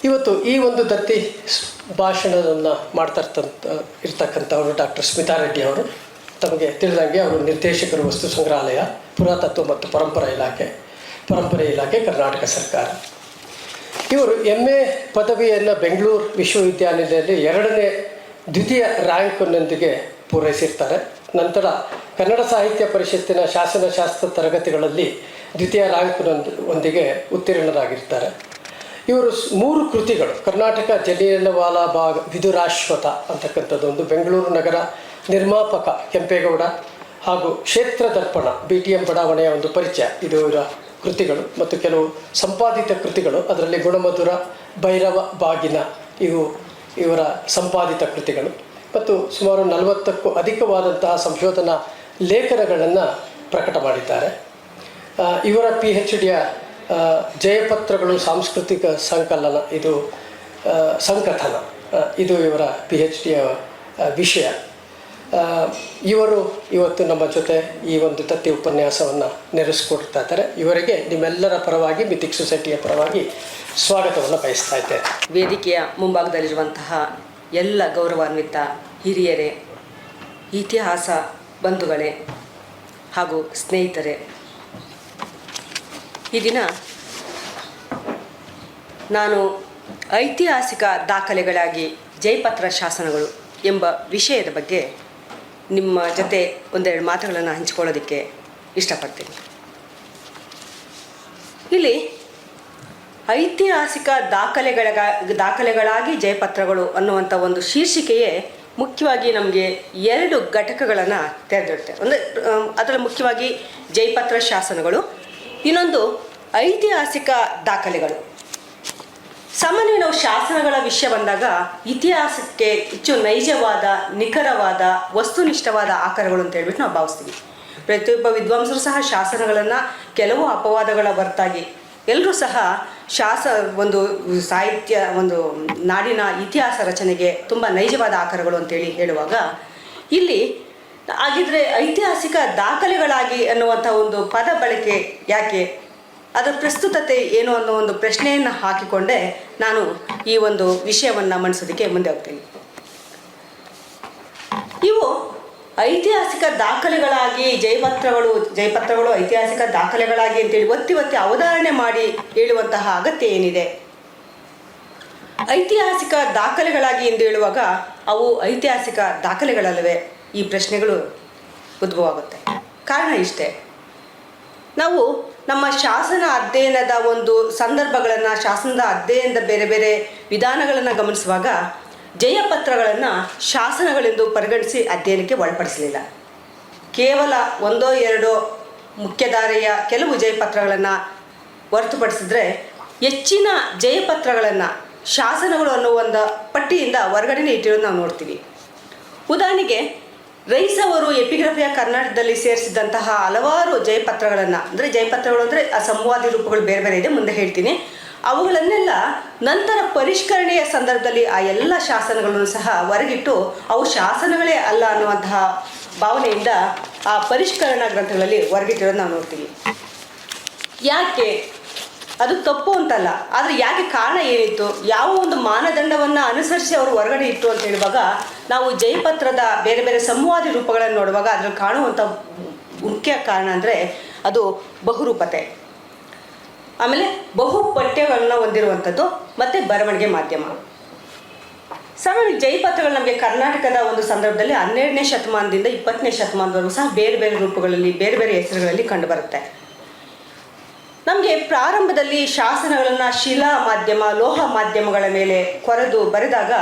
ಇವತ್ತು ಈ ಒಂದು ದತ್ತಿ ಭಾಷಣವನ್ನು ಮಾಡ್ತಾ ಇರ್ತಕ್ಕಂಥವರು ಡಾಕ್ಟರ್ ಸ್ಮಿತಾ ರೆಡ್ಡಿ ಅವರು. ತಮಗೆ ತಿಳಿದಂಗೆ ಅವರು ನಿರ್ದೇಶಕರು, ವಸ್ತು ಸಂಗ್ರಹಾಲಯ, ಪುರಾತತ್ವ ಮತ್ತು ಪರಂಪರೆ ಇಲಾಖೆ, ಕರ್ನಾಟಕ ಸರ್ಕಾರ. ಇವರು MA ಪದವಿಯನ್ನು ಬೆಂಗಳೂರು ವಿಶ್ವವಿದ್ಯಾನಿಲಯದಲ್ಲಿ ದ್ವಿತೀಯ ರ್ಯಾಂಕ್ನೊಂದಿಗೆ ಪೂರೈಸಿರ್ತಾರೆ. ನಂತರ ಕನ್ನಡ ಸಾಹಿತ್ಯ ಪರಿಷತ್ತಿನ ಶಾಸನಶಾಸ್ತ್ರ ತರಗತಿಗಳಲ್ಲಿ ದ್ವಿತೀಯ ರ್ಯಾಂಕ್ನೊಂದಿಗೆ ಉತ್ತೀರ್ಣರಾಗಿರ್ತಾರೆ. ಇವರು 3 ಕೃತಿಗಳು, ಕರ್ನಾಟಕ ಜಲಿಯನವಾಲಾ ಬಾಗ್ ವಿದುರಾಶ್ವತ ಅಂತಕ್ಕಂಥದ್ದೊಂದು, ಬೆಂಗಳೂರು ನಗರ ನಿರ್ಮಾಪಕ ಕೆಂಪೇಗೌಡ ಹಾಗೂ ಕ್ಷೇತ್ರ ದರ್ಪಣ BTM ಬಡಾವಣೆಯ ಒಂದು ಪರಿಚಯ, ಇದು ಇವರ ಕೃತಿಗಳು. ಮತ್ತು ಕೆಲವು ಸಂಪಾದಿತ ಕೃತಿಗಳು, ಅದರಲ್ಲಿ ಗುಣಮಧುರ, ಭೈರವ ಬಾಗಿನ ಇವು ಇವರ ಸಂಪಾದಿತ ಕೃತಿಗಳು. ಮತ್ತು ಸುಮಾರು 40ಕ್ಕೂ ಅಧಿಕವಾದಂತಹ ಸಂಶೋಧನಾ ಲೇಖನಗಳನ್ನು ಪ್ರಕಟ ಮಾಡಿದ್ದಾರೆ. ಇವರ PhDಯ ಜಯಪತ್ರಗಳು ಸಾಂಸ್ಕೃತಿಕ ಸಂಕಲನ, ಇದು ಸಂಕಥನ, ಇದು ಇವರ PhDಯ ವಿಷಯ. ಇವರು ಇವತ್ತು ನಮ್ಮ ಜೊತೆ ಈ ಒಂದು ದತ್ತಿ ಉಪನ್ಯಾಸವನ್ನು ನೆರೆಸಿಕೊಡ್ತಾ ಇದ್ದಾರೆ. ಇವರಿಗೆ ನಿಮ್ಮೆಲ್ಲರ ಪರವಾಗಿ, ಮಿಥಿಕ್ ಸೊಸೈಟಿಯ ಪರವಾಗಿ ಸ್ವಾಗತವನ್ನು ಬಯಸ್ತಾ ಇದ್ದೇನೆ. ವೇದಿಕೆಯ ಮುಂಭಾಗದಲ್ಲಿರುವಂತಹ ಎಲ್ಲ ಗೌರವಾನ್ವಿತ ಹಿರಿಯರೇ, ಇತಿಹಾಸ ಬಂಧುಗಳೇ ಹಾಗೂ ಸ್ನೇಹಿತರೆ, ಈ ದಿನ ನಾನು ಐತಿಹಾಸಿಕ ದಾಖಲೆಗಳಾಗಿ ಜಯಪತ್ರ ಶಾಸನಗಳು ಎಂಬ ವಿಷಯದ ಬಗ್ಗೆ ನಿಮ್ಮ ಜೊತೆ ಒಂದೆರಡು ಮಾತುಗಳನ್ನು ಹಂಚಿಕೊಳ್ಳೋದಕ್ಕೆ ಇಷ್ಟಪಡ್ತೀನಿ. ಇಲ್ಲಿ ಐತಿಹಾಸಿಕ ದಾಖಲೆಗಳಾಗಿ ಜಯಪತ್ರಗಳು ಅನ್ನುವಂಥ ಒಂದು ಶೀರ್ಷಿಕೆಯೇ ಮುಖ್ಯವಾಗಿ ನಮಗೆ 2 ಘಟಕಗಳನ್ನು ತೆರೆದಿಡುತ್ತೆ. ಅಂದರೆ ಅದರಲ್ಲಿ ಮುಖ್ಯವಾಗಿ ಜಯಪತ್ರ ಶಾಸನಗಳು, ಇನ್ನೊಂದು ಐತಿಹಾಸಿಕ ದಾಖಲೆಗಳು. ಸಾಮಾನ್ಯವಾಗಿ ನಾವು ಶಾಸನಗಳ ವಿಷಯ ಬಂದಾಗ ಇತಿಹಾಸಕ್ಕೆ ಹೆಚ್ಚು ನೈಜವಾದ, ನಿಖರವಾದ, ವಸ್ತುನಿಷ್ಠವಾದ ಆಕಾರಗಳು ಅಂತ ಹೇಳ್ಬಿಟ್ಟು ನಾವು ಭಾವಿಸ್ತೀವಿ. ಪ್ರತಿಯೊಬ್ಬ ವಿದ್ವಾಂಸರು ಸಹ ಶಾಸನಗಳನ್ನು ಕೆಲವು ಅಪವಾದಗಳ ಹೊರತಾಗಿ ಎಲ್ಲರೂ ಸಹ ಒಂದು ಸಾಹಿತ್ಯ, ಒಂದು ನಾಡಿನ ಇತಿಹಾಸ ರಚನೆಗೆ ತುಂಬ ನೈಜವಾದ ಆಕಾರಗಳು ಅಂತೇಳಿ ಹೇಳುವಾಗ, ಇಲ್ಲಿ ಹಾಗಿದ್ರೆ ಐತಿಹಾಸಿಕ ದಾಖಲೆಗಳಾಗಿ ಅನ್ನುವಂಥ ಒಂದು ಪದ ಬಳಕೆ ಯಾಕೆ, ಅದರ ಪ್ರಸ್ತುತತೆ ಏನು ಅನ್ನೋ ಒಂದು ಪ್ರಶ್ನೆಯನ್ನು ಹಾಕಿಕೊಂಡೇ ನಾನು ಈ ಒಂದು ವಿಷಯವನ್ನು ಮಂಡಿಸೋದಕ್ಕೆ ಮುಂದೆ ಹೋಗ್ತೀನಿ. ಇವು ಐತಿಹಾಸಿಕ ದಾಖಲೆಗಳಾಗಿ ಜಯಪತ್ರಗಳು ಐತಿಹಾಸಿಕ ದಾಖಲೆಗಳಾಗಿ ಅಂತೇಳಿ ಒತ್ತಿ ಅವಧಾರಣೆ ಮಾಡಿ ಹೇಳುವಂತಹ ಅಗತ್ಯ ಏನಿದೆ? ಐತಿಹಾಸಿಕ ದಾಖಲೆಗಳಾಗಿ ಎಂದು ಹೇಳುವಾಗ ಅವು ಐತಿಹಾಸಿಕ ದಾಖಲೆಗಳಲ್ಲವೇ? ಈ ಪ್ರಶ್ನೆಗಳು ಉದ್ಭವ ಆಗುತ್ತೆ. ಕಾರಣ ಇಷ್ಟೇ, ನಾವು ನಮ್ಮ ಶಾಸನ ಅಧ್ಯಯನದ ಒಂದು ಸಂದರ್ಭಗಳನ್ನು, ಶಾಸನದ ಅಧ್ಯಯನದ ಬೇರೆ ಬೇರೆ ವಿಧಾನಗಳನ್ನು ಗಮನಿಸುವಾಗ ಜಯಪತ್ರಗಳನ್ನು ಶಾಸನಗಳೆಂದು ಪರಿಗಣಿಸಿ ಅಧ್ಯಯನಕ್ಕೆ ಒಳಪಡಿಸಲಿಲ್ಲ. ಕೇವಲ 1-2 ಮುಖ್ಯಧಾರೆಯ ಕೆಲವು ಜಯಪತ್ರಗಳನ್ನು ಹೊರತುಪಡಿಸಿದ್ರೆ ಹೆಚ್ಚಿನ ಜಯಪತ್ರಗಳನ್ನು ಶಾಸನಗಳು ಅನ್ನೋ ಒಂದು ಪಟ್ಟಿಯಿಂದ ಹೊರಗಡೆನೇ ಇಟ್ಟಿರೋದು ನಾವು ನೋಡ್ತೀವಿ. ಉದಾಹರಣೆಗೆ ರೈಸ್ ಅವರು ಎಪಿಗ್ರಫಿಯ ಕರ್ನಾಟಕದಲ್ಲಿ ಸೇರಿಸಿದಂತಹ ಹಲವಾರು ಜಯಪತ್ರಗಳನ್ನು, ಅಂದರೆ ಜಯಪತ್ರಗಳು ಅಂದರೆ ಆ ಸಂವಾದಿ ರೂಪಗಳು ಬೇರೆ ಬೇರೆ ಇದೆ, ಮುಂದೆ ಹೇಳ್ತೀನಿ. ಅವುಗಳನ್ನೆಲ್ಲ ನಂತರ ಪರಿಷ್ಕರಣೆಯ ಸಂದರ್ಭದಲ್ಲಿ ಆ ಎಲ್ಲ ಶಾಸನಗಳನ್ನು ಸಹ ಹೊರಗಿಟ್ಟು ಅವು ಶಾಸನಗಳೇ ಅಲ್ಲ ಅನ್ನುವಂತಹ ಭಾವನೆಯಿಂದ ಆ ಪರಿಷ್ಕರಣಾ ಗ್ರಂಥಗಳಲ್ಲಿ ಹೊರಗಿಟ್ಟಿರೋದು ನಾವು ನೋಡ್ತೀವಿ. ಯಾಕೆ? ಅದು ತಪ್ಪು ಅಂತಲ್ಲ, ಆದರೆ ಯಾಕೆ, ಕಾರಣ ಏನಿತ್ತು, ಯಾವ ಒಂದು ಮಾನದಂಡವನ್ನು ಅನುಸರಿಸಿ ಅವರು ಹೊರಗಡೆ ಇಟ್ಟು ಅಂತ ಹೇಳುವಾಗ, ನಾವು ಜಯಪತ್ರದ ಬೇರೆ ಬೇರೆ ಸಂವಾದಿ ರೂಪಗಳನ್ನು ನೋಡುವಾಗ ಅದರಲ್ಲಿ ಕಾಣುವಂಥ ಮುಖ್ಯ ಕಾರಣ ಅಂದರೆ ಅದು ಬಹುರೂಪತೆ, ಆಮೇಲೆ ಬಹುಪಠ್ಯಗಳನ್ನ ಹೊಂದಿರುವಂಥದ್ದು, ಮತ್ತು ಬರವಣಿಗೆ ಮಾಧ್ಯಮ. ಸಾಮಾನ್ಯ ಜಯಪತ್ರಗಳು ನಮಗೆ ಕರ್ನಾಟಕದ ಒಂದು ಸಂದರ್ಭದಲ್ಲಿ 12ನೇ ಶತಮಾನದಿಂದ 20ನೇ ಶತಮಾನದವರೆಗೂ ಸಹ ಬೇರೆ ಬೇರೆ ರೂಪಗಳಲ್ಲಿ, ಬೇರೆ ಬೇರೆ ಹೆಸರುಗಳಲ್ಲಿ ಕಂಡುಬರುತ್ತೆ. ನಮಗೆ ಪ್ರಾರಂಭದಲ್ಲಿ ಶಾಸನಗಳನ್ನು ಶಿಲಾ ಮಾಧ್ಯಮ, ಲೋಹ ಮಾಧ್ಯಮಗಳ ಮೇಲೆ ಕೊರೆದು ಬರೆದಾಗ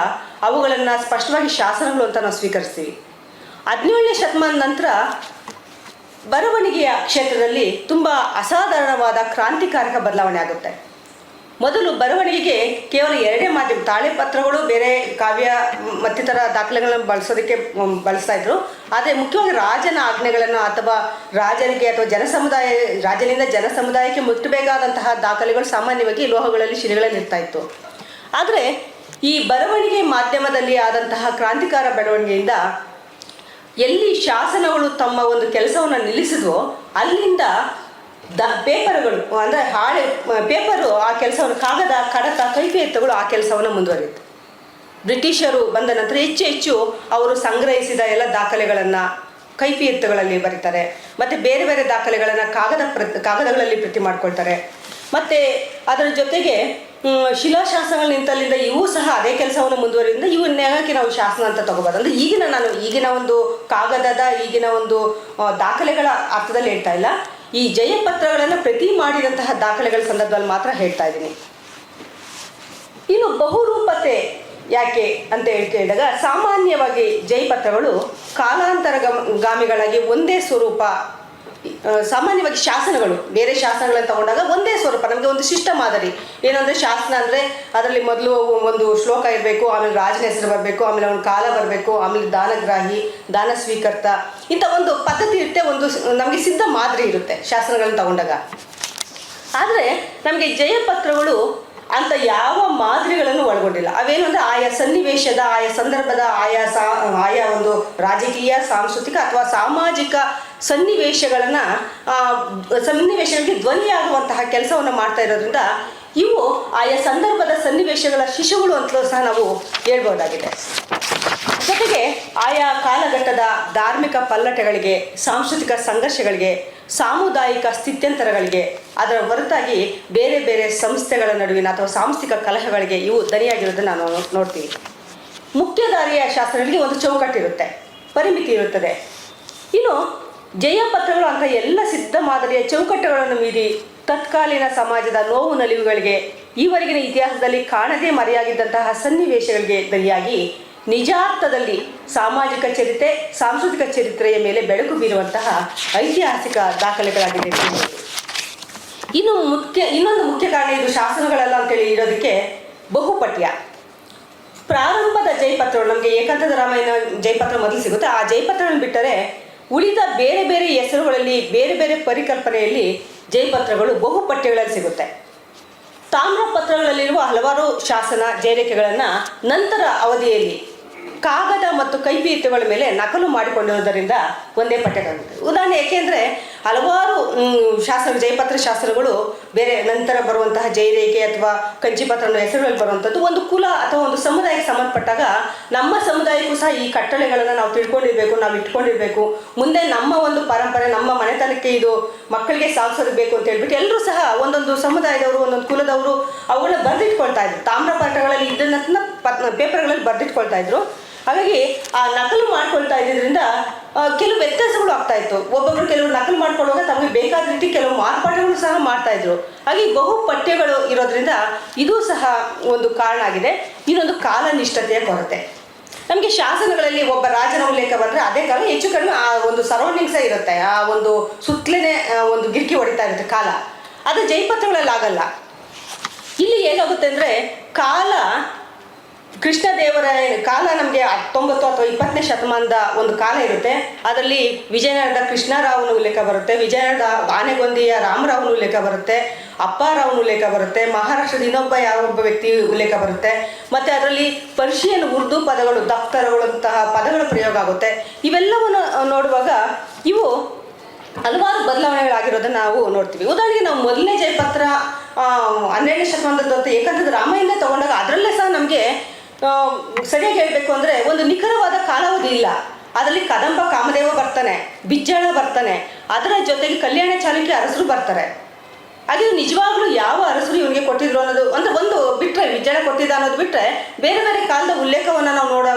ಅವುಗಳನ್ನು ಸ್ಪಷ್ಟವಾಗಿ ಶಾಸನಗಳು ಅಂತ ನಾವು ಸ್ವೀಕರಿಸ್ತೀವಿ. 17ನೇ ಶತಮಾನ ನಂತರ ಬರವಣಿಗೆಯ ಕ್ಷೇತ್ರದಲ್ಲಿ ತುಂಬ ಅಸಾಧಾರಣವಾದ ಕ್ರಾಂತಿಕಾರಕ ಬದಲಾವಣೆ ಆಗುತ್ತೆ. ಮೊದಲು ಬರವಣಿಗೆಗೆ ಕೇವಲ 2 ಮಾಧ್ಯಮ, ತಾಳೆಪತ್ರಗಳು, ಬೇರೆ ಕಾವ್ಯ ಮತ್ತಿತರ ದಾಖಲೆಗಳನ್ನು ಬಳಸ್ತಾ ಇದ್ರು. ಆದರೆ ಮುಖ್ಯವಾಗಿ ರಾಜನ ಆಜ್ಞೆಗಳನ್ನು ಅಥವಾ ರಾಜನಿಗೆ ಅಥವಾ ರಾಜನಿಂದ ಜನಸಮುದಾಯಕ್ಕೆ ಮುಟ್ಟಬೇಕಾದಂತಹ ದಾಖಲೆಗಳು ಸಾಮಾನ್ಯವಾಗಿ ಲೋಹಗಳಲ್ಲಿ, ಶಿಲೆಗಳಲ್ಲಿ ಇರ್ತಾ ಇತ್ತು. ಆದರೆ ಈ ಬರವಣಿಗೆ ಮಾಧ್ಯಮದಲ್ಲಿ ಆದಂತಹ ಕ್ರಾಂತಿಕಾರ ಬೆಳವಣಿಗೆಯಿಂದ ಎಲ್ಲಿ ಶಾಸನಗಳು ತಮ್ಮ ಒಂದು ಕೆಲಸವನ್ನು ನಿಲ್ಲಿಸಿದ್ವೋ ಅಲ್ಲಿಂದ ಪೇಪರ್ಗಳು ಅಂದರೆ ಹಾಳೆ ಪೇಪರು ಆ ಕೆಲಸವನ್ನು, ಕಾಗದ ಕಡತ ಕೈಪಿಯತ್ತುಗಳು ಆ ಕೆಲಸವನ್ನು ಮುಂದುವರಿಯುತ್ತೆ. ಬ್ರಿಟಿಷರು ಬಂದ ನಂತರ ಹೆಚ್ಚು ಹೆಚ್ಚು ಅವರು ಸಂಗ್ರಹಿಸಿದ ಎಲ್ಲ ದಾಖಲೆಗಳನ್ನು ಕೈಪಿಯತ್ತುಗಳಲ್ಲಿ ಬರೀತಾರೆ. ಮತ್ತು ಬೇರೆ ಬೇರೆ ದಾಖಲೆಗಳನ್ನು ಕಾಗದಗಳಲ್ಲಿ ಪ್ರತಿ ಮಾಡ್ಕೊಳ್ತಾರೆ. ಮತ್ತು ಅದರ ಜೊತೆಗೆ ಶಿಲಾಶಾಸನಗಳು ನಿಂತಲ್ಲಿಂದ ಇವು ಸಹ ಅದೇ ಕೆಲಸವನ್ನು ಮುಂದುವರಿಯಿಂದ ಇವನ್ನೇಕೆ ನಾವು ಶಾಸನ ಅಂತ ತಗೋಬಾರ್ದು. ಅಂದರೆ ಈಗಿನ ಒಂದು ಕಾಗದದ ಈಗಿನ ಒಂದು ದಾಖಲೆಗಳ ಅರ್ಥದಲ್ಲಿ ಹೇಳ್ತಾ ಇಲ್ಲ, ಈ ಜಯಪತ್ರಗಳನ್ನು ಪ್ರತಿ ಮಾಡಿದಂತಹ ದಾಖಲೆಗಳ ಸಂದರ್ಭದಲ್ಲಿ ಮಾತ್ರ ಹೇಳ್ತಾ ಇದ್ದೀನಿ. ಇನ್ನು ಬಹುರೂಪತೆ ಯಾಕೆ ಅಂತ ಕೇಳಿದಾಗ, ಸಾಮಾನ್ಯವಾಗಿ ಜಯಪತ್ರಗಳು ಕಾಲಾಂತರಗಾಮಿಗಳಾಗಿ ಒಂದೇ ಸ್ವರೂಪ, ಸಾಮಾನ್ಯವಾಗಿ ಶಾಸನಗಳು ಬೇರೆ ಶಾಸನಗಳನ್ನು ತಗೊಂಡಾಗ ಒಂದೇ ಸ್ವರೂಪ, ನಮಗೆ ಒಂದು ಶಿಷ್ಟ ಮಾದರಿ. ಏನಂದರೆ ಶಾಸನ ಅಂದರೆ ಅದರಲ್ಲಿ ಮೊದಲು ಒಂದು ಶ್ಲೋಕ ಇರಬೇಕು, ಆಮೇಲೆ ರಾಜನ ಹೆಸರು ಬರಬೇಕು, ಆಮೇಲೆ ಅವನ ಕಾಲ ಬರಬೇಕು, ಆಮೇಲೆ ದಾನಗ್ರಾಹಿ, ದಾನ ಸ್ವೀಕರ್ತ, ಇಂಥ ಒಂದು ಪದ್ಧತಿ ಇರುತ್ತೆ, ಒಂದು ನಮಗೆ ಸಿದ್ಧ ಮಾದರಿ ಇರುತ್ತೆ ಶಾಸನಗಳನ್ನು ತಗೊಂಡಾಗ. ಆದರೆ ನಮಗೆ ಜಯಪತ್ರಗಳು ಅಂತ ಯಾವ ಮಾದರಿಗಳನ್ನು ಒಳಗೊಂಡಿಲ್ಲ. ಅವೇನು ಅಂದರೆ ಆಯಾ ಸನ್ನಿವೇಶದ, ಆಯಾ ಸಂದರ್ಭದ, ಆಯಾ ಒಂದು ರಾಜಕೀಯ, ಸಾಂಸ್ಕೃತಿಕ ಅಥವಾ ಸಾಮಾಜಿಕ ಸನ್ನಿವೇಶಗಳಿಗೆ ಧ್ವನಿಯಾಗುವಂತಹ ಕೆಲಸವನ್ನು ಮಾಡ್ತಾ ಇರೋದ್ರಿಂದ ಇವು ಆಯಾ ಸಂದರ್ಭದ ಸನ್ನಿವೇಶಗಳ ಶಿಶುಗಳು ಅಂತಲೂ ಸಹ ನಾವು ಹೇಳ್ಬೋದಾಗಿದೆ. ಜೊತೆಗೆ ಆಯಾ ಕಾಲಘಟ್ಟದ ಧಾರ್ಮಿಕ ಪಲ್ಲಟಗಳಿಗೆ, ಸಾಂಸ್ಕೃತಿಕ ಸಂಘರ್ಷಗಳಿಗೆ, ಸಾಮುದಾಯಿಕ ಸ್ಥಿತ್ಯಂತರಗಳಿಗೆ, ಅದರ ಹೊರತಾಗಿ ಬೇರೆ ಬೇರೆ ಸಂಸ್ಥೆಗಳ ನಡುವಿನ ಅಥವಾ ಸಾಂಸ್ಥಿಕ ಕಲಹಗಳಿಗೆ ಇವು ದನಿಯಾಗಿರೋದನ್ನು ನಾವು ನೋಡ್ತೀವಿ. ಮುಖ್ಯಧಾರಿಯ ಶಾಸ್ತ್ರಗಳಿಗೆ ಒಂದು ಚೌಕಟ್ಟಿರುತ್ತೆ, ಪರಿಮಿತಿ ಇರುತ್ತದೆ. ಇನ್ನು ಜಯಪತ್ರಗಳು ಅಂತ ಎಲ್ಲ ಸಿದ್ಧ ಮಾದರಿಯ ಚೌಕಟ್ಟುಗಳನ್ನು ಮೀರಿ ತತ್ಕಾಲೀನ ಸಮಾಜದ ನೋವು ನಲಿವುಗಳಿಗೆ, ಈವರೆಗಿನ ಇತಿಹಾಸದಲ್ಲಿ ಕಾಣದೇ ಮರೆಯಾಗಿದ್ದಂತಹ ಸನ್ನಿವೇಶಗಳಿಗೆ ದನಿಯಾಗಿ ನಿಜಾರ್ಥದಲ್ಲಿ ಸಾಮಾಜಿಕ ಚರಿತ್ರೆ, ಸಾಂಸ್ಕೃತಿಕ ಚರಿತ್ರೆಯ ಮೇಲೆ ಬೆಳಕು ಬೀರುವಂತಹ ಐತಿಹಾಸಿಕ ದಾಖಲೆಗಳಾಗಿದೆ. ಇನ್ನೊಂದು ಮುಖ್ಯ ಕಾರಣ ಇದು ಶಾಸನಗಳಲ್ಲ ಅಂತೇಳಿ ಇರೋದಕ್ಕೆ ಬಹುಪಠ್ಯ. ಪ್ರಾರಂಭದ ಜಯಪತ್ರಗಳು ನಮಗೆ ಏಕಾಂತದ ರಾಮಾಯಣ ಜಯಪತ್ರ ಮೊದಲು ಸಿಗುತ್ತೆ. ಆ ಜಯಪತ್ರಗಳನ್ನು ಬಿಟ್ಟರೆ ಉಳಿದ ಬೇರೆ ಬೇರೆ ಹೆಸರುಗಳಲ್ಲಿ, ಬೇರೆ ಬೇರೆ ಪರಿಕಲ್ಪನೆಯಲ್ಲಿ ಜಯಪತ್ರಗಳು ಬಹುಪಠ್ಯಗಳಲ್ಲಿ ಸಿಗುತ್ತೆ. ತಾಮ್ರಪತ್ರಗಳಲ್ಲಿರುವ ಹಲವಾರು ಶಾಸನ ಜಯರೇಖೆಗಳನ್ನು ನಂತರ ಅವಧಿಯಲ್ಲಿ ಕಾಗದ ಮತ್ತು ಕೈಪಿಯತ್ತುಗಳ ಮೇಲೆ ನಕಲು ಮಾಡಿಕೊಂಡಿರುವುದರಿಂದ ಒಂದೇ ಪಠ್ಯಗಳಾಗುತ್ತೆ. ಉದಾಹರಣೆ ಏಕೆಂದರೆ ಹಲವಾರು ಜಯಪತ್ರ ಶಾಸ್ತ್ರಗಳು ಬೇರೆ ನಂತರ ಬರುವಂತಹ ಜಯರೇಖೆ ಅಥವಾ ಕಂಚಿಪತ್ರ ಹೆಸರುಗಳಲ್ಲಿ ಬರುವಂಥದ್ದು ಒಂದು ಕುಲ ಅಥವಾ ಒಂದು ಸಮುದಾಯಕ್ಕೆ ಸಂಬಂಧಪಟ್ಟಾಗ ನಮ್ಮ ಸಮುದಾಯಕ್ಕೂ ಸಹ ಈ ಕಟ್ಟಳೆಗಳನ್ನು ನಾವು ತಿಳ್ಕೊಂಡಿರಬೇಕು, ನಾವು ಇಟ್ಕೊಂಡಿರಬೇಕು, ಮುಂದೆ ನಮ್ಮ ಒಂದು ಪರಂಪರೆ, ನಮ್ಮ ಮನೆತನಕ್ಕೆ ಇದು ಮಕ್ಕಳಿಗೆ ಸಾಗಿಸೋದಬೇಕು ಅಂತ ಹೇಳ್ಬಿಟ್ಟು ಎಲ್ಲರೂ ಸಹ ಒಂದೊಂದು ಸಮುದಾಯದವರು, ಒಂದೊಂದು ಕುಲದವರು ಅವುಗಳನ್ನ ಬರೆದಿಟ್ಕೊಳ್ತಾ ಇದ್ರು. ತಾಮ್ರಪತ್ರಗಳಲ್ಲಿ ಇದನ್ನ ಪೇಪರ್ಗಳಲ್ಲಿ ಬರೆದಿಟ್ಕೊಳ್ತಾ ಇದ್ರು. ಹಾಗಾಗಿ ಆ ನಕಲು ಮಾಡ್ಕೊಳ್ತಾ ಇದ್ದಿದ್ದರಿಂದ ಕೆಲವು ವ್ಯತ್ಯಾಸಗಳು ಆಗ್ತಾ ಇತ್ತು. ಕೆಲವರು ನಕಲು ಮಾಡ್ಕೊಳ್ಳುವಾಗ ತಮಗೆ ಬೇಕಾದ ರೀತಿ ಕೆಲವು ಮಾರ್ಪಾಡುಗಳು ಸಹ ಮಾಡ್ತಾ ಇದ್ರು. ಹಾಗೆ ಬಹು ಪಠ್ಯಗಳು ಇರೋದ್ರಿಂದ ಇದು ಸಹ ಒಂದು ಕಾರಣ ಆಗಿದೆ. ಇನ್ನೊಂದು ಕಾಲನಿಷ್ಠತೆಯ ಕೊರತೆ. ನಮಗೆ ಶಾಸನಗಳಲ್ಲಿ ಒಬ್ಬ ರಾಜನ ಉಲ್ಲೇಖ ಬಂದರೆ ಅದೇ ಕಾಲ ಹೆಚ್ಚು ಕಡಿಮೆ ಆ ಒಂದು ಸರೌಂಡಿಂಗ್ಸೇ ಇರುತ್ತೆ, ಆ ಒಂದು ಸುತ್ತಲೇ ಒಂದು ಗಿರ್ಕಿ ಹೊಡಿತಾ ಇರುತ್ತೆ ಕಾಲ. ಅದು ಜಯಪತ್ರಗಳಲ್ಲಿ ಆಗಲ್ಲ. ಇಲ್ಲಿ ಏನಾಗುತ್ತೆ ಅಂದರೆ ಕೃಷ್ಣದೇವರಾಯ ಕಾಲ ನಮಗೆ 19 ಅಥವಾ 20ನೇ ಶತಮಾನದ ಒಂದು ಕಾಲ ಇರುತ್ತೆ. ಅದರಲ್ಲಿ ವಿಜಯನಗರದ ಕೃಷ್ಣರಾವನ ಉಲ್ಲೇಖ ಬರುತ್ತೆ, ವಿಜಯನಗರದ ಆನೆಗೊಂದಿಯ ರಾಮರಾವನ ಉಲ್ಲೇಖ ಬರುತ್ತೆ, ಅಪ್ಪಾರಾವನ ಉಲ್ಲೇಖ ಬರುತ್ತೆ, ಮಹಾರಾಷ್ಟ್ರದ ಇನ್ನೊಬ್ಬ ಯಾವೊಬ್ಬ ವ್ಯಕ್ತಿ ಉಲ್ಲೇಖ ಬರುತ್ತೆ. ಮತ್ತು ಅದರಲ್ಲಿ ಪರ್ಷಿಯನ್ ಉರ್ದು ಪದಗಳು, ದಫ್ತರಗಳಂತಹ ಪದಗಳ ಪ್ರಯೋಗ ಆಗುತ್ತೆ. ಇವೆಲ್ಲವನ್ನು ನೋಡುವಾಗ ಇವು ಹಲವಾರು ಬದಲಾವಣೆಗಳಾಗಿರೋದನ್ನು ನಾವು ನೋಡ್ತೀವಿ. ಉದಾಹರಣೆಗೆ ನಾವು ಮೊದಲನೇ ಜಯಪತ್ರ 12ನೇ ಶತಮಾನದ ಏಕಾಂತದ ರಾಮಾಯಣ ತಗೊಂಡಾಗ ಅದರಲ್ಲೇ ಸಹ ನಮಗೆ ಸರಿಯಾಗಿ ಹೇಳಬೇಕು ಅಂದರೆ ಒಂದು ನಿಖರವಾದ ಕಾಲಾವಧಿ ಇಲ್ಲ. ಅದರಲ್ಲಿ ಕದಂಬ ಕಾಮದೇವ ಬರ್ತಾನೆ, ಬಿಜ್ಜಳ ಬರ್ತಾನೆ, ಅದರ ಜೊತೆಗೆ ಕಲ್ಯಾಣ ಚಾಲುಕ್ಯ ಅರಸರು ಬರ್ತಾರೆ. ಹಾಗೆ ನಿಜವಾಗ್ಲೂ ಯಾವ ಅರಸರು ಇವನಿಗೆ ಕೊಟ್ಟಿದ್ರು ಅನ್ನೋದು ಅಂದರೆ ಒಂದು ಬಿಟ್ಟರೆ, ಬಿಜ್ಜಳ ಕೊಟ್ಟಿದ್ದ ಅನ್ನೋದು ಬಿಟ್ಟರೆ ಬೇರೆ ಬೇರೆ ಕಾಲದ ಉಲ್ಲೇಖವನ್ನು ನಾವು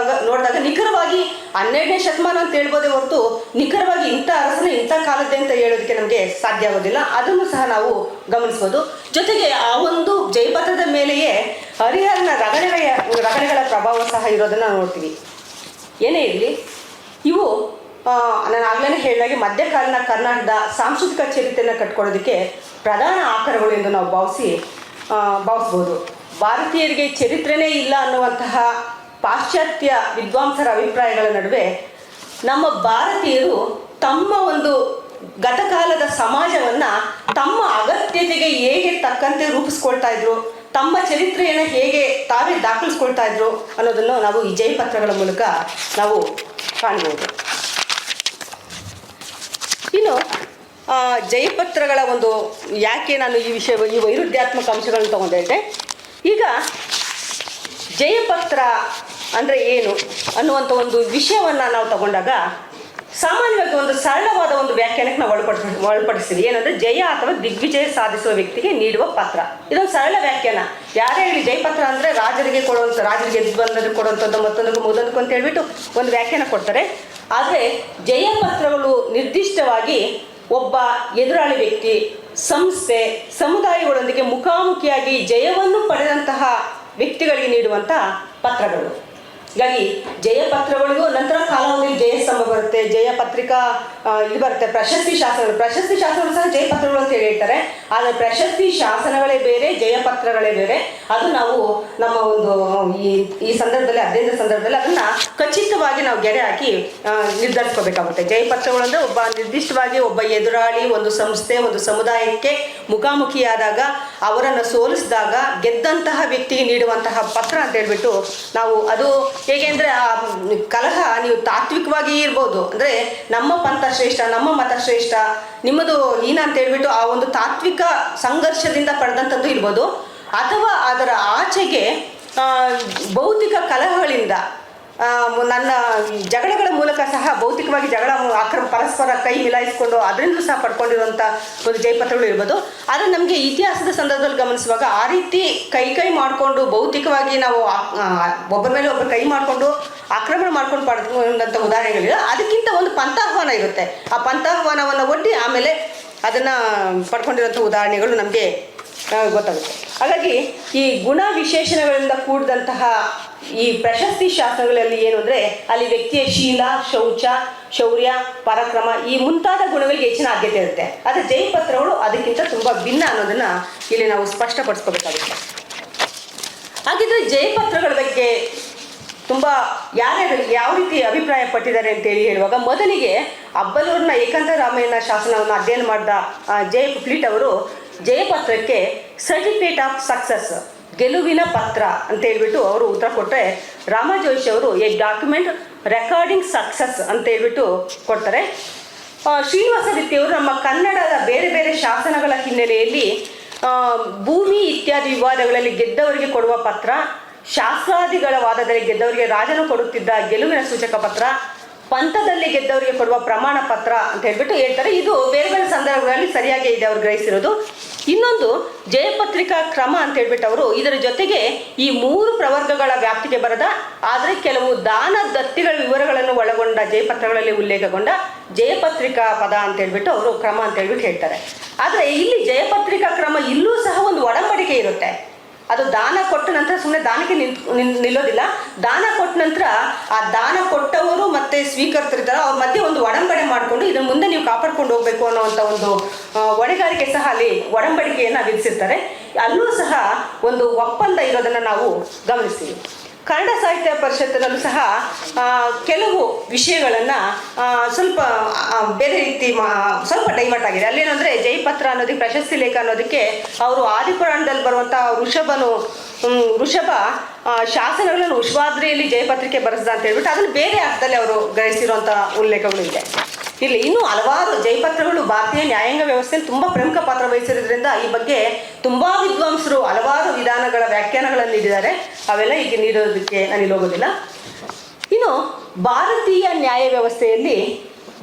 ನೋಡಿದಾಗ ನಿಖರವಾಗಿ 12ನೇ ಶತಮಾನ ಅಂತ ಹೇಳ್ಬೋದೇ ಹೊರತು ನಿಖರವಾಗಿ ಇಂಥ ಅರಸನ ಇಂಥ ಕಾಲದ್ದೇ ಅಂತ ಹೇಳೋದಕ್ಕೆ ನಮಗೆ ಸಾಧ್ಯ ಆಗೋದಿಲ್ಲ. ಅದನ್ನು ಸಹ ನಾವು ಗಮನಿಸ್ಬೋದು. ಜೊತೆಗೆ ಆ ಒಂದು ಜಯಪತ್ರದ ಮೇಲೆಯೇ ಹರಿಹರನ ರಗಳೆಗಳ ಪ್ರಭಾವ ಸಹ ಇರೋದನ್ನು ನೋಡ್ತೀವಿ. ಏನೇ ಇರಲಿ, ಇವು ನಾನು ಆಗಲೇ ಹೇಳಿದಾಗೆ ಮಧ್ಯಕಾಲೀನ ಕರ್ನಾಟಕದ ಸಾಂಸ್ಕೃತಿಕ ಚರಿತ್ರೆಯನ್ನು ಕಟ್ಕೊಳ್ಳೋದಕ್ಕೆ ಪ್ರಧಾನ ಆಕರಗಳು ಎಂದು ನಾವು ಭಾವಿಸ್ಬೋದು. ಭಾರತೀಯರಿಗೆ ಚರಿತ್ರೆನೇ ಇಲ್ಲ ಅನ್ನುವಂತಹ ಪಾಶ್ಚಾತ್ಯ ವಿದ್ವಾಂಸರ ಅಭಿಪ್ರಾಯಗಳ ನಡುವೆ ನಮ್ಮ ಭಾರತೀಯರು ತಮ್ಮ ಒಂದು ಗತಕಾಲದ ಸಮಾಜವನ್ನು ತಮ್ಮ ಅಗತ್ಯತೆಗೆ ಹೇಗೆ ತಕ್ಕಂತೆ ರೂಪಿಸ್ಕೊಳ್ತಾ ಇದ್ರು, ತಮ್ಮ ಚರಿತ್ರೆಯನ್ನು ಹೇಗೆ ತಾವೇ ದಾಖಲಿಸ್ಕೊಳ್ತಾ ಇದ್ರು ಅನ್ನೋದನ್ನು ನಾವು ಈ ಜಯಪತ್ರಗಳ ಮೂಲಕ ನಾವು ಕಾಣ್ಬೋದು. ಇನ್ನು ಜಯಪತ್ರಗಳ ಒಂದು ಯಾಕೆ ನಾನು ಈ ವೈರುಧ್ಯಾತ್ಮಕ ಅಂಶಗಳನ್ನು ತಗೊಂಡೆ ಅಂದರೆ, ಈಗ ಜಯಪತ್ರ ಅಂದರೆ ಏನು ಅನ್ನುವಂಥ ಒಂದು ವಿಷಯವನ್ನು ನಾವು ತಗೊಂಡಾಗ ಸಾಮಾನ್ಯವಾಗಿ ಒಂದು ಸರಳವಾದ ಒಂದು ವ್ಯಾಖ್ಯಾನಕ್ಕೆ ನಾವು ಒಳಪಡಿಸ್ತೀವಿ. ಏನಂದರೆ ಜಯ ಅಥವಾ ದಿಗ್ವಿಜಯ ಸಾಧಿಸುವ ವ್ಯಕ್ತಿಗೆ ನೀಡುವ ಪತ್ರ. ಇದೊಂದು ಸರಳ ವ್ಯಾಖ್ಯಾನ. ಯಾರೇ ಹೇಳಿ ಜಯಪತ್ರ ಅಂದರೆ ರಾಜರಿಗೆ ಎದ್ದು ಬಂದರಿಗೆ ಕೊಡುವಂಥದ್ದು, ಮತ್ತೊಂದಕ್ಕೂ ಅಂತ ಹೇಳ್ಬಿಟ್ಟು ಒಂದು ವ್ಯಾಖ್ಯಾನ ಕೊಡ್ತಾರೆ. ಆದರೆ ಜಯಪತ್ರಗಳು ನಿರ್ದಿಷ್ಟವಾಗಿ ಒಬ್ಬ ಎದುರಾಳಿ ವ್ಯಕ್ತಿ, ಸಂಸ್ಥೆ, ಸಮುದಾಯಗಳೊಂದಿಗೆ ಮುಖಾಮುಖಿಯಾಗಿ ಜಯವನ್ನು ಪಡೆದಂತಹ ವ್ಯಕ್ತಿಗಳಿಗೆ ನೀಡುವಂಥ ಪತ್ರಗಳು. ಹೀಗಾಗಿ ಜಯಪತ್ರಗಳಿಗೂ ನಂತರ ಕಾಲಾವಧಿಯಲ್ಲಿ ಜಯಸ್ತಂಭ ಬರುತ್ತೆ, ಜಯಪತ್ರಿಕಾ ಇದು ಬರುತ್ತೆ, ಪ್ರಶಸ್ತಿ ಶಾಸನಗಳು ಸಹ ಜಯಪತ್ರಗಳು ಅಂತ ಹೇಳ್ತಾರೆ. ಆದರೆ ಪ್ರಶಸ್ತಿ ಶಾಸನಗಳೇ ಬೇರೆ, ಜಯಪತ್ರಗಳೇ ಬೇರೆ. ಅದು ನಾವು ನಮ್ಮ ಒಂದು ಈ ಸಂದರ್ಭದಲ್ಲಿ ಅಧ್ಯಯನದ ಸಂದರ್ಭದಲ್ಲಿ ಅದನ್ನು ಖಚಿತವಾಗಿ ನಾವು ಗೆರೆ ಹಾಕಿ ನಿರ್ಧರಿಸ್ಕೋಬೇಕಾಗುತ್ತೆ. ಜಯಪತ್ರಗಳು ಅಂದರೆ ಒಬ್ಬ ನಿರ್ದಿಷ್ಟವಾಗಿ ಒಬ್ಬ ಎದುರಾಳಿ, ಒಂದು ಸಂಸ್ಥೆ, ಒಂದು ಸಮುದಾಯಕ್ಕೆ ಮುಖಾಮುಖಿಯಾದಾಗ ಅವರನ್ನು ಸೋಲಿಸಿದಾಗ ಗೆದ್ದಂತಹ ವ್ಯಕ್ತಿಗೆ ನೀಡುವಂತಹ ಪತ್ರ ಅಂತ ಹೇಳ್ಬಿಟ್ಟು ನಾವು ಅದು ಹೇಗೆ ಅಂದರೆ ಆ ಕಲಹ ನೀವು ತಾತ್ವಿಕವಾಗಿ ಇರ್ಬೋದು, ಅಂದರೆ ನಮ್ಮ ಪಂಥ ಶ್ರೇಷ್ಠ, ನಮ್ಮ ಮತ ಶ್ರೇಷ್ಠ, ನಿಮ್ಮದು ಹೀನ ಅಂತ ಹೇಳ್ಬಿಟ್ಟು ಆ ಒಂದು ತಾತ್ವಿಕ ಸಂಘರ್ಷದಿಂದ ಪಡೆದಂಥದ್ದು ಇರ್ಬೋದು. ಅಥವಾ ಅದರ ಆಚೆಗೆ ಭೌತಿಕ ಕಲಹಗಳಿಂದ ನನ್ನ ಜಗಳಗಳ ಮೂಲಕ ಸಹ ಭೌತಿಕವಾಗಿ ಪರಸ್ಪರ ಕೈ ಮಿಲಾಯಿಸ್ಕೊಂಡು ಅದರಿಂದಲೂ ಸಹ ಪಡ್ಕೊಂಡಿರುವಂಥ ಒಂದು ಜಯಪತ್ರಗಳು ಇರ್ಬೋದು. ಆದರೆ ನಮಗೆ ಇತಿಹಾಸದ ಸಂದರ್ಭದಲ್ಲಿ ಗಮನಿಸುವಾಗ ಆ ರೀತಿ ಕೈ ಮಾಡಿಕೊಂಡು ಭೌತಿಕವಾಗಿ ನಾವು ಒಬ್ಬರ ಮೇಲೆ ಒಬ್ಬರು ಕೈ ಮಾಡಿಕೊಂಡು ಆಕ್ರಮಣ ಮಾಡ್ಕೊಂಡು ಪಡ್ಕೊಂಡಂಥ ಉದಾಹರಣೆಗಳಿಲ್ಲ. ಅದಕ್ಕಿಂತ ಒಂದು ಪಂಥಾಹ್ವಾನ ಇರುತ್ತೆ. ಆ ಪಂಥಾಹ್ವಾನವನ್ನು ಒಡ್ಡಿ ಆಮೇಲೆ ಅದನ್ನು ಪಡ್ಕೊಂಡಿರೋಂಥ ಉದಾಹರಣೆಗಳು ನಮಗೆ ಗೊತ್ತಾಗುತ್ತೆ. ಹಾಗಾಗಿ ಈ ಗುಣ ವಿಶೇಷಣಗಳಿಂದ ಕೂಡಿದಂತಹ ಈ ಪ್ರಶಸ್ತಿ ಶಾಸನಗಳಲ್ಲಿ ಏನು ಅಂದರೆ ಅಲ್ಲಿ ವ್ಯಕ್ತಿಯ ಶೀಲ, ಶೌಚ, ಶೌರ್ಯ, ಪರಾಕ್ರಮ ಈ ಮುಂತಾದ ಗುಣಗಳಿಗೆ ಹೆಚ್ಚಿನ ಆದ್ಯತೆ ಇರುತ್ತೆ. ಆದರೆ ಜಯಪತ್ರಗಳು ಅದಕ್ಕಿಂತ ತುಂಬ ಭಿನ್ನ ಅನ್ನೋದನ್ನು ಇಲ್ಲಿ ನಾವು ಸ್ಪಷ್ಟಪಡಿಸ್ಕೋಬೇಕಾಗುತ್ತೆ. ಹಾಗಿದ್ರೆ ಜಯಪತ್ರಗಳ ಬಗ್ಗೆ ತುಂಬ ಯಾರ್ಯಾರು ಯಾವ ರೀತಿ ಅಭಿಪ್ರಾಯ ಪಟ್ಟಿದ್ದಾರೆ ಅಂತೇಳಿ ಹೇಳುವಾಗ, ಮೊದಲಿಗೆ ಅಬ್ಬಲೂರಿನ ಏಕಾಂತ ರಾಮಯ್ಯನ ಶಾಸನವನ್ನು ಅಧ್ಯಯನ ಮಾಡಿದ ಜೆ.ಎಫ್. ಅವರು ಜಯಪತ್ರಕ್ಕೆ ಸರ್ಟಿಫಿಕೇಟ್ ಆಫ್ ಸಕ್ಸಸ್, ಗೆಲುವಿನ ಪತ್ರ ಅಂತ ಹೇಳ್ಬಿಟ್ಟು ಅವರು ಉತ್ತರ ಕೊಟ್ಟರೆ, ರಾಮಜೋಯಿಷ್ ಅವರು ಎ ಡಾಕ್ಯುಮೆಂಟ್ ರೆಕಾರ್ಡಿಂಗ್ ಸಕ್ಸಸ್ ಅಂತ ಹೇಳ್ಬಿಟ್ಟು ಕೊಡ್ತಾರೆ. ಶ್ರೀನಿವಾಸ ದಿತ್ತಿಯವರು ನಮ್ಮ ಕನ್ನಡದ ಬೇರೆ ಬೇರೆ ಶಾಸನಗಳ ಹಿನ್ನೆಲೆಯಲ್ಲಿ ಭೂಮಿ ಇತ್ಯಾದಿ ವಿವಾದಗಳಲ್ಲಿ ಗೆದ್ದವರಿಗೆ ಕೊಡುವ ಪತ್ರ, ಶಾಸ್ತ್ರಾದಿಗಳ ವಾದದಲ್ಲಿ ಗೆದ್ದವರಿಗೆ ರಾಜನು ಕೊಡುತ್ತಿದ್ದ ಗೆಲುವಿನ ಸೂಚಕ ಪತ್ರ, ಪಂಥದಲ್ಲಿ ಗೆದ್ದವರಿಗೆ ಕೊಡುವ ಪ್ರಮಾಣ ಪತ್ರ ಅಂತ ಹೇಳ್ಬಿಟ್ಟು ಹೇಳ್ತಾರೆ. ಇದು ಬೇರೆ ಬೇರೆ ಸಂದರ್ಭಗಳಲ್ಲಿ ಸರಿಯಾಗಿ ಇದೆ ಅವ್ರು ಗ್ರಹಿಸಿರೋದು. ಇನ್ನೊಂದು ಜಯಪತ್ರಿಕಾ ಕ್ರಮ ಅಂತ ಹೇಳ್ಬಿಟ್ಟು ಅವರು ಇದರ ಜೊತೆಗೆ ಈ 3 ಪ್ರವರ್ಗಗಳ ವ್ಯಾಪ್ತಿಗೆ ಬರದ ಆದರೆ ಕೆಲವು ದಾನ ದತ್ತಿಗಳ ವಿವರಗಳನ್ನು ಒಳಗೊಂಡ ಜಯಪತ್ರಗಳಲ್ಲಿ ಉಲ್ಲೇಖಗೊಂಡ ಜಯಪತ್ರಿಕಾ ಪದ ಅಂತ ಹೇಳ್ಬಿಟ್ಟು ಅವರು ಕ್ರಮ ಅಂತ ಹೇಳ್ಬಿಟ್ಟು ಹೇಳ್ತಾರೆ. ಆದರೆ ಇಲ್ಲಿ ಜಯಪತ್ರಿಕಾ ಕ್ರಮ ಇಲ್ಲೂ ಸಹ ಒಂದು ಒಡಂಬಡಿಕೆ ಇರುತ್ತೆ. ಅದು ದಾನ ಕೊಟ್ಟ ನಂತರ ಸುಮ್ಮನೆ ದಾನಕ್ಕೆ ನಿಲ್ಲೋದಿಲ್ಲ. ದಾನ ಕೊಟ್ಟ ನಂತರ ಆ ದಾನ ಕೊಟ್ಟವರು ಮತ್ತೆ ಸ್ವೀಕರ್ತರಿದ್ದಾರೆ, ಅವ್ರ ಮಧ್ಯೆ ಒಂದು ಒಡಂಬಡೆ ಮಾಡಿಕೊಂಡು ಇದನ್ನು ಮುಂದೆ ನೀವು ಕಾಪಾಡ್ಕೊಂಡು ಹೋಗ್ಬೇಕು ಅನ್ನೋವಂಥ ಒಂದು ಹೊಣೆಗಾರಿಕೆ ಸಹ ಅಲ್ಲಿ ಒಡಂಬಡಿಕೆಯನ್ನು ವಿಧಿಸಿರ್ತಾರೆ. ಅಲ್ಲೂ ಸಹ ಒಂದು ಒಪ್ಪಂದ ಇರೋದನ್ನು ನಾವು ಗಮನಿಸ್ತೀವಿ. ಕನ್ನಡ ಸಾಹಿತ್ಯ ಪರಿಷತ್ತಿನಲ್ಲೂ ಸಹ ಕೆಲವು ವಿಷಯಗಳನ್ನು ಸ್ವಲ್ಪ ಬೇರೆ ರೀತಿ ಸ್ವಲ್ಪ ಡೈವರ್ಟ್ ಆಗಿದೆ. ಅಲ್ಲೇನಂದರೆ ಜಯಪತ್ರ ಅನ್ನೋದಕ್ಕೆ ಪ್ರಶಸ್ತಿ ಲೇಖ ಅನ್ನೋದಕ್ಕೆ ಅವರು ಆದಿಪುರಾಣದಲ್ಲಿ ಬರುವಂಥ ವೃಷಭ ಶಾಸನಗಳನ್ನು ಉಷ್ವಾದ್ರಿಯಲ್ಲಿ ಜಯಪತ್ರಿಕೆ ಬರೆಸ್ದ ಅಂತ ಹೇಳ್ಬಿಟ್ಟು ಅದನ್ನು ಬೇರೆ ಅರ್ಥದಲ್ಲಿ ಅವರು ಗ್ರಹಿಸಿರುವಂಥ ಉಲ್ಲೇಖಗಳು ಇದೆ. ಇಲ್ಲಿ ಇನ್ನೂ ಹಲವಾರು ಜಯಪತ್ರಗಳು ಭಾರತೀಯ ನ್ಯಾಯಾಂಗ ವ್ಯವಸ್ಥೆಯಲ್ಲಿ ತುಂಬ ಪ್ರಮುಖ ಪಾತ್ರ ವಹಿಸಿರೋದ್ರಿಂದ ಈ ಬಗ್ಗೆ ತುಂಬ ವಿದ್ವಾಂಸರು ಹಲವಾರು ವಿಧಾನಗಳ ವ್ಯಾಖ್ಯಾನಗಳನ್ನು ನೀಡಿದ್ದಾರೆ. ಅವೆಲ್ಲ ಈಗ ನೀಡೋದಕ್ಕೆ ನಾನಿಲ್ಲಿ ಹೋಗೋದಿಲ್ಲ. ಇನ್ನು ಭಾರತೀಯ ನ್ಯಾಯ ವ್ಯವಸ್ಥೆಯಲ್ಲಿ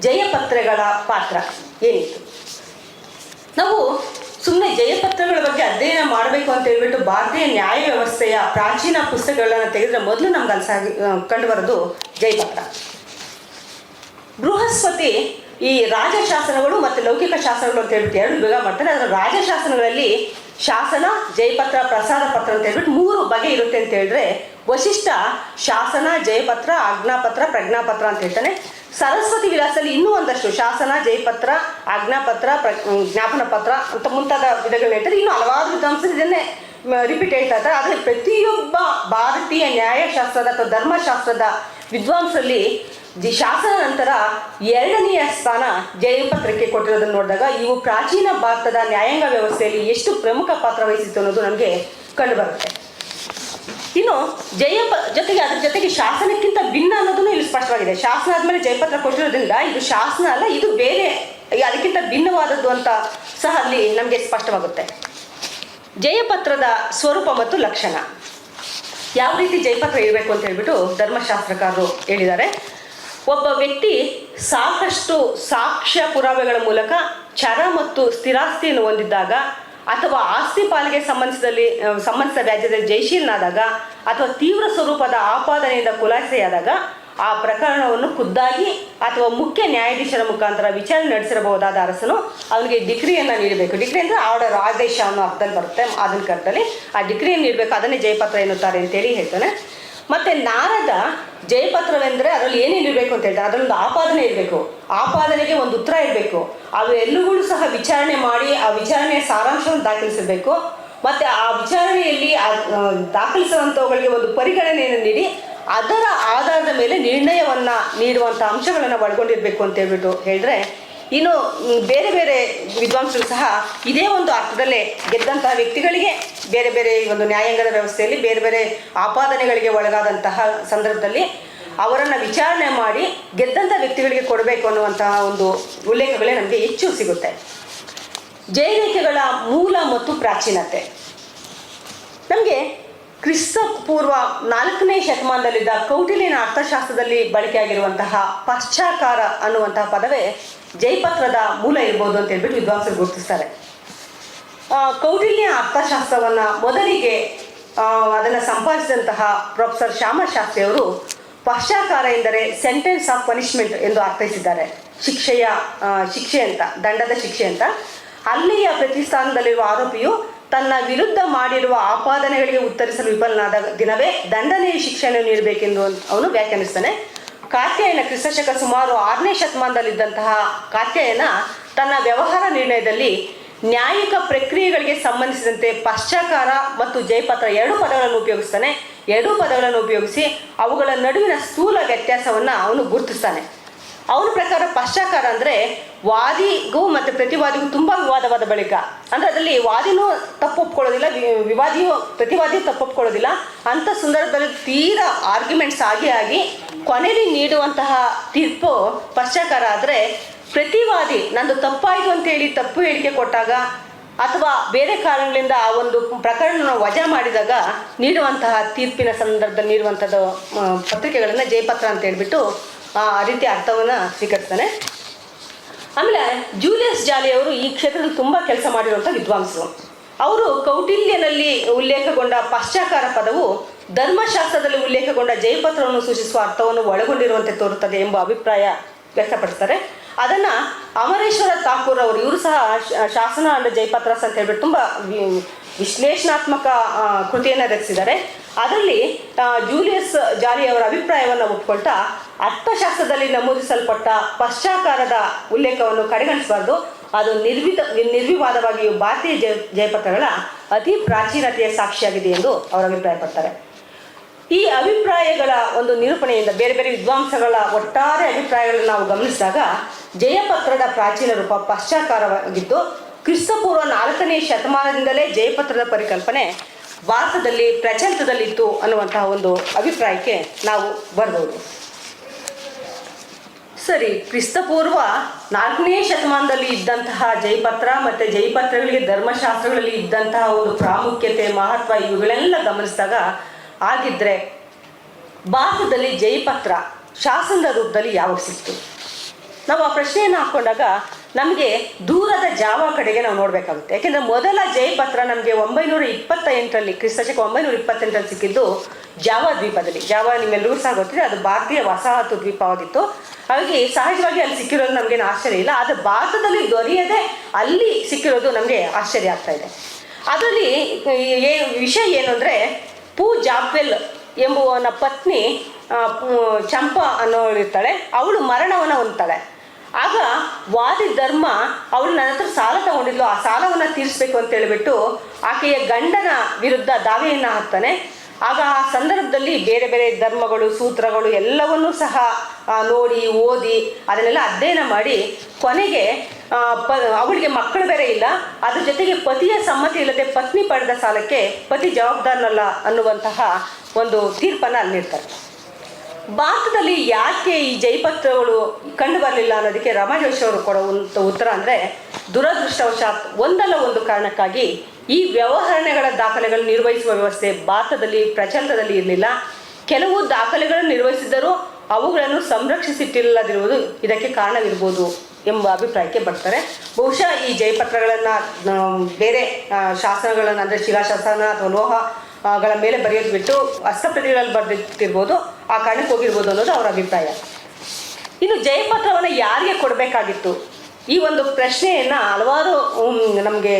ಜಯಪತ್ರಗಳ ಪಾತ್ರ ಏನಿತ್ತು? ನಾವು ಸುಮ್ಮನೆ ಜಯಪತ್ರಗಳ ಬಗ್ಗೆ ಅಧ್ಯಯನ ಮಾಡಬೇಕು ಅಂತ ಹೇಳ್ಬಿಟ್ಟು ಭಾರತೀಯ ನ್ಯಾಯ ವ್ಯವಸ್ಥೆಯ ಪ್ರಾಚೀನ ಪುಸ್ತಕಗಳನ್ನು ತೆಗೆದ್ರೆ ಮೊದಲು ನಮ್ಗೆ ಕಂಡುಬರೋದು ಜಯಪತ್ರ. ಬೃಹಸ್ಪತಿ ಈ ರಾಜಶಾಸನಗಳು ಮತ್ತು ಲೌಕಿಕ ಶಾಸನಗಳು ಅಂತ ಹೇಳ್ಬಿಟ್ಟು 2 ವಿಭಾಗ ಮಾಡ್ತಾರೆ. ಅದರ ರಾಜಶಾಸನಗಳಲ್ಲಿ ಶಾಸನ, ಜಯಪತ್ರ, ಪ್ರಸಾದ ಪತ್ರ ಅಂತ ಹೇಳ್ಬಿಟ್ಟು 3 ಬಗೆ ಇರುತ್ತೆ ಅಂತ ಹೇಳಿದ್ರೆ, ವಶಿಷ್ಠ ಶಾಸನ, ಜಯಪತ್ರ, ಆಜ್ಞಾಪತ್ರ, ಪ್ರಜ್ಞಾಪತ್ರ ಅಂತ ಹೇಳ್ತಾನೆ. ಸರಸ್ವತಿ ವಿಲಾಸದಲ್ಲಿ ಇನ್ನೂ ಒಂದಷ್ಟು ಶಾಸನ, ಜಯಪತ್ರ, ಆಜ್ಞಾಪತ್ರ, ಜ್ಞಾಪನ ಪತ್ರ ಅಂತ ಮುಂತಾದ ವಿಧಗಳನ್ನ ಹೇಳ್ತಾರೆ. ಇನ್ನೂ ಹಲವಾರು ವಿದ್ವಾಂಸರು ಇದನ್ನೇ ರಿಪೀಟ್ ಹೇಳ್ತಾ ಇರ್ತಾರೆ. ಆದರೆ ಪ್ರತಿಯೊಬ್ಬ ಭಾರತೀಯ ನ್ಯಾಯಶಾಸ್ತ್ರದ ಅಥವಾ ಧರ್ಮಶಾಸ್ತ್ರದ ವಿದ್ವಾಂಸರಲ್ಲಿ ಶಾಸನ ನಂತರ 2ನೇ ಸ್ಥಾನ ಜಯಪತ್ರಕ್ಕೆ ಕೊಟ್ಟಿರೋದನ್ನು ನೋಡಿದಾಗ ಇವು ಪ್ರಾಚೀನ ಭಾರತದ ನ್ಯಾಯಾಂಗ ವ್ಯವಸ್ಥೆಯಲ್ಲಿ ಎಷ್ಟು ಪ್ರಮುಖ ಪಾತ್ರ ವಹಿಸಿತ್ತು ಅನ್ನೋದು ನಮಗೆ ಕಂಡುಬರುತ್ತೆ. ಇನ್ನು ಅದ್ರ ಜೊತೆಗೆ ಶಾಸನಕ್ಕಿಂತ ಭಿನ್ನ ಅನ್ನೋದನ್ನು ಇಲ್ಲಿ ಸ್ಪಷ್ಟವಾಗಿದೆ. ಶಾಸನ ಆದಮೇಲೆ ಜಯಪತ್ರ ಕೊಟ್ಟಿರೋದ್ರಿಂದ ಇದು ಶಾಸನ ಅಲ್ಲ, ಇದು ಬೇರೆ ಅದಕ್ಕಿಂತ ಭಿನ್ನವಾದದ್ದು ಅಂತ ಸಹ ಅಲ್ಲಿ ನಮಗೆ ಸ್ಪಷ್ಟವಾಗುತ್ತೆ. ಜಯಪತ್ರದ ಸ್ವರೂಪ ಮತ್ತು ಲಕ್ಷಣ, ಯಾವ ರೀತಿ ಜಯಪತ್ರ ಇರಬೇಕು ಅಂತ ಹೇಳ್ಬಿಟ್ಟು ಧರ್ಮಶಾಸ್ತ್ರಕಾರರು ಹೇಳಿದ್ದಾರೆ. ಒಬ್ಬ ವ್ಯಕ್ತಿ ಸಾಕಷ್ಟು ಸಾಕ್ಷ್ಯ ಪುರಾವೆಗಳ ಮೂಲಕ ಚರ ಮತ್ತು ಸ್ಥಿರಾಸ್ತಿಯನ್ನು ಹೊಂದಿದ್ದಾಗ, ಅಥವಾ ಆಸ್ತಿ ಪಾಲಿಗೆ ಸಂಬಂಧಿಸಿದ ವ್ಯಾಜ್ಯದಲ್ಲಿ ಜಯಶೀಲನಾದಾಗ, ಅಥವಾ ತೀವ್ರ ಸ್ವರೂಪದ ಆಪಾದನೆಯಿಂದ ಖುಲಾಸೆಯಾದಾಗ ಆ ಪ್ರಕರಣವನ್ನು ಖುದ್ದಾಗಿ ಅಥವಾ ಮುಖ್ಯ ನ್ಯಾಯಾಧೀಶರ ಮುಖಾಂತರ ವಿಚಾರಣೆ ನಡೆಸಿರಬಹುದಾದ ಅರಸನು ಅವನಿಗೆ ಡಿಗ್ರಿಯನ್ನು ನೀಡಬೇಕು. ಡಿಗ್ರಿ ಅಂದರೆ ಆರ್ಡರ್, ಆದೇಶ ಅನ್ನೋ ಅರ್ಥದಲ್ಲಿ ಬರುತ್ತೆ ಆಧುನಿಕ ಅರ್ಥದಲ್ಲಿ. ಆ ಡಿಗ್ರಿಯನ್ನು ನೀಡಬೇಕು, ಅದನ್ನೇ ಜಯಪತ್ರ ಎನ್ನುತ್ತಾರೆ ಅಂತೇಳಿ ಹೇಳ್ತಾನೆ. ಮತ್ತು ನಾರದ ಜಯಪತ್ರವೆಂದರೆ ಅದರಲ್ಲಿ ಏನೇನಿರಬೇಕು ಅಂತ ಹೇಳ್ತಾರೆ, ಅದರಲ್ಲೊಂದು ಆಪಾದನೆ ಇರಬೇಕು, ಆಪಾದನೆಗೆ ಒಂದು ಉತ್ತರ ಇರಬೇಕು, ಅವು ಎಲ್ಲವುಗಳು ಸಹ ವಿಚಾರಣೆ ಮಾಡಿ ಆ ವಿಚಾರಣೆಯ ಸಾರಾಂಶವನ್ನು ದಾಖಲಿಸಬೇಕು, ಮತ್ತು ಆ ವಿಚಾರಣೆಯಲ್ಲಿ ದಾಖಲಿಸುವಂಥವುಗಳಿಗೆ ಒಂದು ಪರಿಗಣನೆಯನ್ನು ನೀಡಿ ಅದರ ಆಧಾರದ ಮೇಲೆ ನಿರ್ಣಯವನ್ನು ನೀಡುವಂಥ ಅಂಶಗಳನ್ನು ಒಳಗೊಂಡಿರಬೇಕು ಅಂತ ಹೇಳ್ಬಿಟ್ಟು ಹೇಳಿದ್ರೆ, ಇನ್ನು ಬೇರೆ ಬೇರೆ ವಿದ್ವಾಂಸರು ಸಹ ಇದೇ ಒಂದು ಅರ್ಥದಲ್ಲೇ ಗೆದ್ದಂತಹ ವ್ಯಕ್ತಿಗಳಿಗೆ ಬೇರೆ ಬೇರೆ ಒಂದು ನ್ಯಾಯಾಂಗದ ವ್ಯವಸ್ಥೆಯಲ್ಲಿ ಬೇರೆ ಬೇರೆ ಆಪಾದನೆಗಳಿಗೆ ಒಳಗಾದಂತಹ ಸಂದರ್ಭದಲ್ಲಿ ಅವರನ್ನು ವಿಚಾರಣೆ ಮಾಡಿ ಗೆದ್ದಂಥ ವ್ಯಕ್ತಿಗಳಿಗೆ ಕೊಡಬೇಕು ಅನ್ನುವಂತಹ ಒಂದು ಉಲ್ಲೇಖಗಳೇ ನಮಗೆ ಹೆಚ್ಚು ಸಿಗುತ್ತೆ. ಜಯರೇಖೆಗಳ ಮೂಲ ಮತ್ತು ಪ್ರಾಚೀನತೆ, ನಮಗೆ ಕ್ರಿಸ್ತ ಪೂರ್ವ 4ನೇ ಶತಮಾನದಲ್ಲಿದ್ದ ಕೌಟಿಲ್ಯನ ಅರ್ಥಶಾಸ್ತ್ರದಲ್ಲಿ ಬಳಕೆಯಾಗಿರುವಂತಹ ಪಶ್ಚಾಕಾರ ಅನ್ನುವಂತಹ ಪದವೇ ಜಯಪತ್ರದ ಮೂಲ ಇರ್ಬೋದು ಅಂತ ಹೇಳ್ಬಿಟ್ಟು ವಿದ್ವಾಂಸರು ಗುರುತಿಸ್ತಾರೆ. ಕೌಟಿಲ್ಯ ಅರ್ಥಶಾಸ್ತ್ರವನ್ನು ಮೊದಲಿಗೆ ಅದನ್ನು ಸಂಪಾದಿಸಿದಂತಹ ಪ್ರೊಫೆಸರ್ ಶ್ಯಾಮಶಾಸ್ತ್ರಿಯವರು ಪಶ್ಚಾಕಾರ ಎಂದರೆ ಸೆಂಟೆನ್ಸ್ ಆಫ್ ಪನಿಷ್ಮೆಂಟ್ ಎಂದು ಅರ್ಥೈಸಿದ್ದಾರೆ. ಶಿಕ್ಷೆ ಅಂತ, ದಂಡದ ಶಿಕ್ಷೆ ಅಂತ. ಅಲ್ಲಿಯ ಪ್ರತಿಷ್ಠಾನದಲ್ಲಿರುವ ಆರೋಪಿಯು ತನ್ನ ವಿರುದ್ಧ ಮಾಡಿರುವ ಆಪಾದನೆಗಳಿಗೆ ಉತ್ತರಿಸಲು ವಿಫಲನಾದ ದಿನವೇ ದಂಡನೆಯ ಶಿಕ್ಷೆಯನ್ನು ನೀಡಬೇಕೆಂದು ಅವನು ವ್ಯಾಖ್ಯಾನಿಸ್ತಾನೆ. ಕಾತ್ಯಾಯನ ಕ್ರಿಸ್ತಶಕ ಸುಮಾರು 6ನೇ ಶತಮಾನದಲ್ಲಿದ್ದಂತಹ ಕಾತ್ಯಾಯನ ತನ್ನ ವ್ಯವಹಾರ ನಿರ್ಣಯದಲ್ಲಿ ನ್ಯಾಯಿಕ ಪ್ರಕ್ರಿಯೆಗಳಿಗೆ ಸಂಬಂಧಿಸಿದಂತೆ ಪಶ್ಚಾಕಾರ ಮತ್ತು ಜಯಪತ್ರ 2 ಪದಗಳನ್ನು ಉಪಯೋಗಿಸ್ತಾನೆ. 2 ಪದಗಳನ್ನು ಉಪಯೋಗಿಸಿ ಅವುಗಳ ನಡುವಿನ ಸ್ಥೂಲ ವ್ಯತ್ಯಾಸವನ್ನು ಅವನು ಗುರುತಿಸ್ತಾನೆ. ಅವನ ಪ್ರಕಾರ ಪಶ್ಚಾಕಾರ ಅಂದರೆ ವಾದಿಗೂ ಮತ್ತು ಪ್ರತಿವಾದಿಗೂ ತುಂಬ ವಿವಾದವಾದ ಬಳಿಕ, ಅಂದರೆ ಅದರಲ್ಲಿ ವಾದಿನೂ ತಪ್ಪು ಒಪ್ಕೊಳ್ಳೋದಿಲ್ಲ, ಪ್ರತಿವಾದಿಯೂ ತಪ್ಪು ಒಪ್ಕೊಳ್ಳೋದಿಲ್ಲ. ಅಂಥ ಸಂದರ್ಭದಲ್ಲಿ ತೀರಾ ಆರ್ಗ್ಯುಮೆಂಟ್ಸ್ ಆಗಿ ಕೊನೆಯಲ್ಲಿ ನೀಡುವಂತಹ ತೀರ್ಪು ಪಶ್ಚಾಕಾರ. ಆದರೆ ಪ್ರತಿವಾದಿ ನಂದು ತಪ್ಪಾಯಿತು ಅಂತೇಳಿ ತಪ್ಪು ಹೇಳಿಕೆ ಕೊಟ್ಟಾಗ ಅಥವಾ ಬೇರೆ ಕಾರಣಗಳಿಂದ ಆ ಒಂದು ಪ್ರಕರಣವನ್ನು ವಜಾ ಮಾಡಿದಾಗ ನೀಡುವಂತಹ ತೀರ್ಪಿನ ಸಂದರ್ಭದಲ್ಲಿ ನೀಡುವಂಥದ್ದು ಪತ್ರಿಕೆಗಳನ್ನು ಜಯಪತ್ರ ಅಂತ ಹೇಳ್ಬಿಟ್ಟು ಆ ರೀತಿ ಅರ್ಥವನ್ನು ಸ್ವೀಕರಿಸ್ತಾನೆ. ಆಮೇಲೆ ಜೂಲಿಯಸ್ ಜಾಲಿಯವರು ಈ ಕ್ಷೇತ್ರದಲ್ಲಿ ತುಂಬ ಕೆಲಸ ಮಾಡಿರುವಂಥ ವಿದ್ವಾಂಸರು. ಅವರು ಕೌಟಿಲ್ಯನಲ್ಲಿ ಉಲ್ಲೇಖಗೊಂಡ ಪಶ್ಚಾಕಾರ ಪದವು ಧರ್ಮಶಾಸ್ತ್ರದಲ್ಲಿ ಉಲ್ಲೇಖಗೊಂಡ ಜಯಪತ್ರವನ್ನು ಸೂಚಿಸುವ ಅರ್ಥವನ್ನು ಒಳಗೊಂಡಿರುವಂತೆ ತೋರುತ್ತದೆ ಎಂಬ ಅಭಿಪ್ರಾಯ ವ್ಯಕ್ತಪಡಿಸ್ತಾರೆ. ಅದನ್ನು ಅಮರೇಶ್ವರ ಥಾಕೂರ್ ಅವರು, ಇವರು ಸಹ ಶಾಸನ ಅಂಡ್ ಜಯಪತ್ರಸ್ ಅಂತ ಹೇಳ್ಬಿಟ್ಟು ತುಂಬ ವಿಶ್ಲೇಷಣಾತ್ಮಕ ಕೃತಿಯನ್ನು ರಚಿಸಿದ್ದಾರೆ. ಅದರಲ್ಲಿ ಜೂಲಿಯಸ್ ಜಾಲಿಯವರ ಅಭಿಪ್ರಾಯವನ್ನು ಒಪ್ಪಿಕೊಳ್ತಾ ಅರ್ಥಶಾಸ್ತ್ರದಲ್ಲಿ ನಮೂದಿಸಲ್ಪಟ್ಟ ಪಶ್ಚಾಕಾರದ ಉಲ್ಲೇಖವನ್ನು ಕಡೆಗಣಿಸಬಾರ್ದು, ಅದು ನಿರ್ವಿವಾದವಾಗಿಯೂ ಭಾರತೀಯ ಜಯಪತ್ರಗಳ ಅತಿ ಪ್ರಾಚೀನತೆಯ ಸಾಕ್ಷಿಯಾಗಿದೆ ಎಂದು ಅವರು ಅಭಿಪ್ರಾಯಪಡ್ತಾರೆ. ಈ ಅಭಿಪ್ರಾಯಗಳ ಒಂದು ನಿರೂಪಣೆಯಿಂದ ಬೇರೆ ಬೇರೆ ವಿದ್ವಾಂಸಗಳ ಒಟ್ಟಾರೆ ಅಭಿಪ್ರಾಯಗಳನ್ನು ನಾವು ಗಮನಿಸಿದಾಗ ಜಯಪತ್ರದ ಪ್ರಾಚೀನ ರೂಪ ಪಶ್ಚಾಕಾರವಾಗಿದ್ದು ಕ್ರಿಸ್ತಪೂರ್ವ 4ನೇ ಶತಮಾನದಿಂದಲೇ ಜಯಪತ್ರದ ಪರಿಕಲ್ಪನೆ ಭಾರತದಲ್ಲಿ ಪ್ರಚಲಿತದಲ್ಲಿತ್ತು ಅನ್ನುವಂತಹ ಒಂದು ಅಭಿಪ್ರಾಯಕ್ಕೆ ನಾವು ಬರಬಹುದು. ಸರಿ, ಕ್ರಿಸ್ತಪೂರ್ವ 4ನೇ ಶತಮಾನದಲ್ಲಿ ಇದ್ದಂತಹ ಜಯಪತ್ರ ಮತ್ತು ಜಯಪತ್ರಗಳಿಗೆ ಧರ್ಮಶಾಸ್ತ್ರಗಳಲ್ಲಿ ಇದ್ದಂತಹ ಒಂದು ಪ್ರಾಮುಖ್ಯತೆ, ಮಹತ್ವ ಇವುಗಳೆಲ್ಲ ಗಮನಿಸಿದಾಗ ಆಗಿದ್ದರೆ ಭಾರತದಲ್ಲಿ ಜಯಪತ್ರ ಶಾಸನದ ರೂಪದಲ್ಲಿ ಯಾವಾಗ ಸಿಕ್ತು? ನಾವು ಆ ಪ್ರಶ್ನೆಯನ್ನು ಹಾಕ್ಕೊಂಡಾಗ ನಮಗೆ ದೂರದ ಜಾವ ಕಡೆಗೆ ನಾವು ನೋಡಬೇಕಾಗುತ್ತೆ. ಯಾಕೆಂದರೆ ಮೊದಲ ಜಯಪತ್ರ ನಮಗೆ 928ರಲ್ಲಿ ಕ್ರಿಸ್ತಶಕ 928ರಲ್ಲಿ ಸಿಕ್ಕಿದ್ದು ಜಾವ ದ್ವೀಪದಲ್ಲಿ. ಜಾವ ನಿಮ್ಮೆಲ್ಲರೂ ಸಹ ಗೊತ್ತಿದೆ, ಅದು ಭಾರತೀಯ ವಸಾಹತು ದ್ವೀಪವಾಗಿತ್ತು. ಹಾಗಾಗಿ ಸಹಜವಾಗಿ ಅಲ್ಲಿ ಸಿಕ್ಕಿರೋದು ನಮಗೇನು ಆಶ್ಚರ್ಯ ಇಲ್ಲ. ಆದರೆ ಭಾರತದಲ್ಲಿ ದೊರೆಯದೆ ಅಲ್ಲಿ ಸಿಕ್ಕಿರೋದು ನಮಗೆ ಆಶ್ಚರ್ಯ ಆಗ್ತಾ ಇದೆ. ಅದರಲ್ಲಿ ವಿಷಯ ಏನು ಅಂದರೆ, ಪೂ ಜಾಬ್ವೆಲ್ ಎಂಬುವನ ಪತ್ನಿ ಚಂಪಾ ಅನ್ನೋಳಿರ್ತಾಳೆ. ಅವಳು ಮರಣವನ್ನು ಹೊಂದ್ತಾಳೆ. ಆಗ ವಾದಿ ಧರ್ಮ ಅವಳು ನನ್ನ ಹತ್ರ ಸಾಲ ತಗೊಂಡಿದ್ಲು, ಆ ಸಾಲವನ್ನು ತೀರಿಸಬೇಕು ಅಂತ ಹೇಳಿಬಿಟ್ಟು ಆಕೆಯ ಗಂಡನ ವಿರುದ್ಧ ದಾವೆಯನ್ನು ಹಾಕ್ತಾನೆ. ಆಗ ಆ ಸಂದರ್ಭದಲ್ಲಿ ಬೇರೆ ಬೇರೆ ಧರ್ಮಗಳು, ಸೂತ್ರಗಳು ಎಲ್ಲವನ್ನೂ ಸಹ ನೋಡಿ ಓದಿ ಅದನ್ನೆಲ್ಲ ಅಧ್ಯಯನ ಮಾಡಿ ಕೊನೆಗೆ ಅವಳಿಗೆ ಮಕ್ಕಳು ಬೇರೆ ಇಲ್ಲ, ಅದ್ರ ಜೊತೆಗೆ ಪತಿಯ ಸಮ್ಮತಿ ಇಲ್ಲದೆ ಪತ್ನಿ ಪಡೆದ ಸಾಲಕ್ಕೆ ಪತಿ ಜವಾಬ್ದಾರನಲ್ಲ ಅನ್ನುವಂತಹ ಒಂದು ತೀರ್ಪನ್ನು ಅಲ್ಲಿ ನೀಡ್ತಾರೆ. ಭಾರತದಲ್ಲಿ ಯಾಕೆ ಈ ಜೈಪತ್ರಗಳು ಕಂಡು ಬರಲಿಲ್ಲ ಅನ್ನೋದಕ್ಕೆ ರಮಾಜೋಶಿ ಅವರು ಕೊಡುವಂಥ ಉತ್ತರ ಅಂದರೆ, ದುರದೃಷ್ಟವಶಾತ್ ಒಂದಲ್ಲ ಒಂದು ಕಾರಣಕ್ಕಾಗಿ ಈ ವ್ಯವಹರಣೆಗಳ ದಾಖಲೆಗಳು ನಿರ್ವಹಿಸುವ ವ್ಯವಸ್ಥೆ ಭಾರತದಲ್ಲಿ ಪ್ರಚಲಿತದಲ್ಲಿ ಇರಲಿಲ್ಲ. ಕೆಲವು ದಾಖಲೆಗಳನ್ನು ನಿರ್ವಹಿಸಿದ್ದರೂ ಅವುಗಳನ್ನು ಸಂರಕ್ಷಿಸಿಟ್ಟಿಲ್ಲದಿರುವುದು ಇದಕ್ಕೆ ಕಾರಣವಿರ್ಬೋದು ಎಂಬ ಅಭಿಪ್ರಾಯಕ್ಕೆ ಬರ್ತಾರೆ. ಬಹುಶಃ ಈ ಜೈಪತ್ರಗಳನ್ನು ಬೇರೆ ಶಾಸನಗಳನ್ನು ಅಂದರೆ ಶಿಲಾಶಾಸನ ಅಥವಾ ಲೋಹಗಳ ಮೇಲೆ ಬರೆಯೋದು ಬಿಟ್ಟು ಹಸ್ತಪ್ರತಿಗಳಲ್ಲಿ ಬರೆದಿಟ್ಟಿರ್ಬೋದು, ಆ ಕಾರಣಕ್ಕೆ ಹೋಗಿರ್ಬೋದು ಅನ್ನೋದು ಅವರ ಅಭಿಪ್ರಾಯ. ಇನ್ನು ಜಯಪತ್ರವನ್ನು ಯಾರಿಗೆ ಕೊಡಬೇಕಾಗಿತ್ತು, ಈ ಒಂದು ಪ್ರಶ್ನೆಯನ್ನು ಹಲವಾರು ನಮಗೆ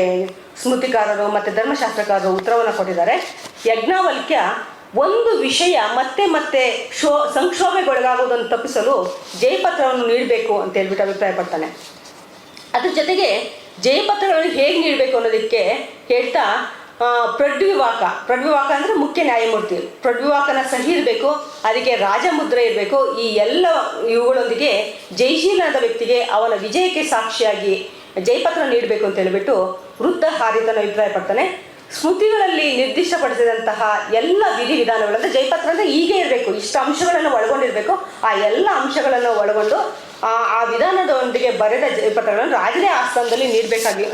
ಸ್ಮೃತಿಕಾರರು ಮತ್ತು ಧರ್ಮಶಾಸ್ತ್ರಕಾರರು ಉತ್ತರವನ್ನು ಕೊಟ್ಟಿದ್ದಾರೆ. ಯಜ್ಞವಲ್ಕ್ಯ ಒಂದು ವಿಷಯ ಮತ್ತೆ ಮತ್ತೆ ಸಂಕ್ಷೋಭೆಗೊಳಗಾಗುವುದನ್ನು ತಪ್ಪಿಸಲು ಜಯಪತ್ರವನ್ನು ನೀಡಬೇಕು ಅಂತ ಹೇಳ್ಬಿಟ್ಟು ಅಭಿಪ್ರಾಯ ಪಡ್ತಾನೆ. ಅದ್ರ ಜೊತೆಗೆ ಜಯಪತ್ರಗಳನ್ನು ಹೇಗೆ ನೀಡಬೇಕು ಅನ್ನೋದಕ್ಕೆ ಹೇಳ್ತಾ ಪ್ರಡ್ವಿವಾಕ ಅಂದರೆ ಮುಖ್ಯ ನ್ಯಾಯಮೂರ್ತಿ, ಪ್ರಡ್ವಿವಾಕನ ಸಹಿ ಇರಬೇಕು, ಅದಕ್ಕೆ ರಾಜಮುದ್ರೆ ಇರಬೇಕು. ಈ ಎಲ್ಲ ಇವುಗಳೊಂದಿಗೆ ಜಯಶೀಲನಾದ ವ್ಯಕ್ತಿಗೆ ಅವನ ವಿಜಯಕ್ಕೆ ಸಾಕ್ಷಿಯಾಗಿ ಜಯಪತ್ರ ನೀಡಬೇಕು ಅಂತ ಹೇಳಿಬಿಟ್ಟು ವೃದ್ಧ ಹಾರಿತನ ಅಭಿಪ್ರಾಯ ಪಡ್ತಾನೆ. ಸ್ಮೃತಿಗಳಲ್ಲಿ ನಿರ್ದಿಷ್ಟಪಡಿಸಿದಂತಹ ಎಲ್ಲ ವಿಧಿವಿಧಾನಗಳಂದರೆ ಜಯಪತ್ರ ಅಂದರೆ ಹೀಗೆ ಇರಬೇಕು, ಇಷ್ಟು ಅಂಶಗಳನ್ನು ಒಳಗೊಂಡಿರಬೇಕು, ಆ ಎಲ್ಲ ಅಂಶಗಳನ್ನು ಒಳಗೊಂಡು ಆ ವಿಧಾನದೊಂದಿಗೆ ಬರೆದ ಜಯಪತ್ರಗಳನ್ನು ರಾಜರೇ ಆಸ್ಥಾನದಲ್ಲಿ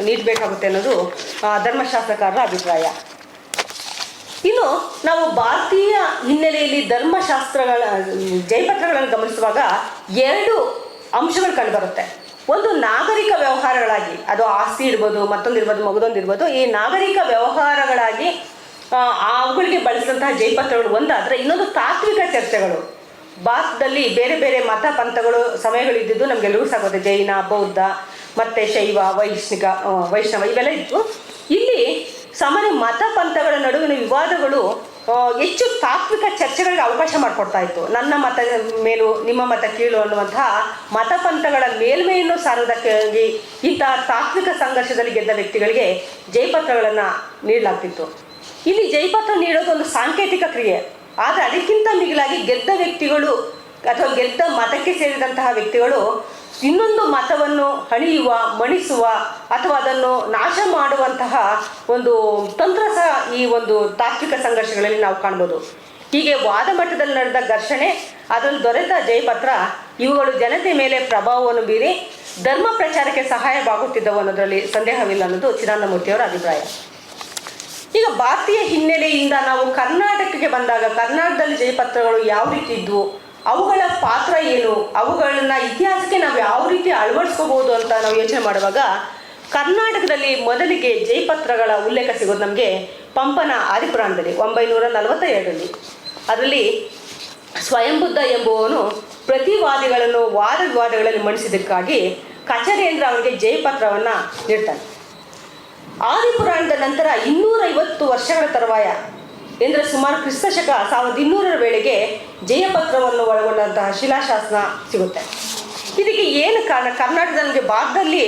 ನೀಡಬೇಕಾಗುತ್ತೆ ಅನ್ನೋದು ಧರ್ಮಶಾಸ್ತ್ರಕಾರರ ಅಭಿಪ್ರಾಯ. ಇನ್ನು ನಾವು ಭಾರತೀಯ ಹಿನ್ನೆಲೆಯಲ್ಲಿ ಧರ್ಮಶಾಸ್ತ್ರಗಳ ಜಯಪತ್ರಗಳನ್ನು ಗಮನಿಸುವಾಗ ಎರಡು ಅಂಶಗಳು ಕಂಡುಬರುತ್ತೆ. ಒಂದು ನಾಗರಿಕ ವ್ಯವಹಾರಗಳಾಗಿ, ಅದು ಆಸ್ತಿ ಇರ್ಬೋದು, ಮತ್ತೊಂದಿರ್ಬೋದು, ಮಗದೊಂದಿರ್ಬೋದು, ಈ ನಾಗರಿಕ ವ್ಯವಹಾರಗಳಾಗಿ ಅವುಗಳಿಗೆ ಬಳಸಿದಂತಹ ಜಯಪತ್ರಗಳು ಒಂದಾದರೆ, ಇನ್ನೊಂದು ತಾತ್ವಿಕ ಚರ್ಚೆಗಳು. ಭಾರತದಲ್ಲಿ ಬೇರೆ ಬೇರೆ ಮತ ಪಂಥಗಳು ಸಮಯಗಳಿದ್ದಿದ್ದು ನಮಗೆಲ್ಲರಿಗೂ ಸಾಗುತ್ತೆ. ಜೈನ, ಬೌದ್ಧ, ಮತ್ತು ಶೈವ, ವೈಷ್ಣವ ಇವೆಲ್ಲ ಇತ್ತು. ಇಲ್ಲಿ ಸಾಮಾನ್ಯ ಮತ ಪಂಥಗಳ ನಡುವಿನ ವಿವಾದಗಳು ಹೆಚ್ಚು ತಾತ್ವಿಕ ಚರ್ಚೆಗಳಿಗೆ ಅವಕಾಶ ಮಾಡಿಕೊಡ್ತಾ ಇತ್ತು. ನನ್ನ ಮತ ಮೇಲು, ನಿಮ್ಮ ಮತ ಕೀಳು ಅನ್ನುವಂತಹ ಮತಪಂಥಗಳ ಮೇಲ್ಮೆಯನ್ನು ಸಾರುವುದಕ್ಕಾಗಿ ಇಂತಹ ತಾತ್ವಿಕ ಸಂಘರ್ಷದಲ್ಲಿ ಗೆದ್ದ ವ್ಯಕ್ತಿಗಳಿಗೆ ಜಯಪತ್ರಗಳನ್ನು ನೀಡಲಾಗ್ತಿತ್ತು. ಇಲ್ಲಿ ಜಯಪತ್ರ ನೀಡೋದು ಒಂದು ಸಾಂಕೇತಿಕ ಕ್ರಿಯೆ, ಆದರೆ ಅದಕ್ಕಿಂತ ಮಿಗಿಲಾಗಿ ಗೆದ್ದ ವ್ಯಕ್ತಿಗಳು ಅಥವಾ ಗೆದ್ದ ಮತಕ್ಕೆ ಸೇರಿದಂತಹ ವ್ಯಕ್ತಿಗಳು ಇನ್ನೊಂದು ಮತವನ್ನು ಹಣಿಯುವ, ಮಣಿಸುವ ಅಥವಾ ಅದನ್ನು ನಾಶ ಮಾಡುವಂತಹ ಒಂದು ತಂತ್ರ ಸಹ ಈ ಒಂದು ತಾತ್ವಿಕ ಸಂಘರ್ಷಗಳಲ್ಲಿ ನಾವು ಕಾಣ್ಬೋದು. ಹೀಗೆ ವಾದ ಮಟ್ಟದಲ್ಲಿ ನಡೆದ ಘರ್ಷಣೆ, ಅದರಲ್ಲಿ ದೊರೆತ ಜಯಪತ್ರ ಇವುಗಳು ಜನತೆ ಮೇಲೆ ಪ್ರಭಾವವನ್ನು ಬೀರಿ ಧರ್ಮ ಪ್ರಚಾರಕ್ಕೆ ಸಹಾಯವಾಗುತ್ತಿದ್ದವು ಅನ್ನೋದರಲ್ಲಿ ಸಂದೇಹವಿಲ್ಲ ಅನ್ನೋದು ಚಿದಾನಂದಮೂರ್ತಿಯವರ ಅಭಿಪ್ರಾಯ. ಈಗ ಭಾರತೀಯ ಹಿನ್ನೆಲೆಯಿಂದ ನಾವು ಕರ್ನಾಟಕಕ್ಕೆ ಬಂದಾಗ ಕರ್ನಾಟಕದಲ್ಲಿ ಜಯಪತ್ರಗಳು ಯಾವ ರೀತಿ ಇದ್ವು, ಅವುಗಳ ಪಾತ್ರ ಏನು, ಅವುಗಳನ್ನ ಇತಿಹಾಸಕ್ಕೆ ನಾವು ಯಾವ ರೀತಿ ಅಳವಡಿಸ್ಕೋಬಹುದು ಅಂತ ನಾವು ಯೋಚನೆ ಮಾಡುವಾಗ ಕರ್ನಾಟಕದಲ್ಲಿ ಮೊದಲಿಗೆ ಜಯಪತ್ರಗಳ ಉಲ್ಲೇಖ ಸಿಗೋದು ನಮಗೆ ಪಂಪನ ಆದಿಪುರಾಣದಲ್ಲಿ 942ರಲ್ಲಿ. ಅದರಲ್ಲಿ ಸ್ವಯಂಬುದ್ಧ ಎಂಬುವನು ಪ್ರತಿವಾದಿಗಳನ್ನು ವಾದ ವಿವಾದಗಳಲ್ಲಿ ಮಂಡಿಸಿದ್ದಕ್ಕಾಗಿ ಕಚರೇಂದ್ರ ಅವರಿಗೆ ಜಯಪತ್ರವನ್ನು ನೀಡ್ತಾನೆ. ಆದಿಪುರಾಣದ ನಂತರ 250 ವರ್ಷಗಳ ತರುವಾಯ ಅಂದರೆ ಸುಮಾರು ಕ್ರಿಸ್ತಶಕ 1200ರ ವೇಳೆಗೆ ಜಯಪತ್ರವನ್ನು ಒಳಗೊಂಡಂತಹ ಶಿಲಾಶಾಸನ ಸಿಗುತ್ತೆ. ಇದಕ್ಕೆ ಏನು ಕಾರಣ? ಕರ್ನಾಟಕದಲ್ಲಿ ಭಾರತದಲ್ಲಿ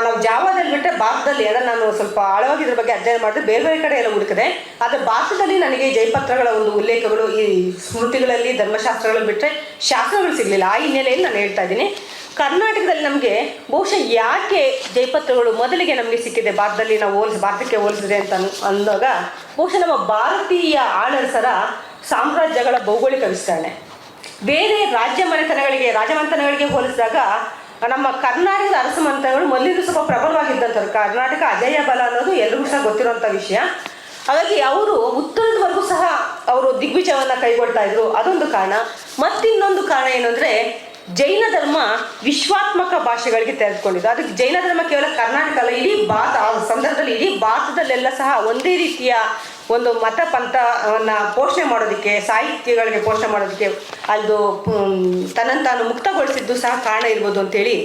ನಾವು ಜಾವದಲ್ಲಿ ಬಿಟ್ಟರೆ ಭಾರತದಲ್ಲಿ ಅದನ್ನು ನಾನು ಸ್ವಲ್ಪ ಆಳವಾಗಿ ಇದ್ರ ಬಗ್ಗೆ ಅಧ್ಯಯನ ಮಾಡಿದ್ರೆ ಬೇರೆ ಬೇರೆ ಕಡೆ ಎಲ್ಲ ಹುಡುಕಿದೆ. ಆದರೆ ಭಾರತದಲ್ಲಿ ನನಗೆ ಜಯಪತ್ರಗಳ ಒಂದು ಉಲ್ಲೇಖಗಳು ಈ ಸ್ಮೃತಿಗಳಲ್ಲಿ ಧರ್ಮಶಾಸ್ತ್ರಗಳನ್ನು ಬಿಟ್ಟರೆ ಶಾಸ್ತ್ರಗಳು ಸಿಗಲಿಲ್ಲ. ಆ ಹಿನ್ನೆಲೆಯಲ್ಲಿ ನಾನು ಹೇಳ್ತಾ ಇದ್ದೀನಿ. ಕರ್ನಾಟಕದಲ್ಲಿ ನಮಗೆ ಬಹುಶಃ ಯಾಕೆ ಜಯಪತ್ರಗಳು ಮೊದಲಿಗೆ ನಮಗೆ ಸಿಕ್ಕಿದೆ ಭಾರತದಲ್ಲಿ ನಾವು ಭಾರತಕ್ಕೆ ಹೋಲಿಸಿದೆ ಅಂತ ಅಂದಾಗ ಬಹುಶಃ ನಮ್ಮ ಭಾರತೀಯ ಆಳರಸರ ಸಾಮ್ರಾಜ್ಯಗಳ ಭೌಗೋಳಿಕ ವಿಸ್ತರಣೆ ಬೇರೆ ರಾಜಮನೆತನಗಳಿಗೆ ಹೋಲಿಸಿದಾಗ ನಮ್ಮ ಕರ್ನಾಟಕದ ಅರಸಮನೆತನಗಳು ಮೊದಲಿಂದ ಸ್ವಲ್ಪ ಪ್ರಬಲವಾಗಿದ್ದಂಥವ್ರು. ಕರ್ನಾಟಕ ಅಜೇಯ ಬಲ ಅನ್ನೋದು ಎಲ್ರಿಗೂ ಸಹ ಗೊತ್ತಿರುವಂಥ ವಿಷಯ. ಹಾಗಾಗಿ ಅವರು ಉತ್ತರದವರೆಗೂ ಸಹ ಅವರು ದಿಗ್ವಿಜಯವನ್ನು ಕೈಗೊಳ್ತಾ ಇದ್ರು, ಅದೊಂದು ಕಾರಣ. ಮತ್ತಿನ್ನೊಂದು ಕಾರಣ ಏನು ಅಂದರೆ ಜೈನ ಧರ್ಮ ವಿಶ್ವಾತ್ಮಕ ಭಾಷೆಗಳಿಗೆ ತೆರೆದುಕೊಂಡಿದ್ದು. ಅದಕ್ಕೆ ಜೈನ ಧರ್ಮ ಕೇವಲ ಕರ್ನಾಟಕ ಅಲ್ಲ, ಇಡೀ ಭಾರತ ಆ ಸಂದರ್ಭದಲ್ಲಿ ಇಡೀ ಭಾರತದಲ್ಲೆಲ್ಲ ಸಹ ಒಂದೇ ರೀತಿಯ ಒಂದು ಮತ ಪಂಥವನ್ನು ಪೋಷಣೆ ಮಾಡೋದಕ್ಕೆ, ಸಾಹಿತ್ಯಗಳಿಗೆ ಪೋಷಣೆ ಮಾಡೋದಕ್ಕೆ ಅದು ತನ್ನನ್ನು ತಾನು ಮುಕ್ತಗೊಳಿಸಿದ್ದು ಸಹ ಕಾರಣ ಇರ್ಬೋದು ಅಂತೇಳಿ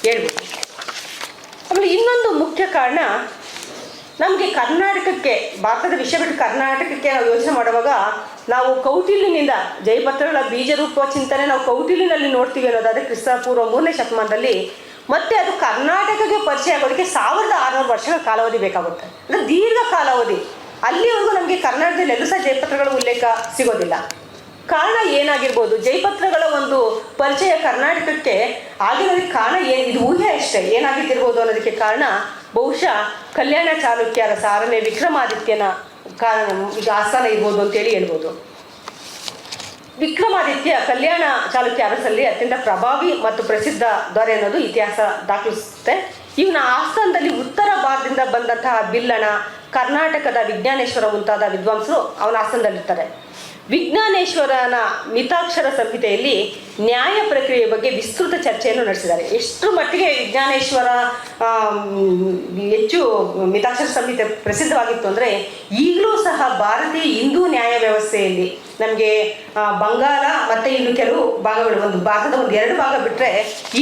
ಹೇಳ್ಬೋದು. ಆಮೇಲೆ ಇನ್ನೊಂದು ಮುಖ್ಯ ಕಾರಣ ನಮಗೆ ಕರ್ನಾಟಕಕ್ಕೆ, ಭಾರತದ ವಿಷಯ ಬಿಟ್ಟು ಕರ್ನಾಟಕಕ್ಕೆ ನಾವು ಯೋಚನೆ ಮಾಡುವಾಗ ನಾವು ಕೌಟಿಲ್ಯನಿಂದ ಜಯಪತ್ರಗಳ ಬೀಜರೂಪ ಚಿಂತನೆ ನಾವು ಕೌಟಿಲ್ಯನಲ್ಲಿ ನೋಡ್ತೀವಿ ಅನ್ನೋದಾದರೆ ಕ್ರಿಸ್ತಪೂರ್ವ 3ನೇ ಶತಮಾನದಲ್ಲಿ. ಮತ್ತೆ ಅದು ಕರ್ನಾಟಕಕ್ಕೆ ಪರಿಚಯ ಆಗೋದಕ್ಕೆ 1600 ವರ್ಷಗಳ ಕಾಲಾವಧಿ ಬೇಕಾಗುತ್ತೆ, ಅಂದರೆ ದೀರ್ಘ ಕಾಲಾವಧಿ. ಅಲ್ಲಿವರೆಗೂ ನಮಗೆ ಕರ್ನಾಟಕದಲ್ಲಿ ಎಲ್ಲೂ ಸಹ ಜಯಪತ್ರಗಳ ಉಲ್ಲೇಖ ಸಿಗೋದಿಲ್ಲ. ಕಾರಣ ಏನಾಗಿರ್ಬೋದು? ಜಯಪತ್ರಗಳ ಒಂದು ಪರಿಚಯ ಕರ್ನಾಟಕಕ್ಕೆ ಆಗಿರೋದಕ್ಕೆ ಕಾರಣ ಏನು? ಇದು ಊಹೆ ಅಷ್ಟೇ, ಏನಾಗಿದ್ದಿರ್ಬೋದು ಅನ್ನೋದಕ್ಕೆ ಕಾರಣ ಬಹುಶಃ ಕಲ್ಯಾಣ ಚಾಲುಕ್ಯರ 6ನೇ ವಿಕ್ರಮಾದಿತ್ಯನ ಈಗ ಆಸ್ಥಾನ ಇರ್ಬೋದು ಅಂತೇಳಿ ಹೇಳ್ಬೋದು. ವಿಕ್ರಮಾದಿತ್ಯ ಕಲ್ಯಾಣ ಚಾಲುಕ್ಯ ಅರಸಲ್ಲಿ ಅತ್ಯಂತ ಪ್ರಭಾವಿ ಮತ್ತು ಪ್ರಸಿದ್ಧ ದೊರೆ ಅನ್ನೋದು ಇತಿಹಾಸ ದಾಖಲಿಸುತ್ತೆ. ಇವನ ಆಸ್ಥಾನದಲ್ಲಿ ಉತ್ತರ ಭಾರತದಿಂದ ಬಂದಂತಹ ಬಿಲ್ಲಣ, ಕರ್ನಾಟಕದ ವಿಜ್ಞಾನೇಶ್ವರ ಮುಂತಾದ ವಿದ್ವಾಂಸರು ಅವನ ಆಸ್ಥಾನದಲ್ಲಿರ್ತಾರೆ. ವಿಜ್ಞಾನೇಶ್ವರನ ಮಿತಾಕ್ಷರ ಸಂಹಿತೆಯಲ್ಲಿ ನ್ಯಾಯ ಪ್ರಕ್ರಿಯೆ ಬಗ್ಗೆ ವಿಸ್ತೃತ ಚರ್ಚೆಯನ್ನು ನಡೆಸಿದ್ದಾರೆ. ಎಷ್ಟರ ಮಟ್ಟಿಗೆ ವಿಜ್ಞಾನೇಶ್ವರ ಹೆಚ್ಚು ಮಿತಾಕ್ಷರ ಸಂಹಿತೆ ಪ್ರಸಿದ್ಧವಾಗಿತ್ತು ಅಂದರೆ, ಈಗಲೂ ಸಹ ಭಾರತೀಯ ಹಿಂದೂ ನ್ಯಾಯ ವ್ಯವಸ್ಥೆಯಲ್ಲಿ ನಮಗೆ ಬಂಗಾಳ ಮತ್ತು ಇನ್ನು ಕೆಲವು ಭಾಗಗಳು, ಒಂದು ಭಾರತದ ಒಂದು 2 ಭಾಗ ಬಿಟ್ಟರೆ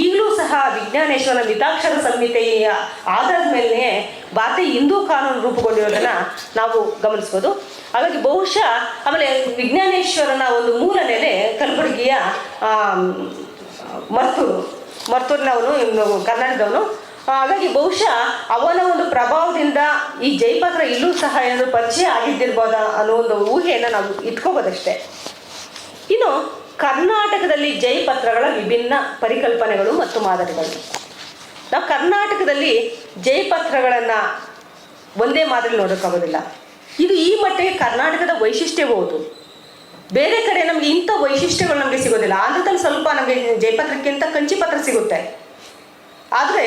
ಈಗಲೂ ಸಹ ವಿಜ್ಞಾನೇಶ್ವರ ಮಿತಾಕ್ಷರ ಸಂಹಿತೆಯ ಆಧಾರದ ಮೇಲೆ ಭಾರತೀಯ ಹಿಂದೂ ಕಾನೂನು ರೂಪುಗೊಂಡಿರೋದನ್ನು ನಾವು ಗಮನಿಸ್ಬೋದು. ಹಾಗಾಗಿ ಬಹುಶಃ ಆಮೇಲೆ ವಿಜ್ಞಾನೇಶ್ವರನ ಒಂದು ಮೂಲ ನೆಲೆ ಕಲಬುರಗಿಯ ಮರ್ತೂರಿನವನು, ಇನ್ನು ಕರ್ನಾಟಕದವನು. ಹಾಗಾಗಿ ಬಹುಶಃ ಅವನ ಒಂದು ಪ್ರಭಾವದಿಂದ ಈ ಜೈಪತ್ರ ಇಲ್ಲೂ ಸಹ ಏನಾದರೂ ಪರಿಚಯ ಆಗಿದ್ದಿರ್ಬೋದಾ ಅನ್ನೋ ಒಂದು ಊಹೆಯನ್ನು ನಾವು ಇಟ್ಕೋಬೋದಷ್ಟೇ. ಇನ್ನು ಕರ್ನಾಟಕದಲ್ಲಿ ಜೈಪತ್ರಗಳ ವಿಭಿನ್ನ ಪರಿಕಲ್ಪನೆಗಳು ಮತ್ತು ಮಾದರಿಗಳು. ನಾವು ಕರ್ನಾಟಕದಲ್ಲಿ ಜೈಪತ್ರಗಳನ್ನು ಒಂದೇ ಮಾದರಿ ನೋಡೋಕ್ಕಾಗೋದಿಲ್ಲ. ಇದು ಈ ಮಟ್ಟಿಗೆ ಕರ್ನಾಟಕದ ವೈಶಿಷ್ಟ್ಯವೂ. ಬೇರೆ ಕಡೆ ನಮಗೆ ಇಂಥ ವೈಶಿಷ್ಟ್ಯಗಳು ನಮಗೆ ಸಿಗೋದಿಲ್ಲ. ಆಂಧ್ರದಲ್ಲಿ ಸ್ವಲ್ಪ ನಮಗೆ ಜೈಪತ್ರಕ್ಕಿಂತ ಕಂಚಿಪತ್ರ ಸಿಗುತ್ತೆ. ಆದರೆ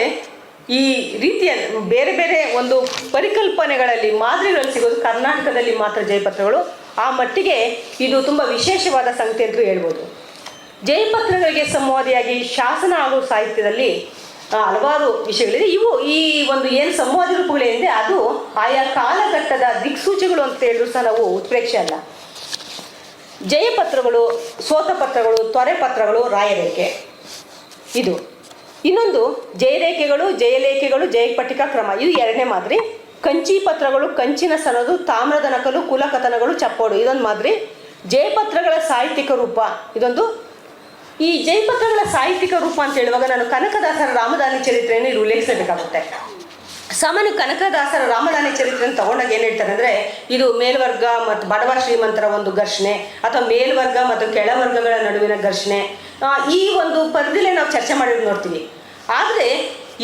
ಈ ರೀತಿಯ ಬೇರೆ ಬೇರೆ ಒಂದು ಪರಿಕಲ್ಪನೆಗಳಲ್ಲಿ ಮಾದರಿಗಳಲ್ಲಿ ಸಿಗೋದು ಕರ್ನಾಟಕದಲ್ಲಿ ಮಾತ್ರ ಜೈಪತ್ರಗಳು. ಆ ಮಟ್ಟಿಗೆ ಇದು ತುಂಬ ವಿಶೇಷವಾದ ಸಂಗತಿ ಅಂತಲೂ ಹೇಳ್ಬೋದು. ಜೈಪತ್ರಗಳಿಗೆ ಸಂವಾದಿಯಾಗಿ ಶಾಸನ ಹಾಗೂ ಸಾಹಿತ್ಯದಲ್ಲಿ ಹಲವಾರು ವಿಷಯಗಳಿದೆ. ಇವು ಈ ಒಂದು ಏನು ಸಂವಾದಿ ರೂಪಗಳೇನಿದೆ ಅದು ಆಯಾ ಕಾಲಘಟ್ಟದ ದಿಕ್ಸೂಚಿಗಳು ಅಂತ ಹೇಳಿದ್ರು ಸಹ ನಾವು ಉತ್ಪ್ರೇಕ್ಷೆ ಅಲ್ಲ. ಜಯಪತ್ರಗಳು, ಸೋತಪತ್ರಗಳು, ತೊರೆಪತ್ರಗಳು, ರಾಯರೇಖೆ ಇದು. ಇನ್ನೊಂದು ಜಯರೇಖೆಗಳು, ಜಯಲೇಖೆಗಳು, ಜಯಪಟ್ಟಿಕಾ ಕ್ರಮ, ಇದು 2ನೇ ಮಾದರಿ. ಕಂಚಿ ಪತ್ರಗಳು, ಕಂಚಿನ ಸನದು, ತಾಮ್ರದ ನಕಲು, ಕುಲಕಥನಗಳು, ಚಪ್ಪೋಡು, ಇದೊಂದು ಮಾದರಿ. ಜಯಪತ್ರಗಳ ಸಾಹಿತ್ಯಿಕ ರೂಪ ಇದೊಂದು. ಈ ಜಯಪತ್ರಗಳ ಸಾಹಿತ್ಯಿಕ ರೂಪ ಅಂತ ಹೇಳುವಾಗ ನಾನು ಕನಕದಾಸರ ರಾಮದಾನಿ ಚರಿತ್ರೆಯನ್ನು ಇಲ್ಲಿ ಉಲ್ಲೇಖಿಸಬೇಕಾಗುತ್ತೆ. ಸಾಮಾನ್ಯ ಕನಕದಾಸರ ರಾಮದಾನಿ ಚರಿತ್ರೆಯನ್ನು ತಗೊಂಡಾಗ ಏನು ಹೇಳ್ತಾರೆ ಅಂದರೆ, ಇದು ಮೇಲ್ವರ್ಗ ಮತ್ತು ಬಡವ ಶ್ರೀಮಂತರ ಒಂದು ಘರ್ಷಣೆ ಅಥವಾ ಮೇಲ್ವರ್ಗ ಮತ್ತು ಕೆಳವರ್ಗಗಳ ನಡುವಿನ ಘರ್ಷಣೆ, ಈ ಒಂದು ಪರಿಧಿಲೇ ನಾವು ಚರ್ಚೆ ಮಾಡಿರೋದು ನೋಡ್ತೀವಿ. ಆದರೆ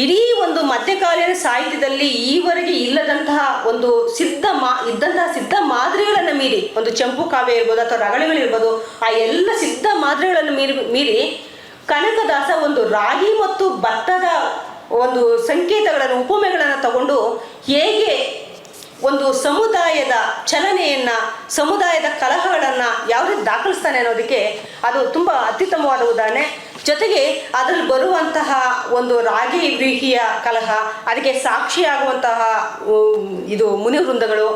ಇಡೀ ಒಂದು ಮಧ್ಯಕಾಲೀನ ಸಾಹಿತ್ಯದಲ್ಲಿ ಈವರೆಗೆ ಇಲ್ಲದಂತಹ ಒಂದು ಇದ್ದಂತಹ ಸಿದ್ಧ ಮಾದರಿಗಳನ್ನು ಮೀರಿ, ಒಂದು ಚಂಪು ಕಾವ್ಯ ಇರ್ಬೋದು ಅಥವಾ ರಗಳೆಗಳಿರ್ಬೋದು, ಆ ಎಲ್ಲ ಸಿದ್ಧ ಮಾದರಿಗಳನ್ನು ಮೀರಿ ಕನಕದಾಸ ಒಂದು ರಾಗಿ ಮತ್ತು ಭತ್ತದ ಒಂದು ಸಂಕೇತಗಳನ್ನು, ಉಪಮೆಗಳನ್ನು ತಗೊಂಡು ಹೇಗೆ ಒಂದು ಸಮುದಾಯದ ಚಲನೆಯನ್ನು, ಸಮುದಾಯದ ಕಲಹಗಳನ್ನು ಯಾವ ರೀತಿ ದಾಖಲಿಸ್ತಾನೆ ಅನ್ನೋದಕ್ಕೆ ಅದು ತುಂಬ ಅತ್ಯುತ್ತಮವಾದ ಉದಾಹರಣೆ. ಜೊತೆಗೆ ಅದರಲ್ಲಿ ಬರುವಂತಹ ಒಂದು ರಾಗಿ ವ್ರೀಹಿಯ ಕಲಹ, ಅದಕ್ಕೆ ಸಾಕ್ಷಿಯಾಗುವಂತಹ ಇದು ಮುನಿವೃಂದಗಳು,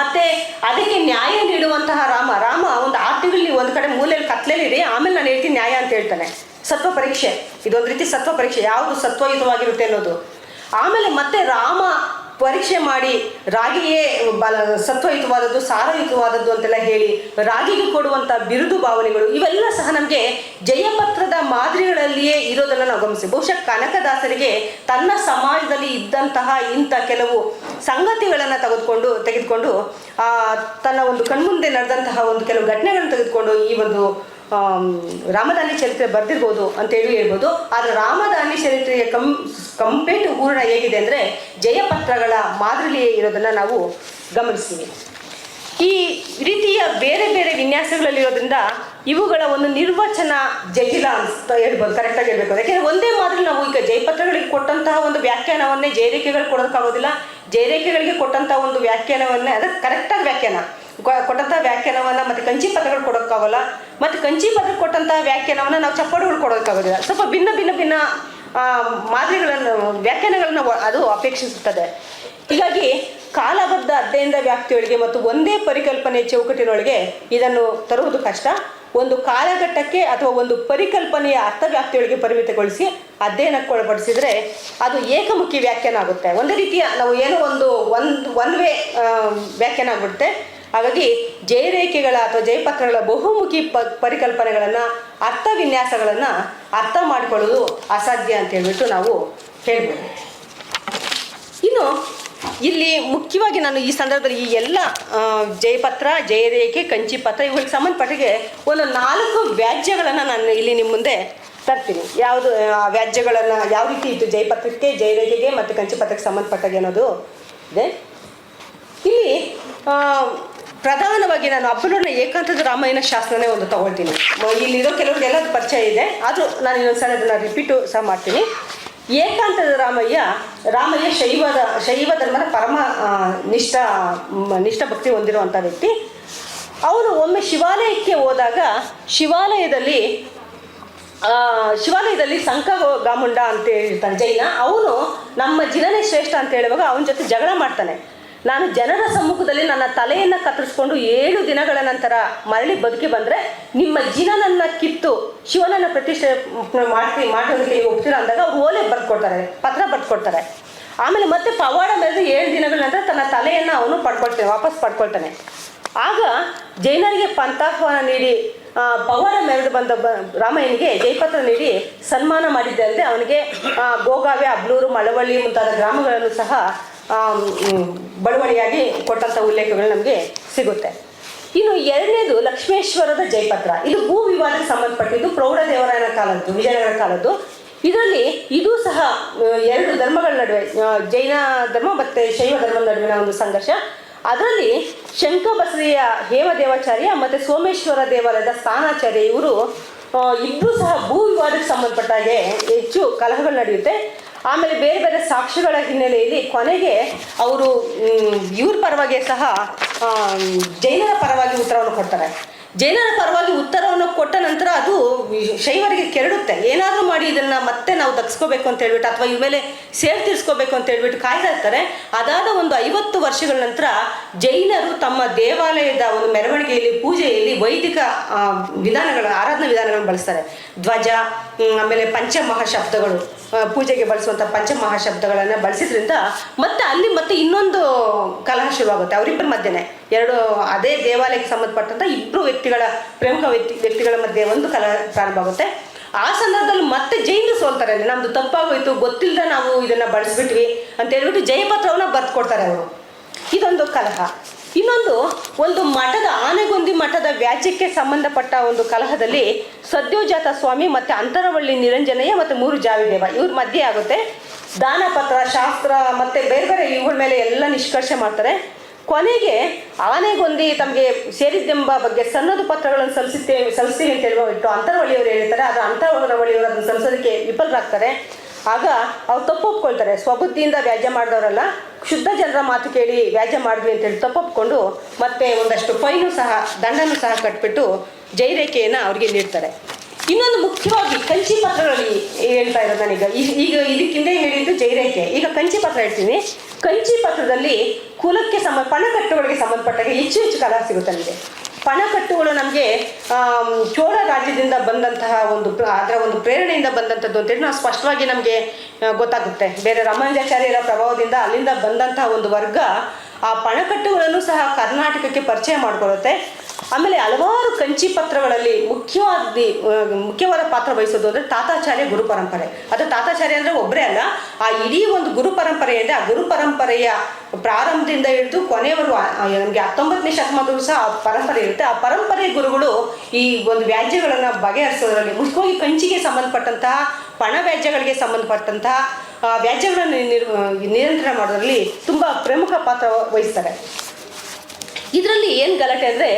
ಮತ್ತು ಅದಕ್ಕೆ ನ್ಯಾಯ ನೀಡುವಂತಹ ರಾಮ ಒಂದು 6 ತಿಂಗಳಲ್ಲಿ ಒಂದು ಕಡೆ ಮೂಲೆಯಲ್ಲಿ ಕತ್ಲೆಲಿರಿ, ಆಮೇಲೆ ನಾನು ಹೇಳ್ತೀನಿ ನ್ಯಾಯ ಅಂತ ಹೇಳ್ತಾನೆ. ಸತ್ವ ಪರೀಕ್ಷೆ, ಇದೊಂದು ರೀತಿ ಸತ್ವ ಪರೀಕ್ಷೆ, ಯಾವುದು ಸತ್ವಯುತವಾಗಿರುತ್ತೆ ಅನ್ನೋದು. ಆಮೇಲೆ ಮತ್ತೆ ರಾಮ ಪರೀಕ್ಷೆ ಮಾಡಿ ರಾಗಿಯೇ ಸತ್ವಯುತವಾದದ್ದು, ಸಾರಯುತವಾದದ್ದು ಅಂತೆಲ್ಲ ಹೇಳಿ ರಾಗಿಗೆ ಕೊಡುವಂಥ ಬಿರುದು ಭಾವನೆಗಳು, ಇವೆಲ್ಲ ಸಹ ನಮಗೆ ಜಯಪತ್ರದ ಮಾದರಿಗಳಲ್ಲಿಯೇ ಇರೋದನ್ನು ನಾವು ಗಮನಿಸಿ. ಬಹುಶಃ ಕನಕದಾಸರಿಗೆ ತನ್ನ ಸಮಾಜದಲ್ಲಿ ಇದ್ದಂತಹ ಇಂಥ ಕೆಲವು ಸಂಗತಿಗಳನ್ನು ತೆಗೆದುಕೊಂಡು ತನ್ನ ಒಂದು ಕಣ್ಮುಂದೆ ನಡೆದಂತಹ ಒಂದು ಕೆಲವು ಘಟನೆಗಳನ್ನು ತೆಗೆದುಕೊಂಡು ಈ ಒಂದು ರಾಮದಾನಿ ಚರಿತ್ರೆ ಬರೆದಿರ್ಬೋದು ಅಂತೇಳಿ ಹೇಳ್ಬೋದು. ಆದರೆ ರಾಮದಾನಿ ಚರಿತ್ರೆಯ ಕಂಪ್ಲೀಟ್ ಪೂರ್ಣ ಹೇಗಿದೆ ಅಂದರೆ ಜಯಪತ್ರಗಳ ಮಾದರಿಯೇ ಇರೋದನ್ನು ನಾವು ಗಮನಿಸ್ತೀವಿ. ಈ ರೀತಿಯ ಬೇರೆ ಬೇರೆ ವಿನ್ಯಾಸಗಳಲ್ಲಿರೋದ್ರಿಂದ ಇವುಗಳ ಒಂದು ನಿರ್ವಚನ ಜಟಿಲ ಅಂತ ಹೇಳ್ಬೋದು, ಕರೆಕ್ಟಾಗಿ ಹೇಳ್ಬೇಕು. ಯಾಕೆಂದರೆ ಒಂದೇ ಮಾದರಿ ನಾವು ಈಗ ಜಯಪತ್ರಗಳಿಗೆ ಕೊಟ್ಟಂತಹ ಒಂದು ವ್ಯಾಖ್ಯಾನವನ್ನೇ ಜಯರೇಖೆಗಳಿಗೆ ಕೊಡೋದಕ್ಕಾಗೋದಿಲ್ಲ, ಜಯರೇಖೆಗಳಿಗೆ ಕೊಟ್ಟಂತಹ ಒಂದು ವ್ಯಾಖ್ಯಾನವನ್ನೇ ಅದಕ್ಕೆ ಕರೆಕ್ಟಾಗಿ ಕೊಟ್ಟಂತಹ ವ್ಯಾಖ್ಯಾನವನ್ನು ಮತ್ತು ಕಂಚಿ ಪತ್ರಗಳು ಕೊಡೋಕ್ಕಾಗಲ್ಲ, ಮತ್ತು ಕಂಚಿ ಪತ್ರ ಕೊಟ್ಟಂತಹ ವ್ಯಾಖ್ಯಾನವನ್ನು ನಾವು ಚಪ್ಪಡುಗಳು ಕೊಡೋಕ್ಕಾಗೋದಿಲ್ಲ. ಸ್ವಲ್ಪ ಭಿನ್ನ ಮಾದರಿಗಳನ್ನು, ವ್ಯಾಖ್ಯಾನಗಳನ್ನು ಅದು ಅಪೇಕ್ಷಿಸುತ್ತದೆ. ಹೀಗಾಗಿ ಕಾಲಬದ್ಧ ಅಧ್ಯಯನದ ವ್ಯಾಪ್ತಿಯೊಳಗೆ ಮತ್ತು ಒಂದೇ ಪರಿಕಲ್ಪನೆ ಚೌಕಟ್ಟಿನೊಳಗೆ ಇದನ್ನು ತರುವುದು ಕಷ್ಟ. ಒಂದು ಕಾಲಘಟ್ಟಕ್ಕೆ ಅಥವಾ ಒಂದು ಪರಿಕಲ್ಪನೆಯ ಅರ್ಥವ್ಯಾಪ್ತಿಯೊಳಗೆ ಪರಿಮಿತಗೊಳಿಸಿ ಅಧ್ಯಯನಕ್ಕೆ ಒಳಪಡಿಸಿದರೆ ಅದು ಏಕಮುಖಿ ವ್ಯಾಖ್ಯಾನ ಆಗುತ್ತೆ. ಒಂದು ರೀತಿಯ ನಾವು ಏನೋ ಒನ್ ವೇ ವ್ಯಾಖ್ಯಾನ ಆಗಿಬಿಡುತ್ತೆ. ಹಾಗಾಗಿ ಜಯರೇಖೆಗಳ ಅಥವಾ ಜಯಪತ್ರಗಳ ಬಹುಮುಖಿ ಪರಿಕಲ್ಪನೆಗಳನ್ನು, ಅರ್ಥ ವಿನ್ಯಾಸಗಳನ್ನು ಅರ್ಥ ಮಾಡಿಕೊಳ್ಳೋದು ಅಸಾಧ್ಯ ಅಂತ ಹೇಳ್ಬಿಟ್ಟು ನಾವು ಹೇಳ್ಬೋದು. ಇನ್ನು ಇಲ್ಲಿ ಮುಖ್ಯವಾಗಿ ನಾನು ಈ ಸಂದರ್ಭದಲ್ಲಿ ಈ ಎಲ್ಲ ಜಯಪತ್ರ, ಜಯರೇಖೆ, ಕಂಚಿಪತ್ರ ಇವುಗಳಿಗೆ ಸಂಬಂಧಪಟ್ಟಿಗೆ ಒಂದು 4 ವ್ಯಾಜ್ಯಗಳನ್ನು ನಾನು ಇಲ್ಲಿ ನಿಮ್ಮ ಮುಂದೆ ತರ್ತೀನಿ. ಯಾವುದು ವ್ಯಾಜ್ಯಗಳನ್ನು ಯಾವ ರೀತಿ ಇತ್ತು ಜಯಪತ್ರಕ್ಕೆ, ಜಯರೇಖೆಗೆ ಮತ್ತು ಕಂಚಿಪತ್ರಕ್ಕೆ ಸಂಬಂಧಪಟ್ಟಾಗೆ ಅನ್ನೋದು ಇದೆ. ಇಲ್ಲಿ ಪ್ರಧಾನವಾಗಿ ನಾನು ಅಬ್ಬಲೂರಿನ ಏಕಾಂತದ ರಾಮಾಯಣ ಶಾಸನನೇ ಒಂದು ತಗೊಳ್ತೀನಿ. ಇಲ್ಲಿರೋ ಕೆಲವ್ರಿಗೆಲ್ಲ ಅದು ಪರಿಚಯ ಇದೆ, ಆದರೂ ನಾನು ಇನ್ನೊಂದ್ಸಲ ಅದನ್ನು ರಿಪೀಟು ಸಹ ಮಾಡ್ತೀನಿ. ಏಕಾಂತದ ರಾಮಯ್ಯ ಶೈವ ಧರ್ಮದ ಪರಮ ನಿಷ್ಠ ಭಕ್ತಿ ಹೊಂದಿರುವಂಥ ವ್ಯಕ್ತಿ. ಅವನು ಒಮ್ಮೆ ಶಿವಾಲಯಕ್ಕೆ ಹೋದಾಗ ಶಿವಾಲಯದಲ್ಲಿ ಸಂಕ ಗಾಮುಂಡ ಅಂತ ಹೇಳಿರ್ತಾನೆ ಜೈನ. ಅವನು ನಮ್ಮ ಜಿನನೇ ಶ್ರೇಷ್ಠ ಅಂತ ಹೇಳುವಾಗ ಅವನ ಜೊತೆ ಜಗಳ ಮಾಡ್ತಾನೆ. ನಾನು ಜನರ ಸಮ್ಮುಖದಲ್ಲಿ ನನ್ನ ತಲೆಯನ್ನು ಕತ್ತರಿಸ್ಕೊಂಡು 7 ದಿನಗಳ ನಂತರ ಮರಳಿ ಬದುಕಿ ಬಂದರೆ ನಿಮ್ಮ ಜಿನನನ್ನು ಕಿತ್ತು ಶಿವನನ್ನು ಪ್ರತಿಷ್ಠೆ ಮಾಡೋದಕ್ಕೆ ನೀವು ಒಪ್ತೀರ ಅಂದಾಗ ಅವ್ರು ಓಲೆ ಪತ್ರ ಬರ್ಕೊಡ್ತಾರೆ. ಆಮೇಲೆ ಮತ್ತೆ ಪವಾಡ ಮೆರೆದು 7 ದಿನಗಳ ನಂತರ ತನ್ನ ತಲೆಯನ್ನು ಅವನು ವಾಪಸ್ ಪಡ್ಕೊಳ್ತಾನೆ. ಆಗ ಜೈನರಿಗೆ ಪಂಥಾಹ್ವಾನ ನೀಡಿ ಪವಾಡ ಮೆರೆದು ಬಂದ ರಾಮಯ್ಯನಿಗೆ ಜಯಪತ್ರ ನೀಡಿ ಸನ್ಮಾನ ಮಾಡಿದ್ದಲ್ಲದೆ ಅವನಿಗೆ ಗೋಗಾವೆ, ಅಬ್ಲೂರು, ಮಳವಳ್ಳಿ ಮುಂತಾದ ಗ್ರಾಮಗಳನ್ನು ಸಹ ಬಳುವಳಿಯಾಗಿ ಕೊಟ್ಟಂಥ ಉಲ್ಲೇಖಗಳು ನಮಗೆ ಸಿಗುತ್ತೆ. ಇನ್ನು ಎರಡನೇದು ಲಕ್ಷ್ಮೇಶ್ವರದ ಜಯಪತ್ರ. ಇದು ಭೂ ವಿವಾದಕ್ಕೆ ಸಂಬಂಧಪಟ್ಟಿದ್ದು, ಪ್ರೌಢದೇವರಾಯನ ಕಾಲದ್ದು, ವಿಜಯನಗರ ಕಾಲದ್ದು. ಇದರಲ್ಲಿ ಇದು ಸಹ 2 ಧರ್ಮಗಳ ನಡುವೆ, ಜೈನ ಧರ್ಮ ಮತ್ತು ಶೈವ ಧರ್ಮದ ನಡುವಿನ ಒಂದು ಸಂಘರ್ಷ. ಅದರಲ್ಲಿ ಶಂಕಬಸರಿಯ ಹೇಮದೇವಾಚಾರ್ಯ ಮತ್ತು ಸೋಮೇಶ್ವರ ದೇವಾಲಯದ ಸ್ಥಾನಾಚಾರ್ಯ ಇವರು ಇಬ್ಬರೂ ಸಹ ಭೂ ವಿವಾದಕ್ಕೆ ಸಂಬಂಧಪಟ್ಟ ಹಾಗೆ ಹೆಚ್ಚು ಕಲಹಗಳು ನಡೆಯುತ್ತೆ. ಆಮೇಲೆ ಬೇರೆ ಬೇರೆ ಸಾಕ್ಷ್ಯಗಳ ಹಿನ್ನೆಲೆಯಲ್ಲಿ ಕೊನೆಗೆ ಅವರು ಇವ್ರ ಪರವಾಗಿ ಸಹ ಜೈನರ ಪರವಾಗಿ ಉತ್ತರವನ್ನು ಕೊಡ್ತಾರೆ. ಜೈನರ ಪರವಾಗಿ ಉತ್ತರವನ್ನು ಕೊಟ್ಟ ನಂತರ ಅದು ಶೈವರಿಗೆ ಕೆರಡುತ್ತೆ. ಏನಾದರೂ ಮಾಡಿ ಇದನ್ನು ಮತ್ತೆ ನಾವು ದಕ್ಸ್ಕೋಬೇಕು ಅಂತ ಹೇಳ್ಬಿಟ್ಟು ಅಥವಾ ಇವ್ರ ಮೇಲೆ ಸೇರ್ ತೀರಿಸ್ಕೋಬೇಕು ಅಂತ ಹೇಳ್ಬಿಟ್ಟು ಕಾಯ್ತಾ ಇರ್ತಾರೆ. ಅದಾದ ಒಂದು 50 ವರ್ಷಗಳ ನಂತರ ಜೈನರು ತಮ್ಮ ದೇವಾಲಯದ ಒಂದು ಮೆರವಣಿಗೆಯಲ್ಲಿ, ಪೂಜೆಯಲ್ಲಿ ವೈದಿಕ ಆರಾಧನಾ ವಿಧಾನಗಳನ್ನು ಬಳಸ್ತಾರೆ. ಧ್ವಜ, ಆಮೇಲೆ ಪಂಚಮಹಾಶಬ್ದಗಳು, ಪೂಜೆಗೆ ಬಳಸುವಂಥ ಪಂಚಮಹಾಶಬ್ದಗಳನ್ನು ಬಳಸಿದ್ರಿಂದ ಮತ್ತೆ ಇನ್ನೊಂದು ಕಲಹ ಶುರುವಾಗುತ್ತೆ ಅವರಿಬ್ಬರ ಮಧ್ಯೆ. ಅದೇ ದೇವಾಲಯಕ್ಕೆ ಸಂಬಂಧಪಟ್ಟಂಥ ಪ್ರಮುಖ ವ್ಯಕ್ತಿಗಳ ಮಧ್ಯೆ ಒಂದು ಕಲಹ ಪ್ರಾರಂಭ ಆಗುತ್ತೆ. ಆ ಸಂದರ್ಭದಲ್ಲಿ ಮತ್ತೆ ಜೈನರು ಸೋಲ್ತಾರೆ. ನಮ್ದು ತಪ್ಪಾಗೋಯ್ತು, ಗೊತ್ತಿಲ್ಲದೆ ನಾವು ಇದನ್ನು ಬಳಸ್ಬಿಟ್ವಿ ಅಂತ ಹೇಳ್ಬಿಟ್ಟು ಜಯಪತ್ರವನ್ನು ಬರ್ದುಕೊಡ್ತಾರೆ ಅವರು. ಇದೊಂದು ಕಲಹ. ಒಂದು ಮಠದ ಆನೆಗೊಂದಿ ಮಠದ ವ್ಯಾಜ್ಯಕ್ಕೆ ಸಂಬಂಧಪಟ್ಟ ಒಂದು ಕಲಹದಲ್ಲಿ ಸದ್ಯೋಜಾತ ಸ್ವಾಮಿ ಮತ್ತು ಅಂತರವಳ್ಳಿ ನಿರಂಜನಯ್ಯ ಮತ್ತು 3 ಜಾವಿದೇವ ಇವ್ರ ಮಧ್ಯೆ ಆಗುತ್ತೆ. ದಾನಪತ್ರ, ಶಾಸ್ತ್ರ ಮತ್ತು ಬೇರೆ ಬೇರೆ ಇವುಗಳ ಮೇಲೆ ಎಲ್ಲ ನಿಷ್ಕರ್ಷೆ ಮಾಡ್ತಾರೆ. ಕೊನೆಗೆ ಆನೆಗೊಂದಿ ತಮಗೆ ಸೇರಿದ್ದೆಂಬ ಬಗ್ಗೆ ಸನ್ನದು ಪತ್ರಗಳನ್ನು ಸಲ್ಲಿಸ್ತೀವಿ ಅಂತ ಹೇಳ್ಬಿಟ್ಟು ಅಂತರವಳ್ಳಿಯವರು ಹೇಳ್ತಾರೆ. ಆದರೆ ಅಂತರವಳ್ಳಿಯವರು ಅದನ್ನು ಸಲ್ಲಿಸೋದಕ್ಕೆ ವಿಫಲರಾಗ್ತಾರೆ. ಆಗ ಅವ್ರು ತಪ್ಪು ಒಪ್ಕೊಳ್ತಾರೆ. ಸ್ವಬುದ್ಧಿಯಿಂದ ವ್ಯಾಜ್ಯ ಮಾಡಿದವರಲ್ಲ, ಶುದ್ಧ ಜನರ ಮಾತು ಕೇಳಿ ವ್ಯಾಜ್ಯ ಮಾಡಿದ್ವಿ ಅಂತೇಳಿ ತಪ್ಪೊಪ್ಕೊಂಡು ಮತ್ತೆ ಒಂದಷ್ಟು ದಂಡನೂ ಸಹ ಕಟ್ಬಿಟ್ಟು ಜೈರೇಖೆಯನ್ನು ಅವ್ರಿಗೆ ನೀಡ್ತಾರೆ. ಇನ್ನೊಂದು ಮುಖ್ಯವಾಗಿ ಕಂಚಿ ಪತ್ರಗಳಲ್ಲಿ ಹೇಳ್ತಾ ಇರೋದು ನಾನೀಗ. ಈಗ ಇದಕ್ಕಿಂತ ಹೇಳಿದ್ದು ಜೈರೇಖೆ, ಈಗ ಕಂಚಿ ಪತ್ರ ಹೇಳ್ತೀನಿ. ಕಂಚಿ ಪತ್ರದಲ್ಲಿ ಕುಲಕ್ಕೆ ಪಣಕಟ್ಟುಗಳಿಗೆ ಸಂಬಂಧಪಟ್ಟಾಗ ಹೆಚ್ಚು ಕಲಹ ಸಿಗುತ್ತೆ ನಮಗೆ. ಪಣಕಟ್ಟುಗಳು ನಮಗೆ ಚೋಳ ರಾಜ್ಯದಿಂದ ಬಂದಂತಹ ಅದರ ಒಂದು ಪ್ರೇರಣೆಯಿಂದ ಬಂದಂಥದ್ದು ಅಂತೇಳಿ ನಾವು ಸ್ಪಷ್ಟವಾಗಿ ನಮಗೆ ಗೊತ್ತಾಗುತ್ತೆ. ಬೇರೆ ರಾಮಾನುಜಾಚಾರ್ಯರ ಪ್ರಭಾವದಿಂದ ಅಲ್ಲಿಂದ ಬಂದಂತಹ ಒಂದು ವರ್ಗ ಆ ಪಣಕಟ್ಟುಗಳನ್ನು ಸಹ ಕರ್ನಾಟಕಕ್ಕೆ ಪರಿಚಯ ಮಾಡಿಕೊಳ್ಳುತ್ತೆ. ಆಮೇಲೆ ಹಲವಾರು ಕಂಚಿ ಪತ್ರಗಳಲ್ಲಿ ಮುಖ್ಯವಾದ ಪಾತ್ರ ವಹಿಸೋದು ಅಂದರೆ ತಾತಾಚಾರ್ಯ ಗುರು ಪರಂಪರೆ. ಅದು ತಾತಾಚಾರ್ಯ ಅಂದರೆ ಒಬ್ಬರೇ ಅಲ್ಲ, ಆ ಇಡೀ ಒಂದು ಗುರು ಪರಂಪರೆ ಇದೆ. ಆ ಗುರು ಪರಂಪರೆಯ ಪ್ರಾರಂಭದಿಂದ ಹಿಡಿದು ಕೊನೆಯವರೆಗೂ ನಮಗೆ 19ನೇ ಶತಮಾನದಲ್ಲೂ ಸಹ ಆ ಪರಂಪರೆ ಇರುತ್ತೆ. ಆ ಪರಂಪರೆ ಗುರುಗಳು ಈ ಒಂದು ವ್ಯಾಜ್ಯಗಳನ್ನು ಬಗೆಹರಿಸೋದ್ರಲ್ಲಿ, ಮುಖ್ಯವಾಗಿ ಕಂಚಿಗೆ ಸಂಬಂಧಪಟ್ಟಂತಹ ಪಣ ವ್ಯಾಜ್ಯಗಳಿಗೆ ಸಂಬಂಧಪಟ್ಟಂತಹ ವ್ಯಾಜ್ಯಗಳನ್ನು ನಿಯಂತ್ರಣ ಮಾಡೋದ್ರಲ್ಲಿ ತುಂಬ ಪ್ರಮುಖ ಪಾತ್ರ ವಹಿಸ್ತಾರೆ. ಇದರಲ್ಲಿ ಏನು ಗಲಾಟೆ ಅಂದರೆ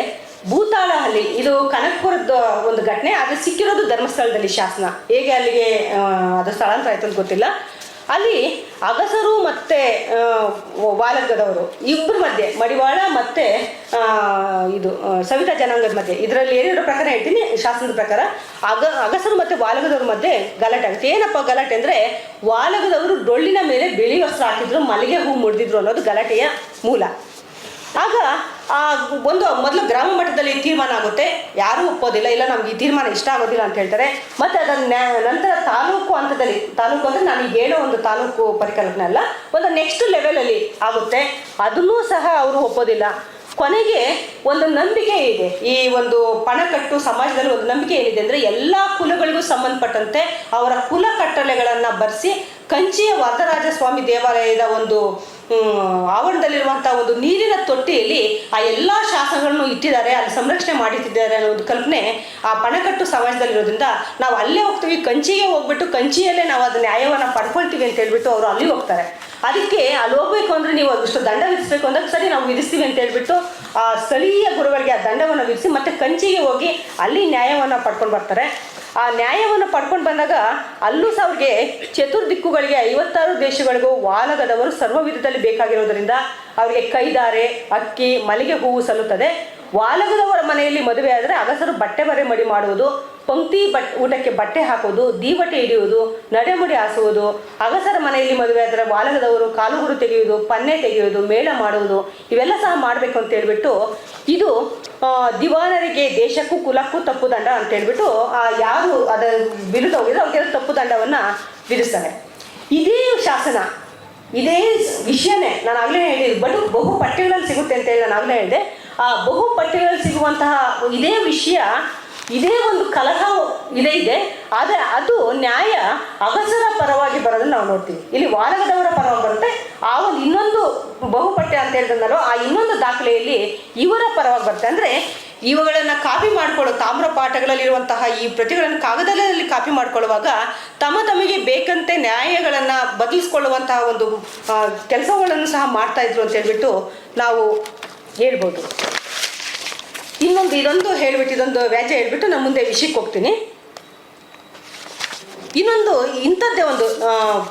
ಭೂತಾಳಹಳ್ಳಿ, ಇದು ಕನಕಪುರದ ಒಂದು ಘಟನೆ. ಅದು ಸಿಕ್ಕಿರೋದು ಧರ್ಮಸ್ಥಳದಲ್ಲಿ ಶಾಸನ. ಹೇಗೆ ಅಲ್ಲಿಗೆ ಅದು ಸ್ಥಳಾಂತರ ಆಯಿತು ಅಂತ ಗೊತ್ತಿಲ್ಲ. ಅಲ್ಲಿ ಅಗಸರು ಮತ್ತು ವಾಲಗದವರು ಇಬ್ಬರ ಮಧ್ಯೆ, ಮಡಿವಾಳ ಮತ್ತು ಸವಿತಾ ಜನಾಂಗದ ಮಧ್ಯೆ, ಇದರಲ್ಲಿ ಏನೇನೋ ಪ್ರಕಾರ ಹೇಳ್ತೀನಿ ಶಾಸನದ ಪ್ರಕಾರ. ಅಗಸರು ಮತ್ತು ವಾಲಗದವ್ರ ಮಧ್ಯೆ ಗಲಾಟೆ ಆಗುತ್ತೆ. ಏನಪ್ಪ ಗಲಾಟೆ ಅಂದರೆ, ವಾಲಗದವರು ಡೊಳ್ಳಿನ ಮೇಲೆ ಬಿಳಿ ವಸ್ತ್ರ ಹಾಕಿದ್ರು, ಮಲ್ಲಿಗೆ ಹೂ ಮುಡಿದಿದ್ರು ಅನ್ನೋದು ಗಲಾಟೆಯ ಮೂಲ. ಆಗ ಮೊದಲು ಗ್ರಾಮ ಮಟ್ಟದಲ್ಲಿ ತೀರ್ಮಾನ ಆಗುತ್ತೆ, ಯಾರೂ ಒಪ್ಪೋದಿಲ್ಲ, ಇಲ್ಲ ನಮ್ಗೆ ಈ ತೀರ್ಮಾನ ಇಷ್ಟ ಆಗೋದಿಲ್ಲ ಅಂತ ಹೇಳ್ತಾರೆ. ಮತ್ತು ಅದರ ನಂತರ ತಾಲೂಕು ಹಂತದಲ್ಲಿ, ತಾಲೂಕು ಅಂದರೆ ನಾನು ಈಗ ಹೇಳೋ ಒಂದು ತಾಲೂಕು ಪರಿಕಲ್ಪನೆ ಅಲ್ಲ, ಒಂದು ನೆಕ್ಸ್ಟ್ ಲೆವೆಲಲ್ಲಿ ಆಗುತ್ತೆ. ಅದನ್ನೂ ಸಹ ಅವರು ಒಪ್ಪೋದಿಲ್ಲ. ಕೊನೆಗೆ ಒಂದು ನಂಬಿಕೆ ಇದೆ, ಈ ಒಂದು ಪಣಕಟ್ಟು ಸಮಾಜದಲ್ಲಿ ಒಂದು ನಂಬಿಕೆ ಏನಿದೆ ಅಂದರೆ, ಎಲ್ಲ ಕುಲಗಳಿಗೂ ಸಂಬಂಧಪಟ್ಟಂತೆ ಅವರ ಕುಲ ಕಟ್ಟಳೆಗಳನ್ನು ಬರೆಸಿ ಕಂಚಿಯ ವರದರಾಜ ಸ್ವಾಮಿ ದೇವಾಲಯದ ಒಂದು ಆವರಣದಲ್ಲಿರುವಂಥ ಒಂದು ನೀರಿನ ತೊಟ್ಟಿಯಲ್ಲಿ ಆ ಎಲ್ಲ ಶಾಸನಗಳನ್ನು ಇಟ್ಟಿದ್ದಾರೆ, ಅಲ್ಲಿ ಸಂರಕ್ಷಣೆ ಮಾಡಿಟ್ಟಿದ್ದಾರೆ ಅನ್ನೋ ಒಂದು ಕಲ್ಪನೆ ಆ ಪಣಕಟ್ಟು ಸಮಾಜದಲ್ಲಿರೋದ್ರಿಂದ ನಾವು ಅಲ್ಲೇ ಹೋಗ್ತೀವಿ, ಕಂಚಿಗೆ ಹೋಗ್ಬಿಟ್ಟು ಕಂಚಿಯಲ್ಲೇ ನಾವು ಅದು ನ್ಯಾಯವನ್ನು ಪಡ್ಕೊಳ್ತೀವಿ ಅಂತ ಹೇಳ್ಬಿಟ್ಟು ಅವರು ಅಲ್ಲಿ ಹೋಗ್ತಾರೆ. ಅದಕ್ಕೆ ಅಲ್ಲಿ ಹೋಗ್ಬೇಕು ಅಂದರೆ ನೀವು ಅದಷ್ಟು ದಂಡ ವಿಧಿಸಬೇಕು ಅಂದಾಗ ಸರಿ ನಾವು ವಿಧಿಸ್ತೀವಿ ಅಂತ ಹೇಳ್ಬಿಟ್ಟು ಆ ಸ್ಥಳೀಯ ಗುರುಗಳಿಗೆ ಆ ದಂಡವನ್ನು ವಿಧಿಸಿ ಮತ್ತೆ ಕಂಚಿಗೆ ಹೋಗಿ ಅಲ್ಲಿ ನ್ಯಾಯವನ್ನು ಪಡ್ಕೊಂಡು ಬರ್ತಾರೆ. ಆ ನ್ಯಾಯವನ್ನು ಪಡ್ಕೊಂಡು ಬಂದಾಗ ಅಲ್ಲೂ ಸಹ ಅವ್ರಿಗೆ ಚತುರ್ದಿಕ್ಕುಗಳಿಗೆ 56 ದೇಶಗಳಿಗೂ ವಾಲಗದವರು ಸರ್ವ ವಿಧದಲ್ಲಿ ಬೇಕಾಗಿರೋದರಿಂದ ಅವರಿಗೆ ಕೈದಾರೆ, ಅಕ್ಕಿ, ಮಲ್ಲಿಗೆ ಹೂವು ಸಲ್ಲುತ್ತದೆ. ವಾಲಗದವರ ಮನೆಯಲ್ಲಿ ಮದುವೆ ಆದರೆ ಅಗಸರು ಬಟ್ಟೆ ಬರೆ ಮಡಿ ಮಾಡುವುದು, ಪಂಕ್ತಿ ಊಟಕ್ಕೆ ಬಟ್ಟೆ ಹಾಕೋದು, ದೀವಟೆ ಹಿಡಿಯುವುದು, ನಡೆಮುಡಿ ಹಾಸುವುದು. ಅಗಸರ ಮನೆಯಲ್ಲಿ ಮದುವೆ ಆದರೆ ವಾಲಗದವರು ಕಾಲುಗುರು ತೆಗೆಯುವುದು, ಪನ್ನೆ ತೆಗೆಯುವುದು, ಮೇಳ ಮಾಡುವುದು, ಇವೆಲ್ಲ ಸಹ ಮಾಡಬೇಕು ಅಂತ ಹೇಳ್ಬಿಟ್ಟು ಇದು ದಿವಾನರಿಗೆ ದೇಶಕ್ಕೂ ಕುಲಕ್ಕೂ ತಪ್ಪು ದಂಡ ಅಂತ ಹೇಳ್ಬಿಟ್ಟು ಯಾರು ಅದರ ವಿರುದ್ಧ ಹೋಗಿದ್ರೆ ಅವ್ರಿಗೆಲ್ಲ ತಪ್ಪು ದಂಡವನ್ನು ವಿಧಿಸ್ತಾರೆ. ಇದೇ ಶಾಸನ, ಇದೇ ವಿಷಯನೇ ನಾನು ಆಗಲೇ ಹೇಳಿದೆ, ಬಹು ಪಠ್ಯಗಳಲ್ಲಿ ಸಿಗುತ್ತೆ ಅಂತ ಹೇಳಿ ನಾನು ಆಗಲೇ ಹೇಳಿದೆ. ಆ ಬಹು ಪಠ್ಯಗಳಲ್ಲಿ ಸಿಗುವಂತಹ ಇದೇ ವಿಷಯ, ಇದೇ ಒಂದು ಕಲಹ ಇದೆ. ಆದರೆ ಅದು ನ್ಯಾಯ ಅಗಸರ ಪರವಾಗಿ ಬರೋದನ್ನು ನಾವು ನೋಡ್ತೀವಿ. ಇಲ್ಲಿ ವಾಲಗದವರ ಪರವಾಗಿ ಬರುತ್ತೆ. ಆ ಒಂದು ಇನ್ನೊಂದು ಬಹುಪಠ್ಯ ಅಂತ ಹೇಳಿದ್ನಲ್ಲೋ ಆ ಇನ್ನೊಂದು ದಾಖಲೆಯಲ್ಲಿ ಇವರ ಪರವಾಗಿ ಬರುತ್ತೆ. ಅಂದರೆ ಇವುಗಳನ್ನು ಕಾಪಿ ಮಾಡಿಕೊಳ್ಳೋ ತಾಮ್ರ ಪಾಠಗಳಲ್ಲಿರುವಂತಹ ಈ ಪ್ರತಿಗಳನ್ನು ಕಾಗದದಲ್ಲಿ ಕಾಪಿ ಮಾಡಿಕೊಳ್ಳುವಾಗ ತಮಗೆ ಬೇಕಂತೆ ನ್ಯಾಯಗಳನ್ನು ಬದಲಿಸ್ಕೊಳ್ಳುವಂತಹ ಒಂದು ಕೆಲಸಗಳನ್ನು ಸಹ ಮಾಡ್ತಾಯಿದ್ರು ಅಂತ ಹೇಳ್ಬಿಟ್ಟು ನಾವು ಹೇಳ್ಬೋದು. ಇದೊಂದು ಹೇಳ್ಬಿಟ್ಟು ಇದೊಂದು ವ್ಯಾಜ್ಯ ಹೇಳ್ಬಿಟ್ಟು ನಾನು ಮುಂದೆ ವಿಷಯಕ್ಕೆ ಹೋಗ್ತೀನಿ. ಇನ್ನೊಂದು ಇಂಥದ್ದೇ ಒಂದು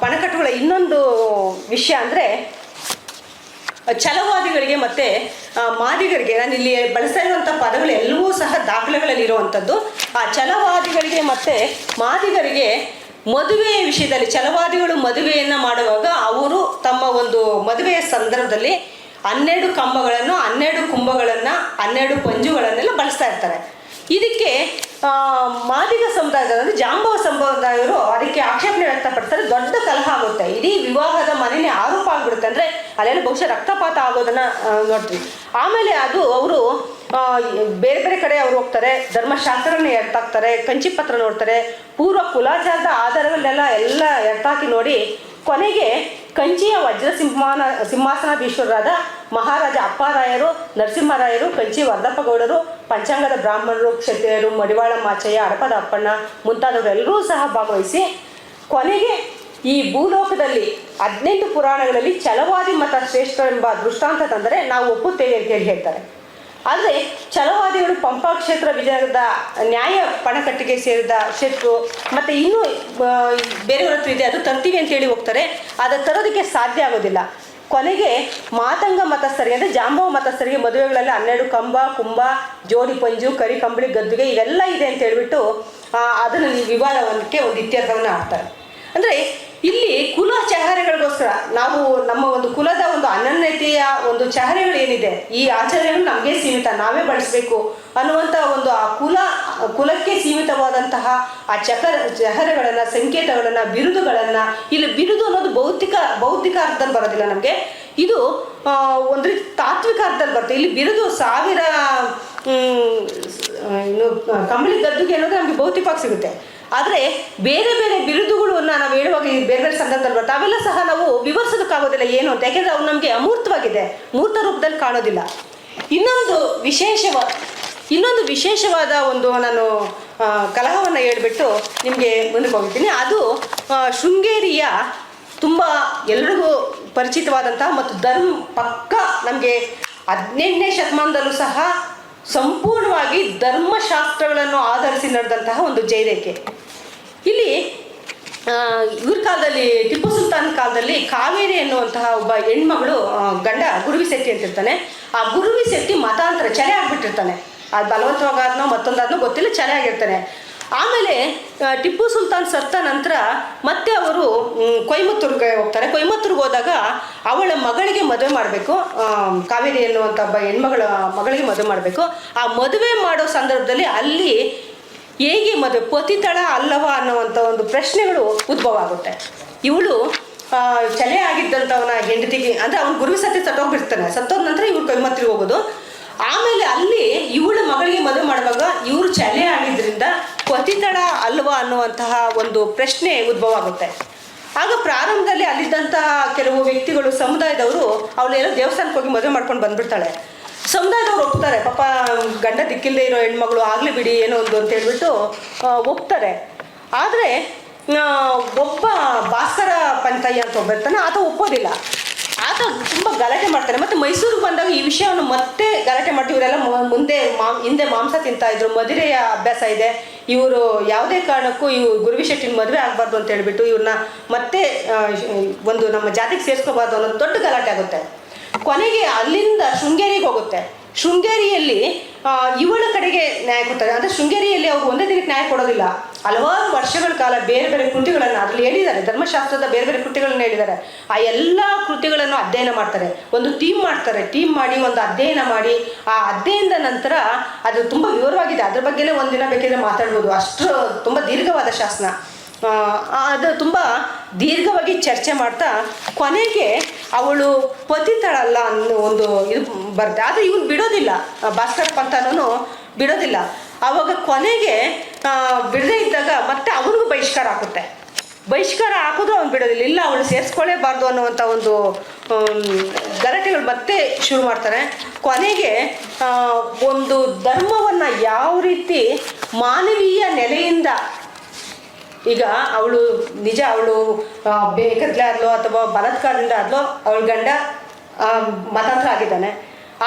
ಪಣಕಟ್ಟುಗಳ ಇನ್ನೊಂದು ವಿಷಯ ಅಂದರೆ ಛಲವಾದಿಗಳಿಗೆ ಮತ್ತು ಮಾದಿಗರಿಗೆ, ನಾನು ಇಲ್ಲಿ ಬಳಸ್ತಾ ಇರುವಂಥ ಪದಗಳು ಎಲ್ಲವೂ ಸಹ ದಾಖಲೆಗಳಲ್ಲಿ ಇರುವಂಥದ್ದು. ಆ ಛಲವಾದಿಗಳಿಗೆ ಮತ್ತು ಮಾದಿಗರಿಗೆ ಮದುವೆಯ ವಿಷಯದಲ್ಲಿ ಛಲವಾದಿಗಳು ಮದುವೆಯನ್ನು ಮಾಡುವಾಗ ಅವರು ತಮ್ಮ ಒಂದು ಮದುವೆಯ ಸಂದರ್ಭದಲ್ಲಿ 12 ಕಂಬಗಳನ್ನು, 12 ಕುಂಭಗಳನ್ನು, 12 ಪಂಜುಗಳನ್ನೆಲ್ಲ ಬಳಸ್ತಾ ಇರ್ತಾರೆ. ಇದಕ್ಕೆ ಮಾದಿಗ ಸಮುದಾಯದ ಅಂದರೆ ಜಾಂಬವ ಸಮುದಾಯವರು ಅದಕ್ಕೆ ಆಕ್ಷೇಪಣೆ ವ್ಯಕ್ತಪಡ್ತಾರೆ. ದೊಡ್ಡ ಕಲಹ ಆಗುತ್ತೆ, ಇಡೀ ವಿವಾಹದ ಮನೆಯೇ ಆರೋಪ ಆಗಿಬಿಡುತ್ತೆ. ಅಂದರೆ ಅಲ್ಲೆಲ್ಲ ಬಹುಶಃ ರಕ್ತಪಾತ ಆಗೋದನ್ನು ನೋಡ್ತೀವಿ. ಆಮೇಲೆ ಅದು ಅವರು ಬೇರೆ ಬೇರೆ ಕಡೆ ಅವರು ಹೋಗ್ತಾರೆ, ಧರ್ಮಶಾಸ್ತ್ರಗಳನ್ನ ಎರ್ತಾಕ್ತಾರೆ, ಕಂಚಿಪತ್ರ ನೋಡ್ತಾರೆ, ಪೂರ್ವ ಕುಲಾಚಾರದ ಆಧಾರಗಳನ್ನೆಲ್ಲ ಎರ್ತಾಕಿ ನೋಡಿ ಕೊನೆಗೆ ಕಂಚಿಯ ವಜ್ರ ಸಿಂಹಾಸನಾಧೀಶ್ವರರಾದ ಮಹಾರಾಜ ಅಪ್ಪಾರಾಯರು, ನರಸಿಂಹರಾಯರು, ಕಂಚಿ ವರ್ಧಪ್ಪಗೌಡರು, ಪಂಚಾಂಗದ ಬ್ರಾಹ್ಮಣರು, ಕ್ಷತ್ರಿಯರು, ಮಡಿವಾಳ ಮಾಚಯ್ಯ, ಹಡಪದ ಅಪ್ಪಣ್ಣ ಮುಂತಾದವರೆಲ್ಲರೂ ಸಹ ಭಾಗವಹಿಸಿ ಕೊನೆಗೆ ಈ ಭೂಲೋಕದಲ್ಲಿ 18 ಪುರಾಣಗಳಲ್ಲಿ ಛಲವಾದಿ ಮತ ಶ್ರೇಷ್ಠ ಎಂಬ ದೃಷ್ಟಾಂತ ತಂದರೆ ನಾವು ಒಪ್ಪುತ್ತೇವೆ ಅಂತೇಳಿ ಹೇಳ್ತಾರೆ. ಆದರೆ ಛಲವಾದಿಗಳು ಪಂಪಾ ಕ್ಷೇತ್ರ ವಿಜಯದ ನ್ಯಾಯ ಪಣಕಟ್ಟಿಗೆ ಸೇರಿದ ಶೆಟ್ರು ಮತ್ತು ಇನ್ನೂ ಬೇರೆಯವ್ರ ಹತ್ರ ಇದೆ, ಅದು ತರ್ತೀವಿ ಅಂತೇಳಿ ಹೋಗ್ತಾರೆ. ಅದು ತರೋದಕ್ಕೆ ಸಾಧ್ಯ ಆಗೋದಿಲ್ಲ. ಕೊನೆಗೆ ಮಾತಂಗ ಮತಸ್ಥರಿಗೆ ಅಂದರೆ ಜಾಂಬವ ಮತಸ್ಥರಿಗೆ ಮದುವೆಗಳಲ್ಲಿ 12 ಕಂಬ, ಕುಂಭ, ಜೋಡಿ ಪಂಜು, ಕರಿ ಕಂಬಳಿ, ಗದ್ದುಗೆ ಇವೆಲ್ಲ ಇದೆ ಅಂತ ಹೇಳ್ಬಿಟ್ಟು ಅದನ್ನು ವಿವಾದಕ್ಕೆ ಒಂದು ಇತ್ಯರ್ಥವನ್ನು ಹಾಕ್ತಾರೆ. ಅಂದರೆ ಇಲ್ಲಿ ಕುಲ ಚಹರೆಗಳಿಗೋಸ್ಕರ ನಾವು ನಮ್ಮ ಒಂದು ಕುಲದ ಒಂದು ಅನನ್ಯತೆಯ ಒಂದು ಚಹರೆಗಳು ಏನಿದೆ, ಈ ಆಚರಣೆಗಳು ನಮಗೆ ಸೀಮಿತ, ನಾವೇ ಬಳಸಬೇಕು ಅನ್ನುವಂಥ ಒಂದು ಆ ಕುಲಕ್ಕೆ ಸೀಮಿತವಾದಂತಹ ಆ ಚಹರೆಗಳನ್ನು, ಸಂಕೇತಗಳನ್ನು, ಬಿರುದುಗಳನ್ನು, ಇಲ್ಲಿ ಬಿರುದು ಅನ್ನೋದು ಬೌದ್ಧಿಕ ಅರ್ಥದಲ್ಲಿ ಬರೋದಿಲ್ಲ ನಮಗೆ, ಇದು ಒಂದು ರೀತಿ ತಾತ್ವಿಕ ಅರ್ಥದಲ್ಲಿ ಬರುತ್ತೆ. ಇಲ್ಲಿ ಬಿರುದು 1000 ಕಂಬಳಿ ಗದ್ದುಗೆ ಅನ್ನೋದು ನಮಗೆ ಭೌತಿಕವಾಗಿ ಸಿಗುತ್ತೆ. ಆದರೆ ಬೇರೆ ಬೇರೆ ಬಿರುದುಗಳನ್ನ ನಾವು ಹೇಳುವಾಗ ಬೇರೆ ಬೇರೆ ಸಂದರ್ಭದಲ್ಲಿ ಬರುತ್ತೆ, ಅವೆಲ್ಲ ಸಹ ನಾವು ವಿವರಿಸೋದಕ್ಕಾಗೋದಿಲ್ಲ ಏನು ಅಂತ, ಯಾಕೆಂದರೆ ಅವು ನಮಗೆ ಅಮೂರ್ತವಾಗಿದೆ, ಮೂರ್ತ ರೂಪದಲ್ಲಿ ಕಾಣೋದಿಲ್ಲ. ಇನ್ನೊಂದು ವಿಶೇಷವಾದ ಒಂದು ನಾನು ಕಲಹವನ್ನು ಹೇಳ್ಬಿಟ್ಟು ನಿಮಗೆ ಮುಂದಕ್ಕೆ ಹೋಗ್ತೀನಿ. ಅದು ಶೃಂಗೇರಿಯ ತುಂಬ ಎಲ್ರಿಗೂ ಪರಿಚಿತವಾದಂತಹ ಮತ್ತು ಪಕ್ಕ ನಮಗೆ 18ನೇ ಶತಮಾನದಲ್ಲೂ ಸಹ ಸಂಪೂರ್ಣವಾಗಿ ಧರ್ಮಶಾಸ್ತ್ರಗಳನ್ನು ಆಧರಿಸಿ ನಡೆದಂತಹ ಒಂದು ಜಯರೇಖೆ. ಇಲ್ಲಿ ಇವ್ರ ಕಾಲದಲ್ಲಿ, ಟಿಪ್ಪು ಸುಲ್ತಾನ್ ಕಾಲದಲ್ಲಿ ಕಾವೇರಿ ಎನ್ನುವಂತಹ ಒಬ್ಬ ಹೆಣ್ಮಗಳು ಗಂಡ ಗುರುವಿಸೆಟ್ಟಿ ಅಂತಿರ್ತಾನೆ. ಆ ಗುರುವಿಸೆಟ್ಟಿ ಮತಾಂತರ ಚಲೆ ಆಗಿಬಿಟ್ಟಿರ್ತಾನೆ. ಅದು ಬಲವಂತವಾಗಾದ್ನೋ ಮತ್ತೊಂದಾದ್ನೋ ಗೊತ್ತಿಲ್ಲ, ಚಲೆ ಆಗಿರ್ತಾನೆ. ಆಮೇಲೆ ಟಿಪ್ಪು ಸುಲ್ತಾನ್ ಸತ್ತ ನಂತರ ಮತ್ತೆ ಅವರು ಕೊಯಮತ್ತೂರಿಗೆ ಹೋಗ್ತಾರೆ. ಕೊಯಮತ್ತೂರಿಗೆ ಹೋದಾಗ ಅವಳ ಮಗಳಿಗೆ ಮದುವೆ ಮಾಡಬೇಕು, ಕಾವೇರಿ ಎನ್ನುವಂಥ ಒಬ್ಬ ಮಗಳಿಗೆ ಮದುವೆ ಮಾಡಬೇಕು. ಆ ಮದುವೆ ಮಾಡೋ ಸಂದರ್ಭದಲ್ಲಿ ಅಲ್ಲಿ ಹೇಗೆ ಮದುವೆ, ಪತಿತಳ ಅಲ್ಲವ ಅನ್ನುವಂಥ ಒಂದು ಪ್ರಶ್ನೆಗಳು ಉದ್ಭವ ಆಗುತ್ತೆ. ಇವಳು ಚಲೆ ಆಗಿದ್ದಂಥವನ ಹೆಂಡತಿಗೆ, ಅಂದರೆ ಅವನು ಗುರುವಿ ಸತ್ತೋಗ್ಬಿಡ್ತಾನೆ. ಸತ್ತೋದ ನಂತರ ಇವ್ರು ಕೊಯಮತ್ತೂರಿಗೆ ಹೋಗೋದು. ಆಮೇಲೆ ಅಲ್ಲಿ ಇವಳ ಮಗಳಿಗೆ ಮದುವೆ ಮಾಡುವಾಗ ಇವರು ಚಲೆ ಆಗಿದ್ದರಿಂದ ಪತಿತಳ ಅಲ್ವಾ ಅನ್ನುವಂತಹ ಒಂದು ಪ್ರಶ್ನೆ ಉದ್ಭವ ಆಗುತ್ತೆ. ಆಗ ಪ್ರಾರಂಭದಲ್ಲಿ ಅಲ್ಲಿದ್ದಂತಹ ಕೆಲವು ವ್ಯಕ್ತಿಗಳು, ಸಮುದಾಯದವರು ಅವಳೆಲ್ಲ ದೇವಸ್ಥಾನಕ್ಕೆ ಹೋಗಿ ಮದುವೆ ಮಾಡ್ಕೊಂಡು ಬಂದ್ಬಿಡ್ತಾಳೆ. ಸಮುದಾಯದವ್ರು ಒಪ್ತಾರೆ, ಪಾಪ ಗಂಡ ದಿಕ್ಕಿಲ್ಲದೆ ಇರೋ ಹೆಣ್ಮಗಳು ಆಗಲಿ ಬಿಡಿ ಏನೋ ಒಂದು ಅಂತ ಹೇಳ್ಬಿಟ್ಟು ಒಪ್ತಾರೆ. ಆದರೆ ಒಬ್ಬ ಭಾಸ್ಕರ ಪಂತಯ್ಯ ಅಂತ ಒಬ್ಬ ಇರ್ತಾನೆ, ಆತ ಒಪ್ಪೋದಿಲ್ಲ. ಆತ ಆತ ತುಂಬ ಗಲಾಟೆ ಮಾಡ್ತಾನೆ. ಮತ್ತು ಮೈಸೂರಿಗೆ ಬಂದಾಗ ಈ ವಿಷಯವನ್ನು ಮತ್ತೆ ಗಲಾಟೆ ಮಾಡ್ತೀವಿ. ಇವರೆಲ್ಲ ಹಿಂದೆ ಮಾಂಸ ತಿಂತಾ ಇದ್ರು, ಮದುವೆಯ ಅಭ್ಯಾಸ ಇದೆ, ಇವರು ಯಾವುದೇ ಕಾರಣಕ್ಕೂ ಇವು ಗುರುವಿ ಶೆಟ್ಟಿನ ಮದುವೆ ಆಗಬಾರ್ದು ಅಂತ ಹೇಳ್ಬಿಟ್ಟು ಇವ್ರನ್ನ ಮತ್ತೆ ಒಂದು ನಮ್ಮ ಜಾತಿಗೆ ಸೇರಿಸ್ಕೋಬಾರ್ದು ಅನ್ನೋದು ದೊಡ್ಡ ಗಲಾಟೆ ಆಗುತ್ತೆ. ಕೊನೆಗೆ ಅಲ್ಲಿಂದ ಶೃಂಗೇರಿಗೆ ಹೋಗುತ್ತೆ. ಶೃಂಗೇರಿಯಲ್ಲಿ ಇವಳ ಕಡೆಗೆ ನ್ಯಾಯ ಕೊಡ್ತಾರೆ. ಅಂದರೆ ಶೃಂಗೇರಿಯಲ್ಲಿ ಅವರು ಒಂದೇ ದಿನಕ್ಕೆ ನ್ಯಾಯ ಕೊಡೋದಿಲ್ಲ, ಹಲವಾರು ವರ್ಷಗಳ ಕಾಲ ಬೇರೆ ಬೇರೆ ಕೃತಿಗಳನ್ನು ಅದರಲ್ಲಿ ಹೇಳಿದ್ದಾರೆ, ಧರ್ಮಶಾಸ್ತ್ರದ ಬೇರೆ ಬೇರೆ ಕೃತಿಗಳನ್ನು ಹೇಳಿದ್ದಾರೆ. ಆ ಎಲ್ಲ ಕೃತಿಗಳನ್ನು ಅಧ್ಯಯನ ಮಾಡ್ತಾರೆ, ಒಂದು ಟೀಮ್ ಮಾಡ್ತಾರೆ. ಟೀಮ್ ಮಾಡಿ ಒಂದು ಅಧ್ಯಯನ ಮಾಡಿ ಆ ಅಧ್ಯಯನದ ನಂತರ ಅದು ತುಂಬ ವಿವರವಾಗಿದೆ. ಅದ್ರ ಬಗ್ಗೆನೇ ಒಂದಿನ ಬೇಕಿದ್ರೆ ಮಾತಾಡ್ಬೋದು, ಅಷ್ಟು ತುಂಬ ದೀರ್ಘವಾದ ಶಾಸನ. ಅದು ತುಂಬ ದೀರ್ಘವಾಗಿ ಚರ್ಚೆ ಮಾಡ್ತಾ ಕೊನೆಗೆ ಅವಳು ಪತಿತಳಲ್ಲ ಅನ್ನೋ ಒಂದು ಇದು ಬರುತ್ತೆ. ಆದರೆ ಇವನು ಬಿಡೋದಿಲ್ಲ, ಭಾಸ್ಕರ ಪಂತನೂ ಬಿಡೋದಿಲ್ಲ. ಆವಾಗ ಕೊನೆಗೆ ಬಿಡದೇ ಇದ್ದಾಗ ಮತ್ತೆ ಅವನಿಗೂ ಬಹಿಷ್ಕಾರ ಹಾಕೋದು ಅವ್ನು ಬಿಡೋದಿಲ್ಲ. ಇಲ್ಲ, ಅವಳು ಸೇರಿಸ್ಕೊಳ್ಳೇಬಾರ್ದು ಅನ್ನುವಂಥ ಒಂದು ಗಲಾಟೆಗಳು ಮತ್ತೆ ಶುರು ಮಾಡ್ತಾರೆ. ಕೊನೆಗೆ ಒಂದು ಧರ್ಮವನ್ನು ಯಾವ ರೀತಿ ಮಾನವೀಯ ನೆಲೆಯಿಂದ, ಈಗ ಅವಳು ನಿಜ ಅವಳು ಬೇಕತ್ಲೆ ಆದ್ಲೋ ಅಥವಾ ಬಲಾತ್ಕಾರದಿಂದ ಆದ್ಲೋ ಅವಳ ಗಂಡ ಮತಾಂತರ ಆಗಿದ್ದಾನೆ,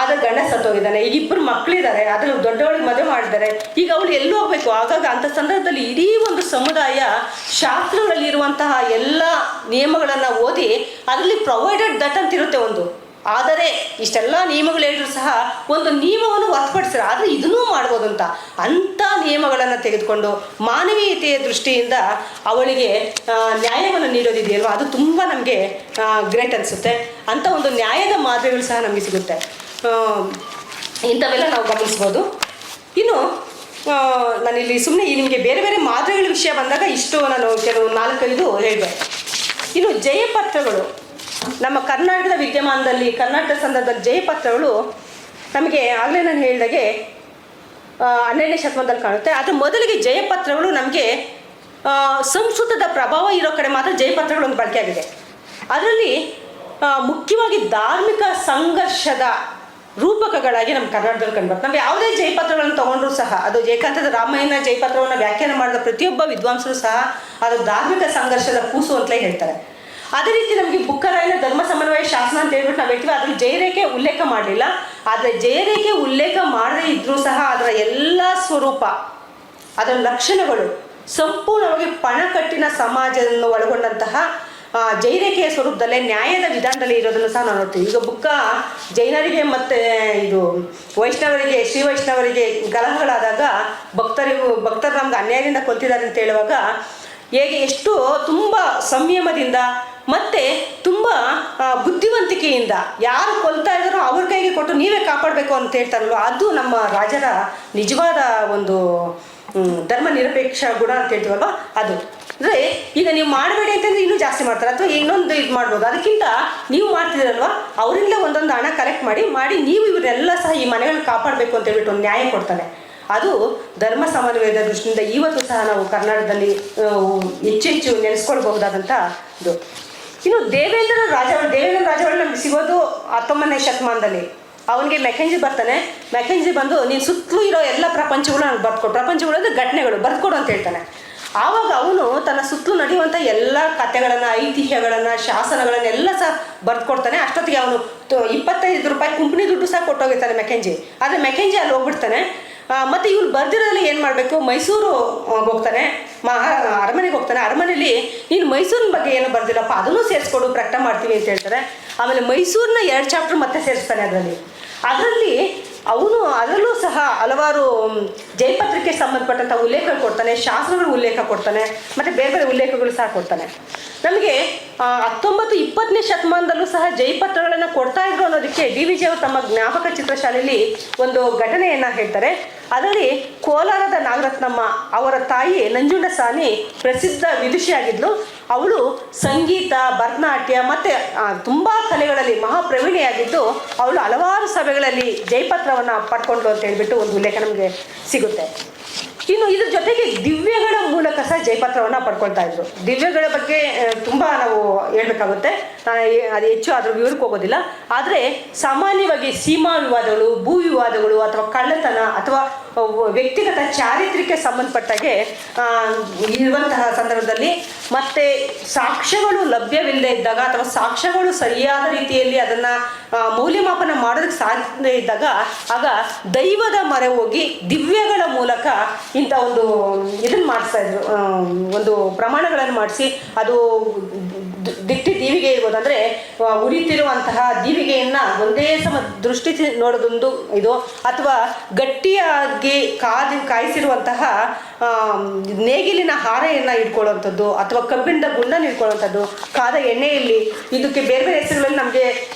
ಆದರೆ ಗಂಡ ಸತ್ತೋಗಿದ್ದಾನೆ. ಈಗ ಇಬ್ಬರು ಮಕ್ಕಳಿದ್ದಾರೆ, ಅದ್ರಲ್ಲಿ ದೊಡ್ಡವಳಿಗೆ ಮದುವೆ ಮಾಡಿದ್ದಾರೆ. ಈಗ ಅವಳು ಎಲ್ಲೂ ಹೋಗ್ಬೇಕು. ಆಗಾಗ ಅಂಥ ಸಂದರ್ಭದಲ್ಲಿ ಇಡೀ ಒಂದು ಸಮುದಾಯ ಶಾಸ್ತ್ರಗಳಲ್ಲಿ ಇರುವಂತಹ ಎಲ್ಲ ನಿಯಮಗಳನ್ನು ಓದಿ ಅದರಲ್ಲಿ ಪ್ರೊವೈಡೆಡ್ ದಟ್ ಅಂತ ಇರುತ್ತೆ ಒಂದು. ಆದರೆ ಇಷ್ಟೆಲ್ಲ ನಿಯಮಗಳು ಹೇಳಿದ್ರು ಸಹ ಒಂದು ನಿಯಮವನ್ನು ಹೊರತುಪಡಿಸ್ತಾರೆ, ಆದರೆ ಇದನ್ನೂ ಮಾಡ್ಬೋದು ಅಂತ ಅಂಥ ನಿಯಮಗಳನ್ನು ತೆಗೆದುಕೊಂಡು ಮಾನವೀಯತೆಯ ದೃಷ್ಟಿಯಿಂದ ಅವಳಿಗೆ ನ್ಯಾಯವನ್ನು ನೀಡೋದಿದೆಯಲ್ವ, ಅದು ತುಂಬ ನಮಗೆ ಗ್ರೇಟ್ ಅನಿಸುತ್ತೆ. ಅಂಥ ಒಂದು ನ್ಯಾಯದ ಮಾದರಿಗಳು ಸಹ ನಮಗೆ ಸಿಗುತ್ತೆ. ಇಂಥವೆಲ್ಲ ನಾವು ಗಮನಿಸ್ಬೋದು. ಇನ್ನು ನಾನಿಲ್ಲಿ ಸುಮ್ಮನೆ ನಿಮಗೆ ಬೇರೆ ಬೇರೆ ಮಾದರಿಗಳ ವಿಷಯ ಬಂದಾಗ ಇಷ್ಟು ನಾನು ಕೆಲವು 4-5 ಹೇಳಿದೆ. ಇನ್ನು ಜಯಪತ್ರಗಳು ನಮ್ಮ ಕರ್ನಾಟಕದ ವಿದ್ಯಮಾನದಲ್ಲಿ, ಕರ್ನಾಟಕದ ಸಂದರ್ಭದಲ್ಲಿ ಜಯಪತ್ರಗಳು ನಮಗೆ ಆಗಲೇ ನಾನು ಹೇಳಿದಾಗೆ 12ನೇ ಶತಮಾನದಲ್ಲಿ ಕಾಣುತ್ತೆ. ಅದರ ಮೊದಲಿಗೆ ಜಯಪತ್ರಗಳು ನಮಗೆ ಸಂಸ್ಕೃತದ ಪ್ರಭಾವ ಇರೋ ಕಡೆ ಮಾತ್ರ ಜಯಪತ್ರಗಳು ಒಂದು ಬಳಕೆ ಆಗಿದೆ. ಅದರಲ್ಲಿ ಮುಖ್ಯವಾಗಿ ಧಾರ್ಮಿಕ ಸಂಘರ್ಷದ ರೂಪಕಗಳಾಗಿ ನಮ್ಮ ಕರ್ನಾಟಕದಲ್ಲಿ ಕಂಡುಬರುತ್ತೆ. ನಾವು ಯಾವುದೇ ಜಯಪತ್ರಗಳನ್ನು ತೊಗೊಂಡ್ರೂ ಸಹ ಅದು ಏಕಾಂತದ ರಾಮಾಯಣ ಜಯಪತ್ರವನ್ನು ವ್ಯಾಖ್ಯಾನ ಮಾಡಿದ ಪ್ರತಿಯೊಬ್ಬ ವಿದ್ವಾಂಸರು ಸಹ ಅದು ಧಾರ್ಮಿಕ ಸಂಘರ್ಷದ ಕೂಸು ಅಂತಲೇ ಹೇಳ್ತಾರೆ. ಅದೇ ರೀತಿ ನಮಗೆ ಬುಕ್ಕರಾಯನ ಧರ್ಮ ಸಮನ್ವಯ ಶಾಸನ ಅಂತ ಹೇಳ್ಬಿಟ್ಟು ನಾವು ಹೇಳ್ತೀವಿ, ಅದ್ರಲ್ಲಿ ಜಯರೇಖೆ ಉಲ್ಲೇಖ ಮಾಡಲಿಲ್ಲ. ಆದರೆ ಜಯರೇಖೆ ಉಲ್ಲೇಖ ಮಾಡದೇ ಇದ್ರೂ ಸಹ ಅದರ ಎಲ್ಲ ಸ್ವರೂಪ, ಅದರ ಲಕ್ಷಣಗಳು ಸಂಪೂರ್ಣವಾಗಿ ಪಣಕಟ್ಟಿನ ಸಮಾಜವನ್ನು ಒಳಗೊಂಡಂತಹ ಜೈರೇಖೆಯ ಸ್ವರೂಪದಲ್ಲೇ ನ್ಯಾಯದ ವಿಧಾನದಲ್ಲಿ ಇರೋದನ್ನು ಸಹ ನಾವು ನೋಡ್ತೀವಿ. ಈಗ ಬುಕ್ಕ ಜೈನರಿಗೆ ಮತ್ತು ಇದು ವೈಷ್ಣವರಿಗೆ, ಶ್ರೀ ವೈಷ್ಣವರಿಗೆ ಕಲಹಗಳಾದಾಗ ಭಕ್ತರು ನಮ್ಗೆ ಅನ್ಯಾಯದಿಂದ ಕೊಲ್ತಿದ್ದಾರೆ ಅಂತ ಹೇಳುವಾಗ ಹೇಗೆ ಎಷ್ಟು ತುಂಬ ಸಂಯಮದಿಂದ ಮತ್ತು ತುಂಬ ಬುದ್ಧಿವಂತಿಕೆಯಿಂದ ಯಾರು ಕೊಲ್ತಾ ಇದ್ದಾರೋ ಅವ್ರ ಕೈಗೆ ಕೊಟ್ಟು ನೀವೇ ಕಾಪಾಡಬೇಕು ಅಂತ ಹೇಳ್ತಾರಲ್ವ, ಅದು ನಮ್ಮ ರಾಜರ ನಿಜವಾದ ಒಂದು ಧರ್ಮ ನಿರಪೇಕ್ಷ ಗುಣ ಅಂತ ಹೇಳ್ತೀವಲ್ವ ಅದು. ಅಂದರೆ ಈಗ ನೀವು ಮಾಡಬೇಡಿ ಅಂತಂದರೆ ಇನ್ನೂ ಜಾಸ್ತಿ ಮಾಡ್ತಾರೆ, ಅಥವಾ ಇನ್ನೊಂದು ಇದು ಮಾಡ್ಬೋದು. ಅದಕ್ಕಿಂತ ನೀವು ಮಾಡ್ತಿದ್ದೀರಲ್ವ, ಅವರಿಂದ ಒಂದೊಂದು ಹಣ ಕಲೆಕ್ಟ್ ಮಾಡಿ ನೀವು ಇವರೆಲ್ಲ ಸಹ ಈ ಮನೆಗಳನ್ನ ಕಾಪಾಡಬೇಕು ಅಂತ ಹೇಳ್ಬಿಟ್ಟು ಒಂದು ನ್ಯಾಯ ಕೊಡ್ತಾನೆ. ಅದು ಧರ್ಮ ಸಮನ್ವಯದ ದೃಷ್ಟಿಯಿಂದ ಇವತ್ತು ಸಹ ನಾವು ಕರ್ನಾಟಕದಲ್ಲಿ ಹೆಚ್ಚು ನೆನೆಸ್ಕೊಳ್ಬಹುದಾದಂಥ ಇದು. ಇನ್ನು ದೇವೇಂದ್ರ ರಾಜವಳ್ಳಿ ನಮ್ಗೆ ಸಿಗೋದು 19ನೇ ಶತಮಾನದಲ್ಲಿ. ಅವನಿಗೆ ಮೆಕೆಂಜಿ ಬರ್ತಾನೆ. ಮೆಕೆಂಜಿ ಬಂದು ನೀನು ಸುತ್ತಲೂ ಇರೋ ಎಲ್ಲ ಪ್ರಪಂಚಗಳು ನನಗೆ ಬರ್ಕೊಡು, ಪ್ರಪಂಚಗಳು ಅಂದರೆ ಘಟನೆಗಳು ಬರ್ಕೊಡು ಅಂತ ಹೇಳ್ತಾನೆ. ಆವಾಗ ಅವನು ತನ್ನ ಸುತ್ತಲೂ ನಡೆಯುವಂಥ ಎಲ್ಲ ಕಥೆಗಳನ್ನು, ಐತಿಹ್ಯಗಳನ್ನು, ಶಾಸನಗಳನ್ನೆಲ್ಲ ಸಹ ಬರ್ಕೊಡ್ತಾನೆ. ಅಷ್ಟೊತ್ತಿಗೆ ಅವನು 25 ರೂಪಾಯಿ ಕುಂಪಣಿ ದುಡ್ಡು ಸಹ ಕೊಟ್ಟೋಗಿರ್ತಾನೆ ಮೆಕೆಂಜಿ. ಆದರೆ ಮೆಕೆಂಜಿ ಅಲ್ಲಿ ಹೋಗ್ಬಿಡ್ತಾನೆ. ಮತ್ತು ಇವ್ರು ಬರ್ದಿರೋದ್ರಲ್ಲಿ ಏನು ಮಾಡಬೇಕು, ಮೈಸೂರು ಹೋಗ್ತಾನೆ, ಅರಮನೆಗೆ ಹೋಗ್ತಾನೆ. ಅರಮನೆಯಲ್ಲಿ ನೀನು ಮೈಸೂರಿನ ಬಗ್ಗೆ ಏನೋ ಬರ್ದಿಲ್ಲಪ್ಪ, ಅದನ್ನು ಸೇರಿಸ್ಕೊಡು, ಪ್ರಕಟ ಮಾಡ್ತೀವಿ ಅಂತ ಹೇಳ್ತಾರೆ. ಆಮೇಲೆ ಮೈಸೂರಿನ 2 ಚಾಪ್ಟರ್ ಮತ್ತೆ ಸೇರಿಸ್ತಾನೆ ಅದರಲ್ಲಿ ಅದರಲ್ಲೂ ಸಹ ಹಲವಾರು ಜಯಪತ್ರಕ್ಕೆ ಸಂಬಂಧಪಟ್ಟಂಥ ಉಲ್ಲೇಖಗಳು ಕೊಡ್ತಾನೆ, ಶಾಸನಗಳು ಉಲ್ಲೇಖ ಕೊಡ್ತಾನೆ, ಮತ್ತು ಬೇರೆ ಬೇರೆ ಉಲ್ಲೇಖಗಳು ಸಹ ಕೊಡ್ತಾನೆ. ನಮಗೆ 19-20ನೇ ಶತಮಾನದಲ್ಲೂ ಸಹ ಜಯಪತ್ರಗಳನ್ನು ಕೊಡ್ತಾ ಇದ್ರು ಅನ್ನೋದಕ್ಕೆ DVG ಅವರು ತಮ್ಮ ಜ್ಞಾಪಕ ಚಿತ್ರಶಾಲೆಯಲ್ಲಿ ಒಂದು ಘಟನೆಯನ್ನು ಹೇಳ್ತಾರೆ. ಅದರಲ್ಲಿ ಕೋಲಾರದ ನಾಗರತ್ನಮ್ಮ ಅವರ ತಾಯಿ ನಂಜುಂಡಸ್ವಾಮಿ ಪ್ರಸಿದ್ಧ ವಿದುಷಿಯಾಗಿದ್ಲು. ಅವಳು ಸಂಗೀತ, ಭರತನಾಟ್ಯ ಮತ್ತು ತುಂಬ ಕಲೆಗಳಲ್ಲಿ ಮಹಾಪ್ರವೀಣೆಯಾಗಿದ್ದು ಅವಳು ಹಲವಾರು ಸಭೆಗಳಲ್ಲಿ ಜಯಪತ್ರವನ್ನು ಪಡ್ಕೊಂಡ್ಲು ಅಂತ ಹೇಳ್ಬಿಟ್ಟು ಒಂದು ಉಲ್ಲೇಖ ನಮಗೆ ಸಿಗುತ್ತೆ. ಇನ್ನು ಇದ್ರ ಜೊತೆಗೆ ದಿವ್ಯಗಳ ಮೂಲಕ ಸಹ ಜಯಪತ್ರವನ್ನು ಪಡ್ಕೊಳ್ತಾ ಇದ್ರು. ದಿವ್ಯಗಳ ಬಗ್ಗೆ ತುಂಬ ನಾವು ಹೇಳ್ಬೇಕಾಗುತ್ತೆ, ಅದು ಹೆಚ್ಚು ಅದ್ರ ವಿವರಕ್ಕೆ ಹೋಗೋದಿಲ್ಲ. ಆದರೆ ಸಾಮಾನ್ಯವಾಗಿ ಸೀಮಾ ವಿವಾದಗಳು, ಭೂ ವಿವಾದಗಳು ಅಥವಾ ಕಳ್ಳತನ ಅಥವಾ ವ್ಯಕ್ತಿಗತ ಚಾರಿತ್ರ್ಯಕ್ಕೆ ಸಂಬಂಧಪಟ್ಟಾಗೆ ಇರುವಂತಹ ಸಂದರ್ಭದಲ್ಲಿ ಮತ್ತೆ ಸಾಕ್ಷ್ಯಗಳು ಲಭ್ಯವಿಲ್ಲದೆ ಇದ್ದಾಗ ಅಥವಾ ಸಾಕ್ಷ್ಯಗಳು ಸರಿಯಾದ ರೀತಿಯಲ್ಲಿ ಅದನ್ನು ಮೌಲ್ಯಮಾಪನ ಮಾಡೋದಕ್ಕೆ ಸಾಧ್ಯ ಇದ್ದಾಗ ಆಗ ದೈವದ ಮೊರೆ ಹೋಗಿ ದಿವ್ಯಗಳ ಮೂಲಕ ಇಂಥ ಒಂದು ಇದನ್ನು ಮಾಡಿಸ್ತಾ ಇದ್ರು, ಒಂದು ಪ್ರಮಾಣಗಳನ್ನು ಮಾಡಿಸಿ ಅದು ದಿಟ್ಟಿ ದೀವಿಗೆ ಇರ್ಬೋದು, ಅಂದರೆ ಉರಿತಿರುವಂತಹ ದೀವಿಗೆಯನ್ನು ಒಂದೇ ಸಮ ದೃಷ್ಟಿ ನೋಡೋದೊಂದು ಇದು, ಅಥವಾ ಗಟ್ಟಿಯಾಗಿ ಕಾಯಿಸಿರುವಂತಹ ನೇಗಿಲಿನ ಹಾರೆಯನ್ನು ಇಟ್ಕೊಳ್ಳುವಂಥದ್ದು ಅಥವಾ ಕಬ್ಬಿಣದ ಗುಂಡನ್ನು ಇಟ್ಕೊಳ್ಳುವಂಥದ್ದು, ಕಾದ ಎಣ್ಣೆಯಲ್ಲಿ ಇದಕ್ಕೆ ಬೇರೆ ಬೇರೆ ಹೆಸರುಗಳಲ್ಲಿ ನಮಗೆ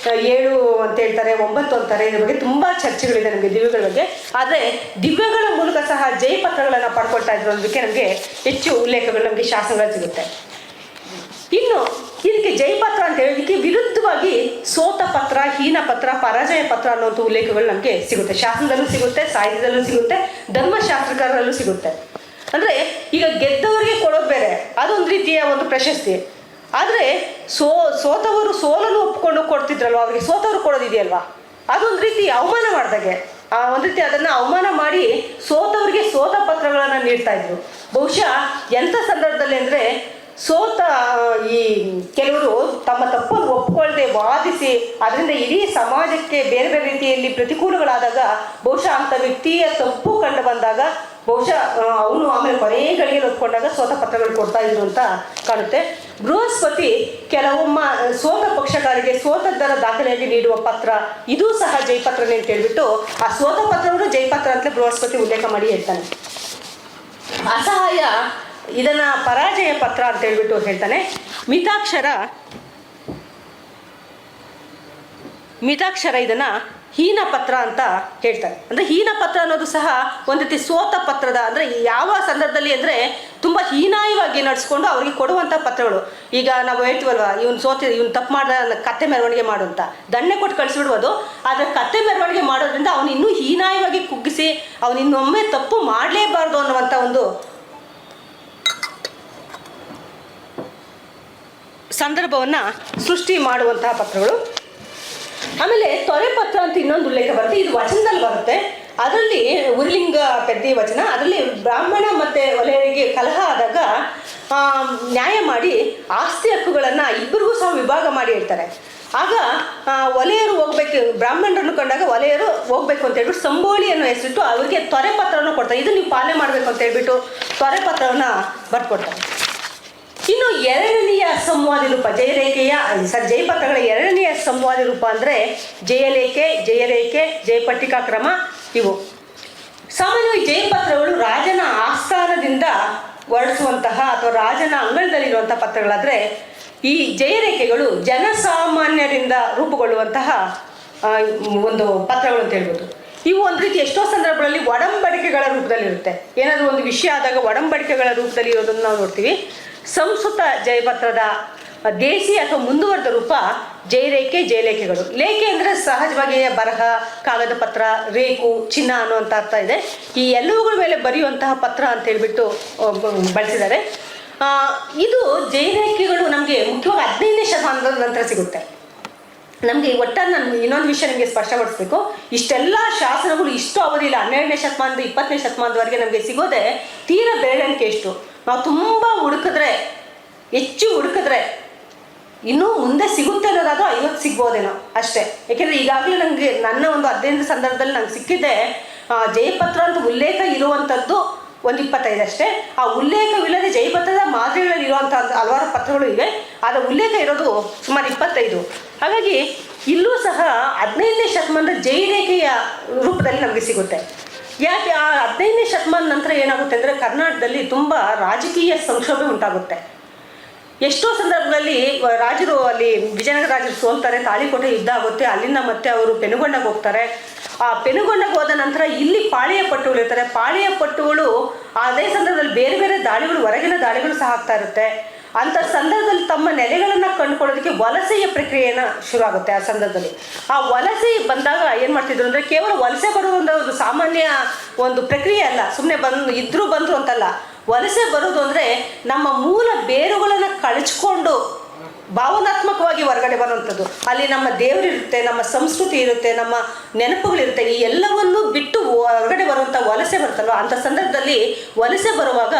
7 ಅಂತ ಹೇಳ್ತಾರೆ, 9 ಅಂತಾರೆ. ಇದ್ರ ಬಗ್ಗೆ ತುಂಬ ಚರ್ಚೆಗಳಿದೆ ನಮಗೆ ದಿವ್ಯಗಳ ಬಗ್ಗೆ. ಆದರೆ ದಿವ್ಯಗಳ ಮೂಲಕ ಸಹ ಜಯಪತ್ರಗಳನ್ನು ಪಡ್ಕೊಳ್ತಾ ಇದ್ರು ಅನ್ನೋದಕ್ಕೆ ನಮಗೆ ಹೆಚ್ಚು ಉಲ್ಲೇಖಗಳು ನಮಗೆ ಶಾಸನಗಳು ಸಿಗುತ್ತೆ. ಇನ್ನು ಇದಕ್ಕೆ ಜಯಪತ್ರ ಅಂತ ಹೇಳೋದಕ್ಕೆ ವಿರುದ್ಧವಾಗಿ ಸೋತ ಪತ್ರ, ಹೀನ ಪತ್ರ, ಪರಾಜಯ ಪತ್ರ ಅನ್ನೋಂಥ ಉಲ್ಲೇಖಗಳು ನಮಗೆ ಸಿಗುತ್ತೆ. ಶಾಸನದಲ್ಲೂ ಸಿಗುತ್ತೆ, ಸಾಹಿತ್ಯದಲ್ಲೂ ಸಿಗುತ್ತೆ, ಧರ್ಮಶಾಸ್ತ್ರಕಾರರಲ್ಲೂ ಸಿಗುತ್ತೆ. ಅಂದರೆ ಈಗ ಗೆದ್ದವರಿಗೆ ಕೊಡೋದು ಬೇರೆ, ಅದೊಂದು ರೀತಿಯ ಒಂದು ಪ್ರಶಸ್ತಿ. ಆದರೆ ಸೋತವರು ಸೋಲನ್ನು ಒಪ್ಕೊಂಡು ಕೊಡ್ತಿದ್ರಲ್ವ, ಅವ್ರಿಗೆ ಸೋತವರು ಕೊಡೋದಿದೆಯಲ್ವಾ, ಅದೊಂದು ರೀತಿ ಅವಮಾನ ಮಾಡಿದಾಗೆ. ಒಂದು ರೀತಿ ಅದನ್ನು ಅವಮಾನ ಮಾಡಿ ಸೋತವರಿಗೆ ಸೋತ ಪತ್ರಗಳನ್ನು ನೀಡ್ತಾ ಇದ್ರು. ಬಹುಶಃ ಎಂಥ ಸಂದರ್ಭದಲ್ಲಿ ಅಂದರೆ ಸೋತ ಈ ಕೆಲವರು ತಮ್ಮ ತಪ್ಪನ್ನು ಒಪ್ಕೊಳ್ಳದೆ ವಾದಿಸಿ ಅದರಿಂದ ಇಡೀ ಸಮಾಜಕ್ಕೆ ಬೇರೆ ಬೇರೆ ರೀತಿಯಲ್ಲಿ ಪ್ರತಿಕೂಲಗಳಾದಾಗ ಬಹುಶಃ ಅಂಥ ವ್ಯಕ್ತಿಯ ತಪ್ಪು ಕಂಡು ಬಂದಾಗ ಬಹುಶಃ ಅವನು ಆಮೇಲೆ ಕೊನೆ ಗಳಿಗೆಯಲ್ಲಿ ಒಪ್ಕೊಂಡಾಗ ಸೋತ ಪತ್ರಗಳು ಕೊಡ್ತಾ ಇದ್ರು ಅಂತ ಕಾಣುತ್ತೆ. ಬೃಹಸ್ಪತಿ ಕೆಲವೊಮ್ಮೆ ಸೋತ ಪಕ್ಷಕಾರರಿಗೆ ಸೋತದ್ದರ ದಾಖಲೆಯಾಗಿ ನೀಡುವ ಪತ್ರ, ಇದೂ ಸಹ ಜಯಪತ್ರನೇ ಅಂತ ಹೇಳ್ಬಿಟ್ಟು ಆ ಸೋತ ಪತ್ರವನ್ನು ಜಯಪತ್ರ ಅಂತಲೇ ಬೃಹಸ್ಪತಿ ಉಲ್ಲೇಖ ಮಾಡಿ ಹೇಳ್ತಾನೆ. ಅಸಹಾಯ ಇದನ್ನು ಪರಾಜಯ ಪತ್ರ ಅಂತ ಹೇಳ್ಬಿಟ್ಟು ಹೇಳ್ತಾನೆ. ಮಿತಾಕ್ಷರ ಇದನ್ನು ಹೀನ ಪತ್ರ ಅಂತ ಹೇಳ್ತಾರೆ. ಅಂದರೆ ಹೀನ ಪತ್ರ ಅನ್ನೋದು ಸಹ ಒಂದು ರೀತಿ ಸೋತ ಪತ್ರದ, ಅಂದರೆ ಯಾವ ಸಂದರ್ಭದಲ್ಲಿ ಅಂದರೆ ತುಂಬ ಹೀನಾಯವಾಗಿ ನಡೆಸ್ಕೊಂಡು ಅವರಿಗೆ ಕೊಡುವಂಥ ಪತ್ರಗಳು. ಈಗ ನಾವು ಹೇಳ್ತೀವಲ್ವ, ಇವನು ತಪ್ಪು ಮಾಡಿದ ಕತ್ತೆ ಮೆರವಣಿಗೆ ಮಾಡು ಅಂತ ದಂಡೆ ಕೊಟ್ಟು ಕಳಿಸ್ಬಿಡ್ಬೋದು. ಆದರೆ ಕತ್ತೆ ಮೆರವಣಿಗೆ ಮಾಡೋದ್ರಿಂದ ಅವನು ಇನ್ನೂ ಹೀನಾಯವಾಗಿ ಕುಗ್ಗಿಸಿ ಅವನು ಇನ್ನೊಮ್ಮೆ ತಪ್ಪು ಮಾಡಲೇಬಾರ್ದು ಅನ್ನುವಂಥ ಒಂದು ಸಂದರ್ಭವನ್ನು ಸೃಷ್ಟಿ ಮಾಡುವಂತಹ ಪತ್ರಗಳು. ಆಮೇಲೆ ತೊರೆ ಪತ್ರ ಅಂತ ಇನ್ನೊಂದು ಉಲ್ಲೇಖ ಬರುತ್ತೆ, ಇದು ವಚನದಲ್ಲಿ ಬರುತ್ತೆ. ಅದರಲ್ಲಿ ಉರಿಲಿಂಗ ಪೆದ್ದಿ ವಚನ, ಅದರಲ್ಲಿ ಬ್ರಾಹ್ಮಣ ಮತ್ತು ಒಲೆಯರಿಗೆ ಕಲಹ ಆದಾಗ ನ್ಯಾಯ ಮಾಡಿ ಆಸ್ತಿ ಹಕ್ಕುಗಳನ್ನು ಇಬ್ಬರಿಗೂ ಸಹ ವಿಭಾಗ ಮಾಡಿ ಹೇಳ್ತಾರೆ. ಆಗ ಒಲೆಯರು ಹೋಗ್ಬೇಕು, ಬ್ರಾಹ್ಮಣರನ್ನು ಕಂಡಾಗ ಒಲೆಯರು ಹೋಗ್ಬೇಕು ಅಂತ ಹೇಳ್ಬಿಟ್ಟು ಸಂಬೋಳಿ ಅನ್ನೋ ಹೆಸರಿಟ್ಟು ಅವರಿಗೆ ತೊರೆ ಪತ್ರವನ್ನು ಕೊಡ್ತಾರೆ. ಇದು ನೀವು ಪಾಲನೆ ಮಾಡಬೇಕು ಅಂತ ಹೇಳ್ಬಿಟ್ಟು ತೊರೆ ಪತ್ರವನ್ನು ಬರ್ಕೊಡ್ತಾರೆ. ಇನ್ನು ಎರಡನೆಯ ಸಂವಾದಿ ರೂಪ ಜಯಪತ್ರಗಳ ಎರಡನೆಯ ಸಂವಾದಿ ರೂಪ ಅಂದರೆ ಜಯಲೇಖೆ, ಜಯಪಟ್ಟಿಕಾ ಕ್ರಮ. ಇವು ಸಾಮಾನ್ಯವಾಗಿ ಜಯಪತ್ರಗಳು ರಾಜನ ಆಸ್ಥಾನದಿಂದ ಹೊರಡಿಸುವಂತಹ ಅಥವಾ ರಾಜನ ಅಂಗಳದಲ್ಲಿರುವಂತಹ ಪತ್ರಗಳಾದರೆ, ಈ ಜಯರೇಖೆಗಳು ಜನಸಾಮಾನ್ಯರಿಂದ ರೂಪುಗೊಳ್ಳುವಂತಹ ಒಂದು ಪತ್ರಗಳು ಅಂತ ಹೇಳ್ಬೋದು. ಇವು ಒಂದು ರೀತಿ ಎಷ್ಟೋ ಸಂದರ್ಭಗಳಲ್ಲಿ ಒಡಂಬಡಿಕೆಗಳ ರೂಪದಲ್ಲಿರುತ್ತೆ. ಏನಾದರೂ ಒಂದು ವಿಷಯ ಆದಾಗ ಒಡಂಬಡಿಕೆಗಳ ರೂಪದಲ್ಲಿ ಇರೋದನ್ನು ನಾವು ನೋಡ್ತೀವಿ. ಸಂಸ್ಕೃತ ಜಯಪತ್ರದ ದೇಸಿ ಅಥವಾ ಮುಂದುವರೆದ ರೂಪ ಜಯರೇಖೆ, ಜಯಲೇಖೆಗಳು. ಲೇಖೆ ಅಂದರೆ ಸಹಜವಾಗಿ ಬರಹ, ಕಾಗದ ಪತ್ರ, ರೇಖು, ಚಿನ್ನ ಅನ್ನುವಂಥ ಅರ್ಥ ಇದೆ. ಈ ಎಲ್ಲವುಗಳ ಮೇಲೆ ಬರೆಯುವಂತಹ ಪತ್ರ ಅಂತ ಹೇಳ್ಬಿಟ್ಟು ಬಳಸಿದ್ದಾರೆ. ಇದು ಜಯರೇಖೆಗಳು ನಮಗೆ ಮುಖ್ಯವಾಗಿ 15ನೇ ಶತಮಾನದ ನಂತರ ಸಿಗುತ್ತೆ. ನಮಗೆ ಒಟ್ಟಾರೆ ನಾನು ಇನ್ನೊಂದು ವಿಷಯ ನಿಮಗೆ ಸ್ಪಷ್ಟಪಡಿಸ್ಬೇಕು. ಇಷ್ಟೆಲ್ಲ ಶಾಸನಗಳು ಇಷ್ಟು ಅವಧಿಲ್ಲ 12ನೇ ಶತಮಾನದ 20ನೇ ಶತಮಾನದವರೆಗೆ ನಮಗೆ ಸಿಗೋದೆ ತೀರಾ ಬೆರಳೆಣಿಕೆ ಎಷ್ಟು. ನಾವು ತುಂಬ ಹೆಚ್ಚು ಹುಡುಕಿದ್ರೆ ಇನ್ನೂ ಮುಂದೆ ಸಿಗುತ್ತೆ ಅನ್ನೋದಾದರೂ 50 ಸಿಗ್ಬೋದೇನೋ ಅಷ್ಟೇ. ಯಾಕೆಂದರೆ ಈಗಾಗಲೇ ನನಗೆ ನನ್ನ ಒಂದು 15 ಸಂದರ್ಭದಲ್ಲಿ ನಂಗೆ ಸಿಕ್ಕಿದ್ದೆ ಜಯಪತ್ರ ಅಂತ ಉಲ್ಲೇಖ ಇರುವಂಥದ್ದು ಒಂದು 25 ಅಷ್ಟೇ. ಆ ಉಲ್ಲೇಖವಿಲ್ಲದೆ ಜಯಪತ್ರದ ಮಾದರಿಗಳಲ್ಲಿ ಇರುವಂಥ ಹಲವಾರು ಪತ್ರಗಳು ಇವೆ. ಅದರ ಉಲ್ಲೇಖ ಇರೋದು ಸುಮಾರು 25. ಹಾಗಾಗಿ ಇಲ್ಲೂ ಸಹ 15ನೇ ಶತಮಾನದ ಜಯರೇಖೆಯ ರೂಪದಲ್ಲಿ ನಮಗೆ ಸಿಗುತ್ತೆ. ಯಾಕೆ ಆ 15ನೇ ಶತಮಾನ ನಂತರ ಏನಾಗುತ್ತೆ ಅಂದರೆ ಕರ್ನಾಟಕದಲ್ಲಿ ತುಂಬ ರಾಜಕೀಯ ಸಂಕ್ಷೋಭೆ ಉಂಟಾಗುತ್ತೆ. ಎಷ್ಟೋ ಸಂದರ್ಭಗಳಲ್ಲಿ ರಾಜರು ಅಲ್ಲಿ ವಿಜಯನಗರ ರಾಜರು ಸೋಲ್ತಾರೆ, ತಾಳಿಕೋಟೆ ಯುದ್ಧ ಆಗುತ್ತೆ. ಅಲ್ಲಿಂದ ಮತ್ತೆ ಅವರು ಪೆನುಗೊಂಡಗೆ ಹೋಗ್ತಾರೆ. ಆ ಪೆನುಗೊಂಡಗೆ ಹೋದ ನಂತರ ಇಲ್ಲಿ ಪಾಳೆಯ ಪಟ್ಟುಗಳು ಇರ್ತಾರೆ. ಪಾಳೆಯ ಪಟ್ಟುಗಳು ಅದೇ ಸಂದರ್ಭದಲ್ಲಿ ಬೇರೆ ಬೇರೆ ದಾಳಿಗಳು, ಹೊರಗಿನ ದಾಳಿಗಳು ಸಹ ಆಗ್ತಾ ಇರುತ್ತೆ. ಅಂಥ ಸಂದರ್ಭದಲ್ಲಿ ತಮ್ಮ ನೆಲೆಗಳನ್ನು ಕಂಡುಕೊಳ್ಳೋದಕ್ಕೆ ವಲಸೆಯ ಪ್ರಕ್ರಿಯೆಯನ್ನು ಶುರು ಆಗುತ್ತೆ. ಆ ಸಂದರ್ಭದಲ್ಲಿ ಆ ವಲಸೆ ಬಂದಾಗ ಏನು ಮಾಡ್ತಿದ್ರು ಅಂದರೆ ಕೇವಲ ವಲಸೆ ಬರುವಂಥ ಒಂದು ಸಾಮಾನ್ಯ ಒಂದು ಪ್ರಕ್ರಿಯೆ ಅಲ್ಲ. ಸುಮ್ಮನೆ ಬಂದರು ಅಂತಲ್ಲ. ವಲಸೆ ಬರೋದು ಅಂದರೆ ನಮ್ಮ ಮೂಲ ಬೇರುಗಳನ್ನು ಕಳಚ್ಕೊಂಡು ಭಾವನಾತ್ಮಕವಾಗಿ ಹೊರಗಡೆ ಬರುವಂಥದ್ದು. ಅಲ್ಲಿ ನಮ್ಮ ದೇವರಿರುತ್ತೆ, ನಮ್ಮ ಸಂಸ್ಕೃತಿ ಇರುತ್ತೆ, ನಮ್ಮ ನೆನಪುಗಳಿರುತ್ತೆ. ಈ ಎಲ್ಲವನ್ನೂ ಬಿಟ್ಟು ಹೊರಗಡೆ ಬರುವಂಥ ವಲಸೆ ಬರುತ್ತಲ್ವ, ಅಂಥ ಸಂದರ್ಭದಲ್ಲಿ ವಲಸೆ ಬರುವಾಗ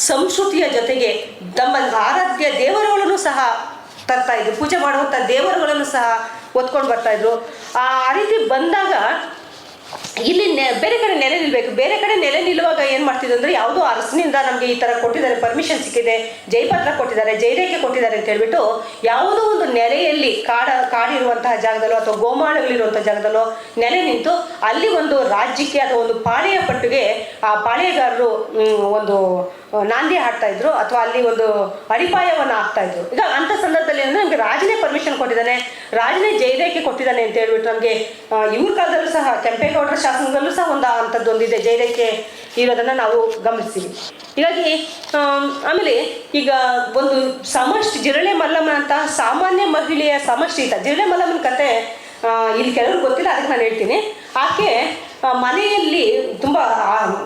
ಸಂಸ್ಕೃತಿಯ ಜೊತೆಗೆ ನಮ್ಮ ಆರಾಧ್ಯ ದೇವರುಗಳನ್ನು ಸಹ ತರ್ತಾ ಇದ್ರು, ಪೂಜೆ ಮಾಡುವಂಥ ದೇವರುಗಳನ್ನು ಸಹ ಒತ್ಕೊಂಡು ಬರ್ತಾಯಿದ್ರು. ಆ ರೀತಿ ಬಂದಾಗ ಇಲ್ಲಿ ಬೇರೆ ಕಡೆ ನೆಲೆ ನಿಲ್ಲಬೇಕು. ಬೇರೆ ಕಡೆ ನೆಲೆ ನಿಲ್ಲುವಾಗ ಏನು ಮಾಡ್ತಿದ್ರು ಅಂದರೆ, ಯಾವುದೋ ಅರಸನಿಂದ ನಮಗೆ ಈ ಥರ ಕೊಟ್ಟಿದ್ದಾರೆ, ಪರ್ಮಿಷನ್ ಸಿಕ್ಕಿದೆ, ಜೈಪತ್ರ ಕೊಟ್ಟಿದ್ದಾರೆ, ಜೈರೇಖೆ ಕೊಟ್ಟಿದ್ದಾರೆ ಅಂತ ಹೇಳ್ಬಿಟ್ಟು ಯಾವುದೋ ಒಂದು ನೆಲೆಯಲ್ಲಿ ಕಾಡಿರುವಂತಹ ಜಾಗದಲ್ಲೋ ಅಥವಾ ಗೋಮಾಳಗಳಿರುವಂಥ ಜಾಗದಲ್ಲೋ ನೆಲೆ ನಿಂತು ಅಲ್ಲಿ ಒಂದು ರಾಜ್ಯಕ್ಕೆ ಅಥವಾ ಒಂದು ಪಾಳೆಯ ಪಟ್ಟಿಗೆ ಆ ಪಾಳೆಯಗಾರರು ಒಂದು ನಾಂದಿ ಹಾಡ್ತಾ ಇದ್ರು ಅಥವಾ ಅಲ್ಲಿ ಒಂದು ಅಡಿಪಾಯವನ್ನು ಹಾಕ್ತಾ ಇದ್ರು. ಈಗ ಅಂಥ ಸಂದರ್ಭದಲ್ಲಿ ಅಂದರೆ ನಮಗೆ ರಾಜನೇ ಪರ್ಮಿಷನ್ ಕೊಟ್ಟಿದ್ದಾನೆ, ರಾಜನೇ ಜೈರೇಖೆ ಕೊಟ್ಟಿದ್ದಾನೆ ಅಂತ ಹೇಳ್ಬಿಟ್ಟು ನಮಗೆ ಇವ್ರ ಕಾಲದಲ್ಲೂ ಸಹ ಕೆಂಪೇಗೌಡರ ಶಾಸನದಲ್ಲೂ ಸಹ ಅಂಥದ್ದೊಂದಿದೆ, ಜೈರೇಖೆ ಇರೋದನ್ನು ನಾವು ಗಮನಿಸ್ತೀವಿ. ಹೀಗಾಗಿ ಆಮೇಲೆ ಈಗ ಒಂದು ಸಮಷ್ಟಿ ಜಿರಳೆ ಮಲ್ಲಮ್ಮನ ಅಂತ ಸಾಮಾನ್ಯ ಮಹಿಳೆಯ ಸಮಷ್ಟಿ ಇತ್ತ. ಜಿರಳೆ ಮಲ್ಲಮ್ಮನ ಕತೆ ಇಲ್ಲಿ ಕೆಲವರು ಗೊತ್ತಿಲ್ಲ, ಅದಕ್ಕೆ ನಾನು ಹೇಳ್ತೀನಿ. ಆಕೆ ಮನೆಯಲ್ಲಿ ತುಂಬ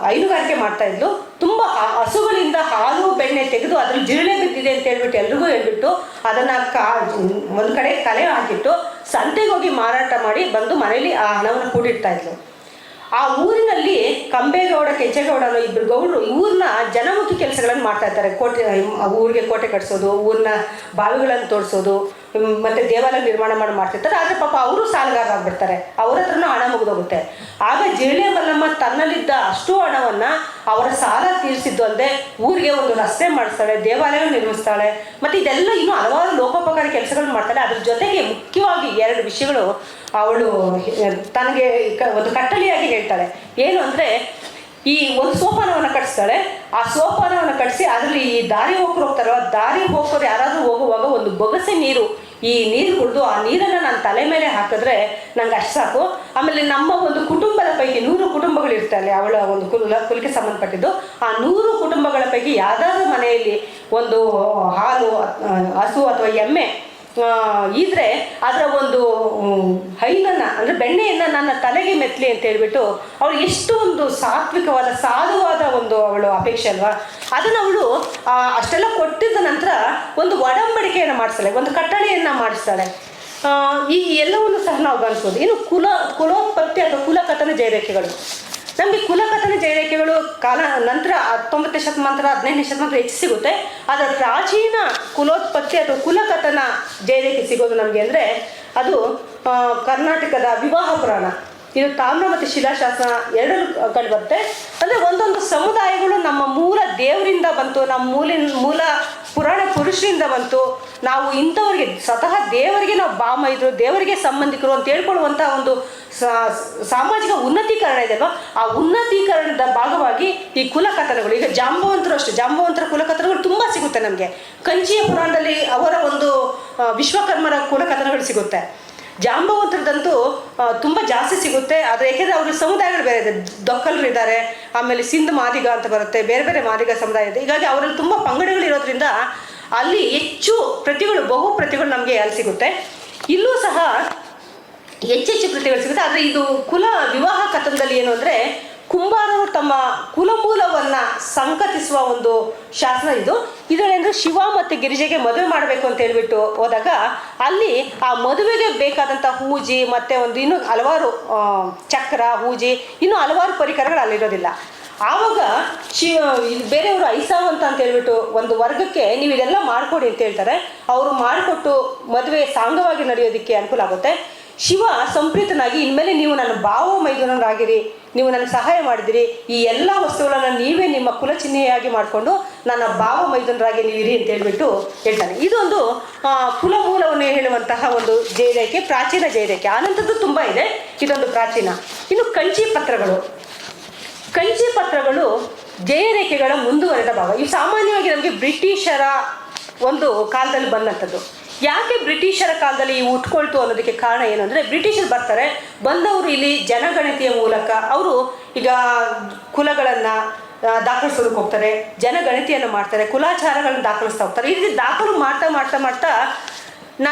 ಹೈನುಗಾರಿಕೆ ಮಾಡ್ತಾ ಇದ್ಲು. ತುಂಬ ಹಸುಗಳಿಂದ ಹಾಲು ಬೆಣ್ಣೆ ತೆಗೆದು ಅದ್ರಲ್ಲಿ ಜಿರಳೆ ಬಿದ್ದಿದೆ ಅಂತ ಹೇಳ್ಬಿಟ್ಟು ಎಲ್ರಿಗೂ ಹೇಳ್ಬಿಟ್ಟು ಅದನ್ನು ಒಂದು ಕಡೆ ಕಲೆ ಹಾಕಿಟ್ಟು ಸಂತೆಗೆ ಹೋಗಿ ಮಾರಾಟ ಮಾಡಿ ಬಂದು ಮನೇಲಿ ಆ ಹಣವನ್ನು ಕೂಡಿಡ್ತಾ ಇದ್ಲು. ಆ ಊರಿನಲ್ಲಿ ಕಂಬೇಗೌಡ, ಕೆಂಚೇಗೌಡ ಅನ್ನೋ ಇಬ್ಬರು ಗೌಡರು ಊರಿನ ಜನಮುಖಿ ಕೆಲಸಗಳನ್ನು ಮಾಡ್ತಾ ಇರ್ತಾರೆ. ಊರಿಗೆ ಕೋಟೆ ಕಟ್ಸೋದು, ಊರಿನ ಬಾವಿಗಳನ್ನು ತೋರಿಸೋದು, ಮತ್ತು ದೇವಾಲಯ ನಿರ್ಮಾಣ ಮಾಡ್ತಿರ್ತಾರೆ. ಆದರೆ ಪಾಪ ಅವರು ಸಾಲಗಾರ ಆಗ್ಬಿಡ್ತಾರೆ, ಅವ್ರ ಹತ್ರನೂ ಹಣ ಮುಗಿದೋಗುತ್ತೆ. ಆಗ ಜಿರಳೆ ಮಲ್ಲಮ್ಮ ತನ್ನಲ್ಲಿದ್ದ ಅಷ್ಟು ಹಣವನ್ನು ಅವರ ಸಾಲ ತೀರಿಸಿದ್ದು ಅಲ್ಲದೆ ಊರಿಗೆ ಒಂದು ರಸ್ತೆ ಮಾಡಿಸ್ತಾಳೆ, ದೇವಾಲಯ ನಿರ್ಮಿಸ್ತಾಳೆ, ಮತ್ತು ಇದೆಲ್ಲ ಇನ್ನೂ ಹಲವಾರು ಲೋಕೋಪಕಾರಿ ಕೆಲಸಗಳು ಮಾಡ್ತಾಳೆ. ಅದ್ರ ಜೊತೆಗೆ ಮುಖ್ಯವಾಗಿ 2 ವಿಷಯಗಳು ಅವಳು ತನಗೆ ಒಂದು ಕಟ್ಟಳೆಯಾಗಿ ಹೇಳ್ತಾಳೆ. ಏನು ಅಂದರೆ, ಈ ಒಂದು ಸೋಪಾನವನ್ನು ಕಟ್ಟಿಸ್ತಾಳೆ. ಆ ಸೋಪಾನವನ್ನು ಕಟ್ಟಿಸಿ ಅದರಲ್ಲಿ ಈ ದಾರಿ ಹೋಗ್ತಾರಲ್ಲ, ದಾರಿ ಹೋಗೋರು ಯಾರಾದರೂ ಹೋಗುವಾಗ ಒಂದು ಬೊಗಸೆ ನೀರು, ಈ ನೀರು ಕುಡಿದು ಆ ನೀರನ್ನು ನನ್ನ ತಲೆ ಮೇಲೆ ಹಾಕಿದ್ರೆ ನಂಗೆ ಅಷ್ಟು ಸಾಕು. ಆಮೇಲೆ ನಮ್ಮ ಒಂದು ಕುಟುಂಬದ ಪೈಕಿ 100 ಕುಟುಂಬಗಳು ಇರ್ತಾರೆ ಅವಳ ಒಂದು ಕುಲಕ್ಕೆ ಸಂಬಂಧಪಟ್ಟಿದ್ದು. ಆ 100 ಕುಟುಂಬಗಳ ಪೈಕಿ ಯಾವ್ದಾದ್ರು ಮನೆಯಲ್ಲಿ ಒಂದು ಹಾಲು, ಹಸು ಅಥವಾ ಎಮ್ಮೆ ಇದ್ರೆ ಅದರ ಒಂದು ಹೈನನ್ನು ಅಂದರೆ ಬೆಣ್ಣೆಯನ್ನು ನನ್ನ ತಲೆಗೆ ಮೆತ್ತಲಿ ಅಂತ ಹೇಳ್ಬಿಟ್ಟು ಅವಳು ಎಷ್ಟು ಒಂದು ಸಾತ್ವಿಕವಾದ ಸಾಧುವಾದ ಒಂದು ಅವಳು ಅಪೇಕ್ಷೆ ಅಲ್ವಾ. ಅದನ್ನು ಅವಳು ಅಷ್ಟೆಲ್ಲ ಕೊಟ್ಟಿದ್ದ ನಂತರ ಒಂದು ಒಡಂಬಡಿಕೆಯನ್ನು ಮಾಡಿಸ್ತಾಳೆ, ಒಂದು ಕಟ್ಟಳೆಯನ್ನು ಮಾಡಿಸ್ತಾಳೆ. ಈ ಎಲ್ಲವನ್ನು ಸಹ ನಾವು ಗಮನಿಸ್ಬೋದು. ಇನ್ನು ಕುಲೋತ್ಪತ್ತಿ ಅಥವಾ ಕುಲಕಥನ ಜಯರೇಖೆಗಳು. ನಮಗೆ ಕುಲಕಥನ ಜಯರೇಖೆಗಳು ಕಾಲ ನಂತರ 19ನೇ ಶತಮಾನ 15ನೇ ಶತಮಾನ ಹೆಚ್ಚು ಸಿಗುತ್ತೆ. ಅದರ ಪ್ರಾಚೀನ ಕುಲೋತ್ಪತ್ತಿ ಅಥವಾ ಕುಲಕಥನ ಜಯರೇಖೆ ಸಿಗೋದು ನಮಗೆ ಅಂದರೆ ಅದು ಕರ್ನಾಟಕದ ವಿವಾಹ ಪುರಾಣ. ಇದು ತಾಮ್ರ ಮತ್ತು ಶಿಲಾಶಾಸನ ಎರಡೂ ಕಂಡು ಬರುತ್ತೆ. ಅಂದರೆ ಒಂದೊಂದು ಸಮುದಾಯಗಳು ನಮ್ಮ ಮೂಲ ದೇವರಿಂದ ಬಂತು, ನಮ್ಮ ಮೂಲ ಪುರಾಣ ಪುರುಷರಿಂದ ಬಂತು, ನಾವು ಇಂಥವ್ರಿಗೆ ಸ್ವತಃ ದೇವರಿಗೆ ನಾವು ಬಾಮೈದರು, ದೇವರಿಗೆ ಸಂಬಂಧಿಕರು ಅಂತ ಹೇಳ್ಕೊಳ್ಳುವಂಥ ಒಂದು ಸಾಮಾಜಿಕ ಉನ್ನತೀಕರಣ ಇದೆಯಲ್ವ, ಆ ಉನ್ನತೀಕರಣದ ಭಾಗವಾಗಿ ಈ ಕುಲಕಥನಗಳು. ಈಗ ಜಾಂಬವಂತರು ಅಷ್ಟೇ, ಜಾಂಬವಂತರ ಕುಲಕಥನಗಳು ತುಂಬ ಸಿಗುತ್ತೆ ನಮಗೆ. ಕಂಚಿಯ ಪುರಾಣದಲ್ಲಿ ಅವರ ಒಂದು ವಿಶ್ವಕರ್ಮರ ಕುಲಕಥನಗಳು ಸಿಗುತ್ತೆ. ಜಾಂಬವಂತರದಂತೂ ತುಂಬ ಜಾಸ್ತಿ ಸಿಗುತ್ತೆ. ಆದರೆ ಏಕೆಂದರೆ ಅವ್ರ ಸಮುದಾಯಗಳು ಬೇರೆ ಇದೆ, ದೊಕ್ಕಲರು ಇದ್ದಾರೆ, ಆಮೇಲೆ ಸಿಂಧ್ ಮಾದಿಗ ಅಂತ ಬರುತ್ತೆ, ಬೇರೆ ಬೇರೆ ಮಾದಿಗ ಸಮುದಾಯ ಇದೆ. ಹೀಗಾಗಿ ಅವರಲ್ಲಿ ತುಂಬ ಪಂಗಡಗಳಿರೋದ್ರಿಂದ ಅಲ್ಲಿ ಹೆಚ್ಚು ಪ್ರತಿಗಳು, ಬಹು ಪ್ರತಿಗಳು ನಮಗೆ ಅಲ್ಲಿ ಸಿಗುತ್ತೆ. ಇಲ್ಲೂ ಸಹ ಹೆಚ್ಚೆಚ್ಚು ಕೃತಿಗಳು ಸಿಗುತ್ತೆ. ಆದರೆ ಇದು ಕುಲ ವಿವಾಹ ಕಥನದಲ್ಲಿ ಏನು ಅಂದರೆ, ಕುಂಬಾರರು ತಮ್ಮ ಕುಲಮೂಲವನ್ನು ಸಂಕತಿಸುವ ಒಂದು ಶಾಸನ ಇದು. ಇದರೇಂದ್ರೆ ಶಿವ ಮತ್ತು ಗಿರಿಜೆಗೆ ಮದುವೆ ಮಾಡಬೇಕು ಅಂತ ಹೇಳ್ಬಿಟ್ಟು ಹೋದಾಗ ಅಲ್ಲಿ ಆ ಮದುವೆಗೆ ಬೇಕಾದಂಥ ಹೂಜಿ ಮತ್ತು ಒಂದು ಇನ್ನೂ ಹಲವಾರು ಚಕ್ರ, ಹೂಜಿ, ಇನ್ನೂ ಹಲವಾರು ಪರಿಕರಗಳು ಅಲ್ಲಿರೋದಿಲ್ಲ. ಆವಾಗ ಬೇರೆಯವರು ಐಸಾವಂತ ಅಂತ ಹೇಳ್ಬಿಟ್ಟು ಒಂದು ವರ್ಗಕ್ಕೆ ನೀವು ಇದೆಲ್ಲ ಮಾಡಿಕೊಡಿ ಅಂತ ಹೇಳ್ತಾರೆ. ಅವರು ಮಾಡಿಕೊಟ್ಟು ಮದುವೆ ಸಾಂಗವಾಗಿ ನಡೆಯೋದಕ್ಕೆ ಅನುಕೂಲ ಆಗುತ್ತೆ. ಶಿವ ಸಂಪ್ರೀತನಾಗಿ, ಇನ್ಮೇಲೆ ನೀವು ನನ್ನ ಭಾವ ಮೈದುನರಾಗಿರಿ, ನೀವು ನನಗೆ ಸಹಾಯ ಮಾಡಿದಿರಿ, ಈ ಎಲ್ಲ ವಸ್ತುಗಳನ್ನು ನೀವೇ ನಿಮ್ಮ ಕುಲಚಿಹ್ನೆಯಾಗಿ ಮಾಡಿಕೊಂಡು ನನ್ನ ಭಾವ ಮೈದುನರಾಗಿ ನೀವಿರಿ ಅಂತ ಹೇಳ್ಬಿಟ್ಟು ಹೇಳ್ತಾನೆ. ಇದೊಂದು ಕುಲಮೂಲವನ್ನು ಹೇಳುವಂತಹ ಒಂದು ಜಯರೇಖೆ, ಪ್ರಾಚೀನ ಜಯರೇಖೆ. ಆನಂತರದ್ದು ತುಂಬ ಇದೆ, ಇದೊಂದು ಪ್ರಾಚೀನ. ಇನ್ನು ಕಂಚಿ ಪತ್ರಗಳು ಜಯರೇಖೆಗಳ ಮುಂದುವರೆದ ಭಾಗ. ಇವು ಸಾಮಾನ್ಯವಾಗಿ ನಮಗೆ ಬ್ರಿಟಿಷರ ಒಂದು ಕಾಲದಲ್ಲಿ ಬಂದಂಥದ್ದು. ಯಾಕೆ ಬ್ರಿಟಿಷರ ಕಾಲದಲ್ಲಿ ಇವು ಉಟ್ಕೊಳ್ತು ಅನ್ನೋದಕ್ಕೆ ಕಾರಣ ಏನು ಅಂದರೆ, ಬ್ರಿಟಿಷರು ಬರ್ತಾರೆ, ಬಂದವರು ಇಲ್ಲಿ ಜನಗಣತಿಯ ಮೂಲಕ ಅವರು ಈಗ ಕುಲಗಳನ್ನು ದಾಖಲಿಸೋದಕ್ಕೆ ಹೋಗ್ತಾರೆ, ಜನಗಣತಿಯನ್ನು ಮಾಡ್ತಾರೆ, ಕುಲಾಚಾರಗಳನ್ನು ದಾಖಲಿಸ್ತಾ ಹೋಗ್ತಾರೆ. ಈ ರೀತಿ ದಾಖಲು ಮಾಡ್ತಾ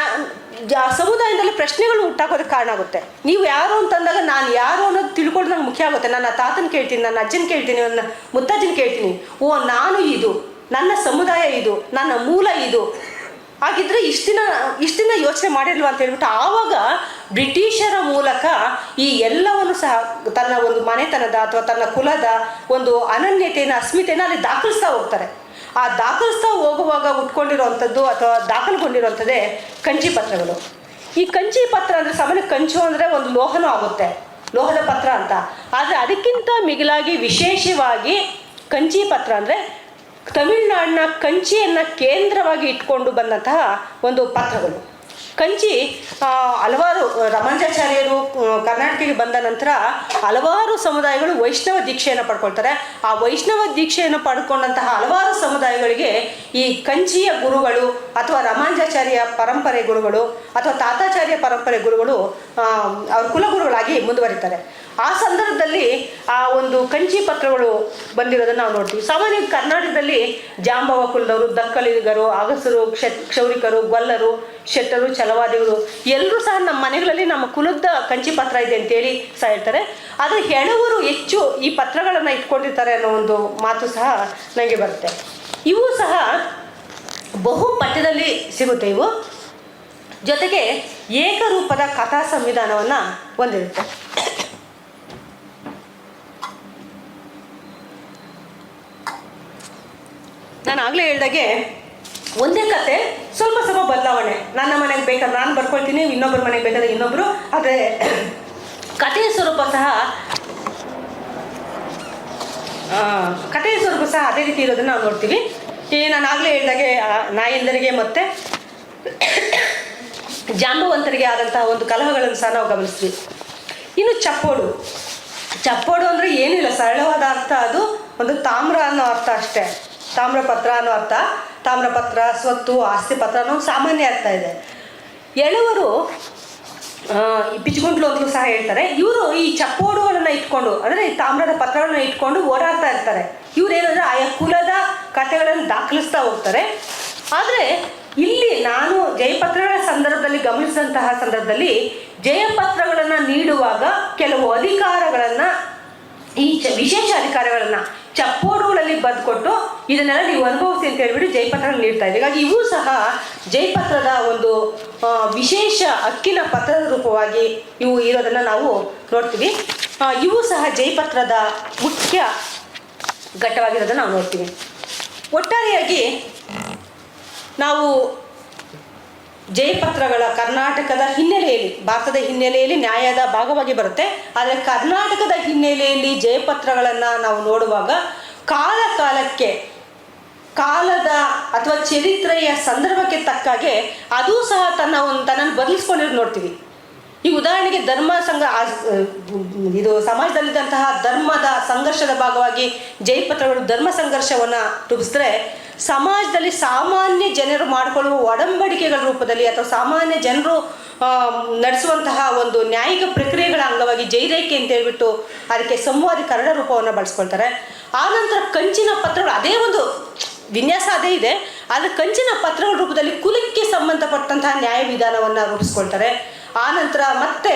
ಸಮುದಾಯದಲ್ಲಿ ಪ್ರಶ್ನೆಗಳು ಹುಟ್ಟಾಕೋದಕ್ಕೆ ಕಾರಣ ಆಗುತ್ತೆ. ನೀವು ಯಾರು ಅಂತಂದಾಗ ನಾನು ಯಾರು ಅನ್ನೋದು ತಿಳ್ಕೊಳ್ಳೋದು ನಂಗೆ ಮುಖ್ಯ ಆಗುತ್ತೆ. ನನ್ನ ತಾತನ ಕೇಳ್ತೀನಿ, ನನ್ನ ಅಜ್ಜನ ಕೇಳ್ತೀನಿ, ನನ್ನ ಮುತ್ತಜ್ಜನ ಕೇಳ್ತೀನಿ. ಓ, ನಾನು ಇದು, ನನ್ನ ಸಮುದಾಯ ಇದು, ನನ್ನ ಮೂಲ ಇದು. ಹಾಗಿದ್ರೆ ಇಷ್ಟು ದಿನ ಯೋಚನೆ ಮಾಡಿಲ್ವ ಅಂತ ಹೇಳ್ಬಿಟ್ಟು ಆವಾಗ ಬ್ರಿಟಿಷರ ಮೂಲಕ ಈ ಎಲ್ಲವನ್ನು ಸಹ ತನ್ನ ಒಂದು ಮನೆತನದ ಅಥವಾ ತನ್ನ ಕುಲದ ಒಂದು ಅನನ್ಯತೆಯನ್ನು, ಅಸ್ಮಿತೆಯನ್ನು ಅಲ್ಲಿ ದಾಖಲಿಸ್ತಾ ಹೋಗ್ತಾರೆ. ಆ ದಾಖಲಿಸ್ತಾ ಹೋಗುವಾಗ ಉಟ್ಕೊಂಡಿರೋವಂಥದ್ದು ಅಥವಾ ದಾಖಲುಗೊಂಡಿರುವಂಥದ್ದೇ ಕಂಚಿ ಪತ್ರಗಳು. ಈ ಕಂಚಿ ಪತ್ರ ಅಂದರೆ ಸಾಮಾನ್ಯ ಕಂಚು ಅಂದರೆ ಒಂದು ಲೋಹನೂ ಆಗುತ್ತೆ, ಲೋಹದ ಪತ್ರ ಅಂತ. ಆದರೆ ಅದಕ್ಕಿಂತ ಮಿಗಿಲಾಗಿ ವಿಶೇಷವಾಗಿ ಕಂಚಿ ಪತ್ರ ಅಂದರೆ ತಮಿಳುನಾಡಿನ ಕಂಚಿಯನ್ನು ಕೇಂದ್ರವಾಗಿ ಇಟ್ಕೊಂಡು ಬಂದಂತಹ ಒಂದು ಪತ್ರಗಳು. ಕಂಚಿ ಹಲವಾರು ರಾಮಾನುಜಾಚಾರ್ಯರು ಕರ್ನಾಟಕಕ್ಕೆ ಬಂದ ನಂತರ ಹಲವಾರು ಸಮುದಾಯಗಳು ವೈಷ್ಣವ ದೀಕ್ಷೆಯನ್ನು ಪಡ್ಕೊಳ್ತಾರೆ. ಆ ವೈಷ್ಣವ ದೀಕ್ಷೆಯನ್ನು ಪಡ್ಕೊಂಡಂತಹ ಹಲವಾರು ಸಮುದಾಯಗಳಿಗೆ ಈ ಕಂಚಿಯ ಗುರುಗಳು ಅಥವಾ ರಾಮಾನುಜಾಚಾರ್ಯ ಪರಂಪರೆ ಗುರುಗಳು ಅಥವಾ ತಾತಾಚಾರ್ಯ ಪರಂಪರೆ ಗುರುಗಳು ಅವ್ರ ಕುಲಗುರುಗಳಾಗಿ ಮುಂದುವರಿತಾರೆ. ಆ ಸಂದರ್ಭದಲ್ಲಿ ಆ ಒಂದು ಕಂಚಿ ಪತ್ರಗಳು ಬಂದಿರೋದನ್ನು ನಾವು ನೋಡ್ತೀವಿ. ಸಾಮಾನ್ಯ ಕರ್ನಾಟಕದಲ್ಲಿ ಜಾಂಬವ ಕುಲದವರು, ದಕ್ಕಲಿಗರು, ಅಗಸರು, ಕ್ಷೌರಿಕರು, ಗೊಲ್ಲರು, ಶೆಟ್ಟರು, ಛಲವಾದಿಗಳು ಎಲ್ಲರೂ ಸಹ ನಮ್ಮ ಮನೆಗಳಲ್ಲಿ ನಮ್ಮ ಕುಲದ ಕಂಚಿ ಪತ್ರ ಇದೆ ಅಂತೇಳಿ ಸಹ ಹೇಳ್ತಾರೆ. ಆದರೆ ಹೆಣವರು ಹೆಚ್ಚು ಈ ಪತ್ರಗಳನ್ನು ಇಟ್ಕೊಂಡಿರ್ತಾರೆ ಅನ್ನೋ ಒಂದು ಮಾತು ಸಹ ನನಗೆ ಬರುತ್ತೆ. ಇವು ಸಹ ಬಹು ಪಠ್ಯದಲ್ಲಿ ಸಿಗುತ್ತೆ. ಇವು ಜೊತೆಗೆ ಏಕರೂಪದ ಕಥಾ ಸಂವಿಧಾನವನ್ನು ಹೊಂದಿರುತ್ತೆ. ನಾನು ಆಗಲೇ ಹೇಳ್ದಾಗೆ ಒಂದೇ ಕತೆ ಸ್ವಲ್ಪ ಬದಲಾವಣೆ. ನನ್ನ ಮನೆಗೆ ಬೇಕಾದ್ರೆ ನಾನು ಬರ್ಕೊಳ್ತೀನಿ, ಇನ್ನೊಬ್ಬರ ಮನೆಗೆ ಬೇಕಾದ್ರೆ ಇನ್ನೊಬ್ಬರು. ಆದರೆ ಕಥೆಯ ಸ್ವರೂಪ ಸಹ ಅದೇ ರೀತಿ ಇರೋದನ್ನು ನಾವು ನೋಡ್ತೀವಿ. ನಾನು ಆಗಲೇ ಹೇಳ್ದಾಗೆ ನಾಯಂದರಿಗೆ ಮತ್ತು ಜಾಂಬವಂತರಿಗೆ ಆದಂತಹ ಒಂದು ಕಲಹಗಳನ್ನು ಸಹ ನಾವು ಗಮನಿಸ್ತೀವಿ. ಇನ್ನು ಚಪ್ಪೋಡು ಅಂದರೆ ಏನಿಲ್ಲ, ಸರಳವಾದ ಅರ್ಥ. ಅದು ಒಂದು ತಾಮ್ರ ಅನ್ನೋ ಅರ್ಥ ಅಷ್ಟೇ. ತಾಮ್ರಪತ್ರ ಅನ್ನೋ ಅರ್ಥ. ತಾಮ್ರಪತ್ರ, ಸ್ವತ್ತು, ಆಸ್ತಿ ಪತ್ರ ಅನ್ನೋ ಸಾಮಾನ್ಯ ಅರ್ಥ ಇದೆ. ಎಳವರು ಪಿಚ್ಗುಂಟ್ಲು ಅಂತಲೂ ಸಹ ಹೇಳ್ತಾರೆ. ಇವರು ಈ ಚಪ್ಪೋಡುಗಳನ್ನು ಇಟ್ಕೊಂಡು, ಅಂದರೆ ಈ ತಾಮ್ರದ ಪತ್ರಗಳನ್ನು ಇಟ್ಕೊಂಡು ಓಡಾಡ್ತಾ ಇರ್ತಾರೆ. ಇವ್ರು ಏನಂದರೆ ಆಯಾ ಕುಲದ ಕಥೆಗಳನ್ನು ದಾಖಲಿಸ್ತಾ ಹೋಗ್ತಾರೆ. ಆದರೆ ಇಲ್ಲಿ ನಾನು ಜಯಪತ್ರಗಳ ಸಂದರ್ಭದಲ್ಲಿ ಗಮನಿಸಿದಂತಹ ಸಂದರ್ಭದಲ್ಲಿ ಜಯಪತ್ರಗಳನ್ನು ನೀಡುವಾಗ ಕೆಲವು ಅಧಿಕಾರಗಳನ್ನು, ಈ ವಿಶೇಷ ಅಧಿಕಾರಗಳನ್ನು ಚಪ್ಪೋಡುಗಳಲ್ಲಿ ಬದುಕೊಟ್ಟು ಇದನ್ನೆಲ್ಲ ನೀವು ಅನುಭವಿಸಿ ಅಂತ ಹೇಳ್ಬಿಟ್ಟು ಜಯಪತ್ರಗಳನ್ನು ನೀಡ್ತಾ ಇದೆ. ಹೀಗಾಗಿ ಇವು ಸಹ ಜಯಪತ್ರದ ಒಂದು ವಿಶೇಷ ಹಕ್ಕಿನ ಪತ್ರದ ರೂಪವಾಗಿ ಇವು ಇರೋದನ್ನು ನಾವು ನೋಡ್ತೀವಿ. ಇವು ಸಹ ಜಯಪತ್ರದ ಮುಖ್ಯ ಘಟ್ಟವಾಗಿರೋದನ್ನು ನಾವು ನೋಡ್ತೀವಿ. ಒಟ್ಟಾರೆಯಾಗಿ ನಾವು ಜಯಪತ್ರಗಳ ಕರ್ನಾಟಕದ ಹಿನ್ನೆಲೆಯಲ್ಲಿ, ಭಾರತದ ಹಿನ್ನೆಲೆಯಲ್ಲಿ ನ್ಯಾಯದ ಭಾಗವಾಗಿ ಬರುತ್ತೆ. ಆದರೆ ಕರ್ನಾಟಕದ ಹಿನ್ನೆಲೆಯಲ್ಲಿ ಜಯಪತ್ರಗಳನ್ನು ನಾವು ನೋಡುವಾಗ ಕಾಲಕ್ಕೆ ಕಾಲದ ಅಥವಾ ಚರಿತ್ರೆಯ ಸಂದರ್ಭಕ್ಕೆ ತಕ್ಕಾಗೆ ಅದು ಸಹ ತನ್ನನ್ನು ಬದಲಿಸ್ಕೊಂಡಿರೋದು ನೋಡ್ತೀವಿ. ಈ ಉದಾಹರಣೆಗೆ ಇದು ಸಮಾಜದಲ್ಲಿದ್ದಂತಹ ಧರ್ಮದ ಸಂಘರ್ಷದ ಭಾಗವಾಗಿ ಜಯಪತ್ರಗಳು ಧರ್ಮ ಸಂಘರ್ಷವನ್ನು ರೂಪಿಸಿದ್ರೆ, ಸಮಾಜದಲ್ಲಿ ಸಾಮಾನ್ಯ ಜನರು ಮಾಡಿಕೊಳ್ಳುವ ಒಡಂಬಡಿಕೆಗಳ ರೂಪದಲ್ಲಿ ಅಥವಾ ಸಾಮಾನ್ಯ ಜನರು ನಡೆಸುವಂತಹ ಒಂದು ನ್ಯಾಯಿಕ ಪ್ರಕ್ರಿಯೆಗಳ ಅಂಗವಾಗಿ ಜೈರೇಖೆ ಅಂತ ಹೇಳ್ಬಿಟ್ಟು ಅದಕ್ಕೆ ಸಂವಾದಿ ಕನ್ನಡ ರೂಪವನ್ನು ಬಳಸ್ಕೊಳ್ತಾರೆ. ಆನಂತರ ಕಂಚಿನ ಪತ್ರಗಳು, ಅದೇ ಒಂದು ವಿನ್ಯಾಸ ಅದೇ ಇದೆ, ಆದರೆ ಕಂಚಿನ ಪತ್ರಗಳ ರೂಪದಲ್ಲಿ ಕುಲಕ್ಕೆ ಸಂಬಂಧಪಟ್ಟಂತಹ ನ್ಯಾಯ ವಿಧಾನವನ್ನು ರೂಪಿಸ್ಕೊಳ್ತಾರೆ. ಆನಂತರ ಮತ್ತೆ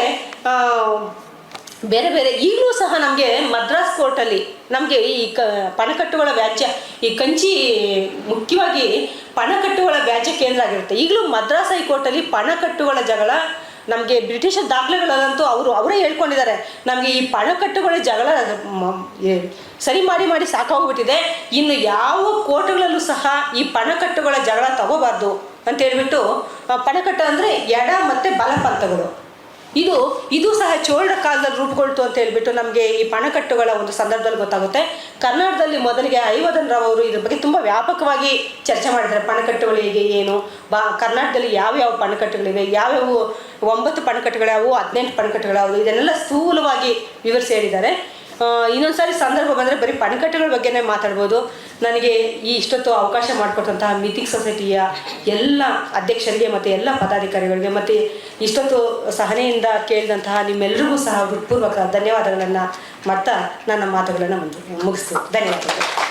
ಬೇರೆ ಬೇರೆ ಈಗಲೂ ಸಹ ನಮಗೆ ಮದ್ರಾಸ್ ಕೋರ್ಟಲ್ಲಿ ನಮಗೆ ಈ ಪಣಕಟ್ಟುಗಳ ವ್ಯಾಜ್ಯ, ಈ ಕಂಚಿ ಮುಖ್ಯವಾಗಿ ಪಣಕಟ್ಟುಗಳ ವ್ಯಾಜ್ಯ ಕೇಂದ್ರ ಆಗಿರುತ್ತೆ. ಈಗಲೂ ಮದ್ರಾಸ್ ಹೈಕೋರ್ಟಲ್ಲಿ ಪಣಕಟ್ಟುಗಳ ಜಗಳ ನಮಗೆ ಬ್ರಿಟಿಷರ್ ದಾಖಲೆಗಳಲ್ಲಂತೂ ಅವರೇ ಹೇಳ್ಕೊಂಡಿದ್ದಾರೆ, ನಮಗೆ ಈ ಪಣಕಟ್ಟುಗಳ ಜಗಳ ಸರಿ ಮಾಡಿ ಸಾಕಾಗೋಗ್ಬಿಟ್ಟಿದೆ, ಇನ್ನು ಯಾವ ಕೋರ್ಟ್ಗಳಲ್ಲೂ ಸಹ ಈ ಪಣಕಟ್ಟುಗಳ ಜಗಳ ತಗೋಬಾರ್ದು ಅಂತ ಹೇಳ್ಬಿಟ್ಟು. ಪಣಕಟ್ಟು ಅಂದರೆ ಎಡ ಮತ್ತು ಬಲ ಪಂಥಗಳು. ಇದು ಸಹ ಚೋಳರ ಕಾಲದಲ್ಲಿ ರೂಪುಗೊಳ್ತು ಅಂತ ಹೇಳ್ಬಿಟ್ಟು ನಮಗೆ ಈ ಪಣಕಟ್ಟುಗಳ ಒಂದು ಸಂದರ್ಭದಲ್ಲಿ ಗೊತ್ತಾಗುತ್ತೆ. ಕರ್ನಾಟಕದಲ್ಲಿ ಮೊದಲಿಗೆ ಐವದನ್ ರಾವ್ ಅವರು ಇದ್ರ ಬಗ್ಗೆ ತುಂಬ ವ್ಯಾಪಕವಾಗಿ ಚರ್ಚೆ ಮಾಡಿದ್ದಾರೆ. ಪಣಕಟ್ಟುಗಳು ಹೇಗೆ, ಏನು, ಕರ್ನಾಟಕದಲ್ಲಿ ಯಾವ್ಯಾವ ಪಣಕಟ್ಟುಗಳಿವೆ, ಯಾವ್ಯಾವ 9 ಪಣಕಟ್ಟುಗಳ್ಯಾವು, 18 ಪಣಕಟ್ಟುಗಳ್ಯಾವು, ಇದನ್ನೆಲ್ಲ ಸ್ಥೂಲವಾಗಿ ವಿವರಿಸಿ ಹೇಳಿದ್ದಾರೆ. ಇನ್ನೊಂದ್ಸಾರಿ ಸಂದರ್ಭ ಬಂದರೆ ಬರೀ ಪಣಕಟ್ಟುಗಳ ಬಗ್ಗೆನೇ ಮಾತಾಡ್ಬೋದು. ನನಗೆ ಇಷ್ಟೊತ್ತು ಅವಕಾಶ ಮಾಡಿಕೊಟ್ಟಂತಹ ಮಿಥಿಕ್ ಸೊಸೈಟಿಯ ಎಲ್ಲ ಅಧ್ಯಕ್ಷರಿಗೆ ಮತ್ತು ಎಲ್ಲ ಪದಾಧಿಕಾರಿಗಳಿಗೆ ಮತ್ತು ಇಷ್ಟೊತ್ತು ಸಹನೆಯಿಂದ ಕೇಳಿದಂತಹ ನಿಮ್ಮೆಲ್ಲರಿಗೂ ಸಹ ಹೃತ್ಪೂರ್ವಕ ಧನ್ಯವಾದಗಳನ್ನು ಮಾಡ್ತಾ ನನ್ನ ಮಾತುಗಳನ್ನು ಮುಗಿಸ್ತೀನಿ. ಧನ್ಯವಾದಗಳು.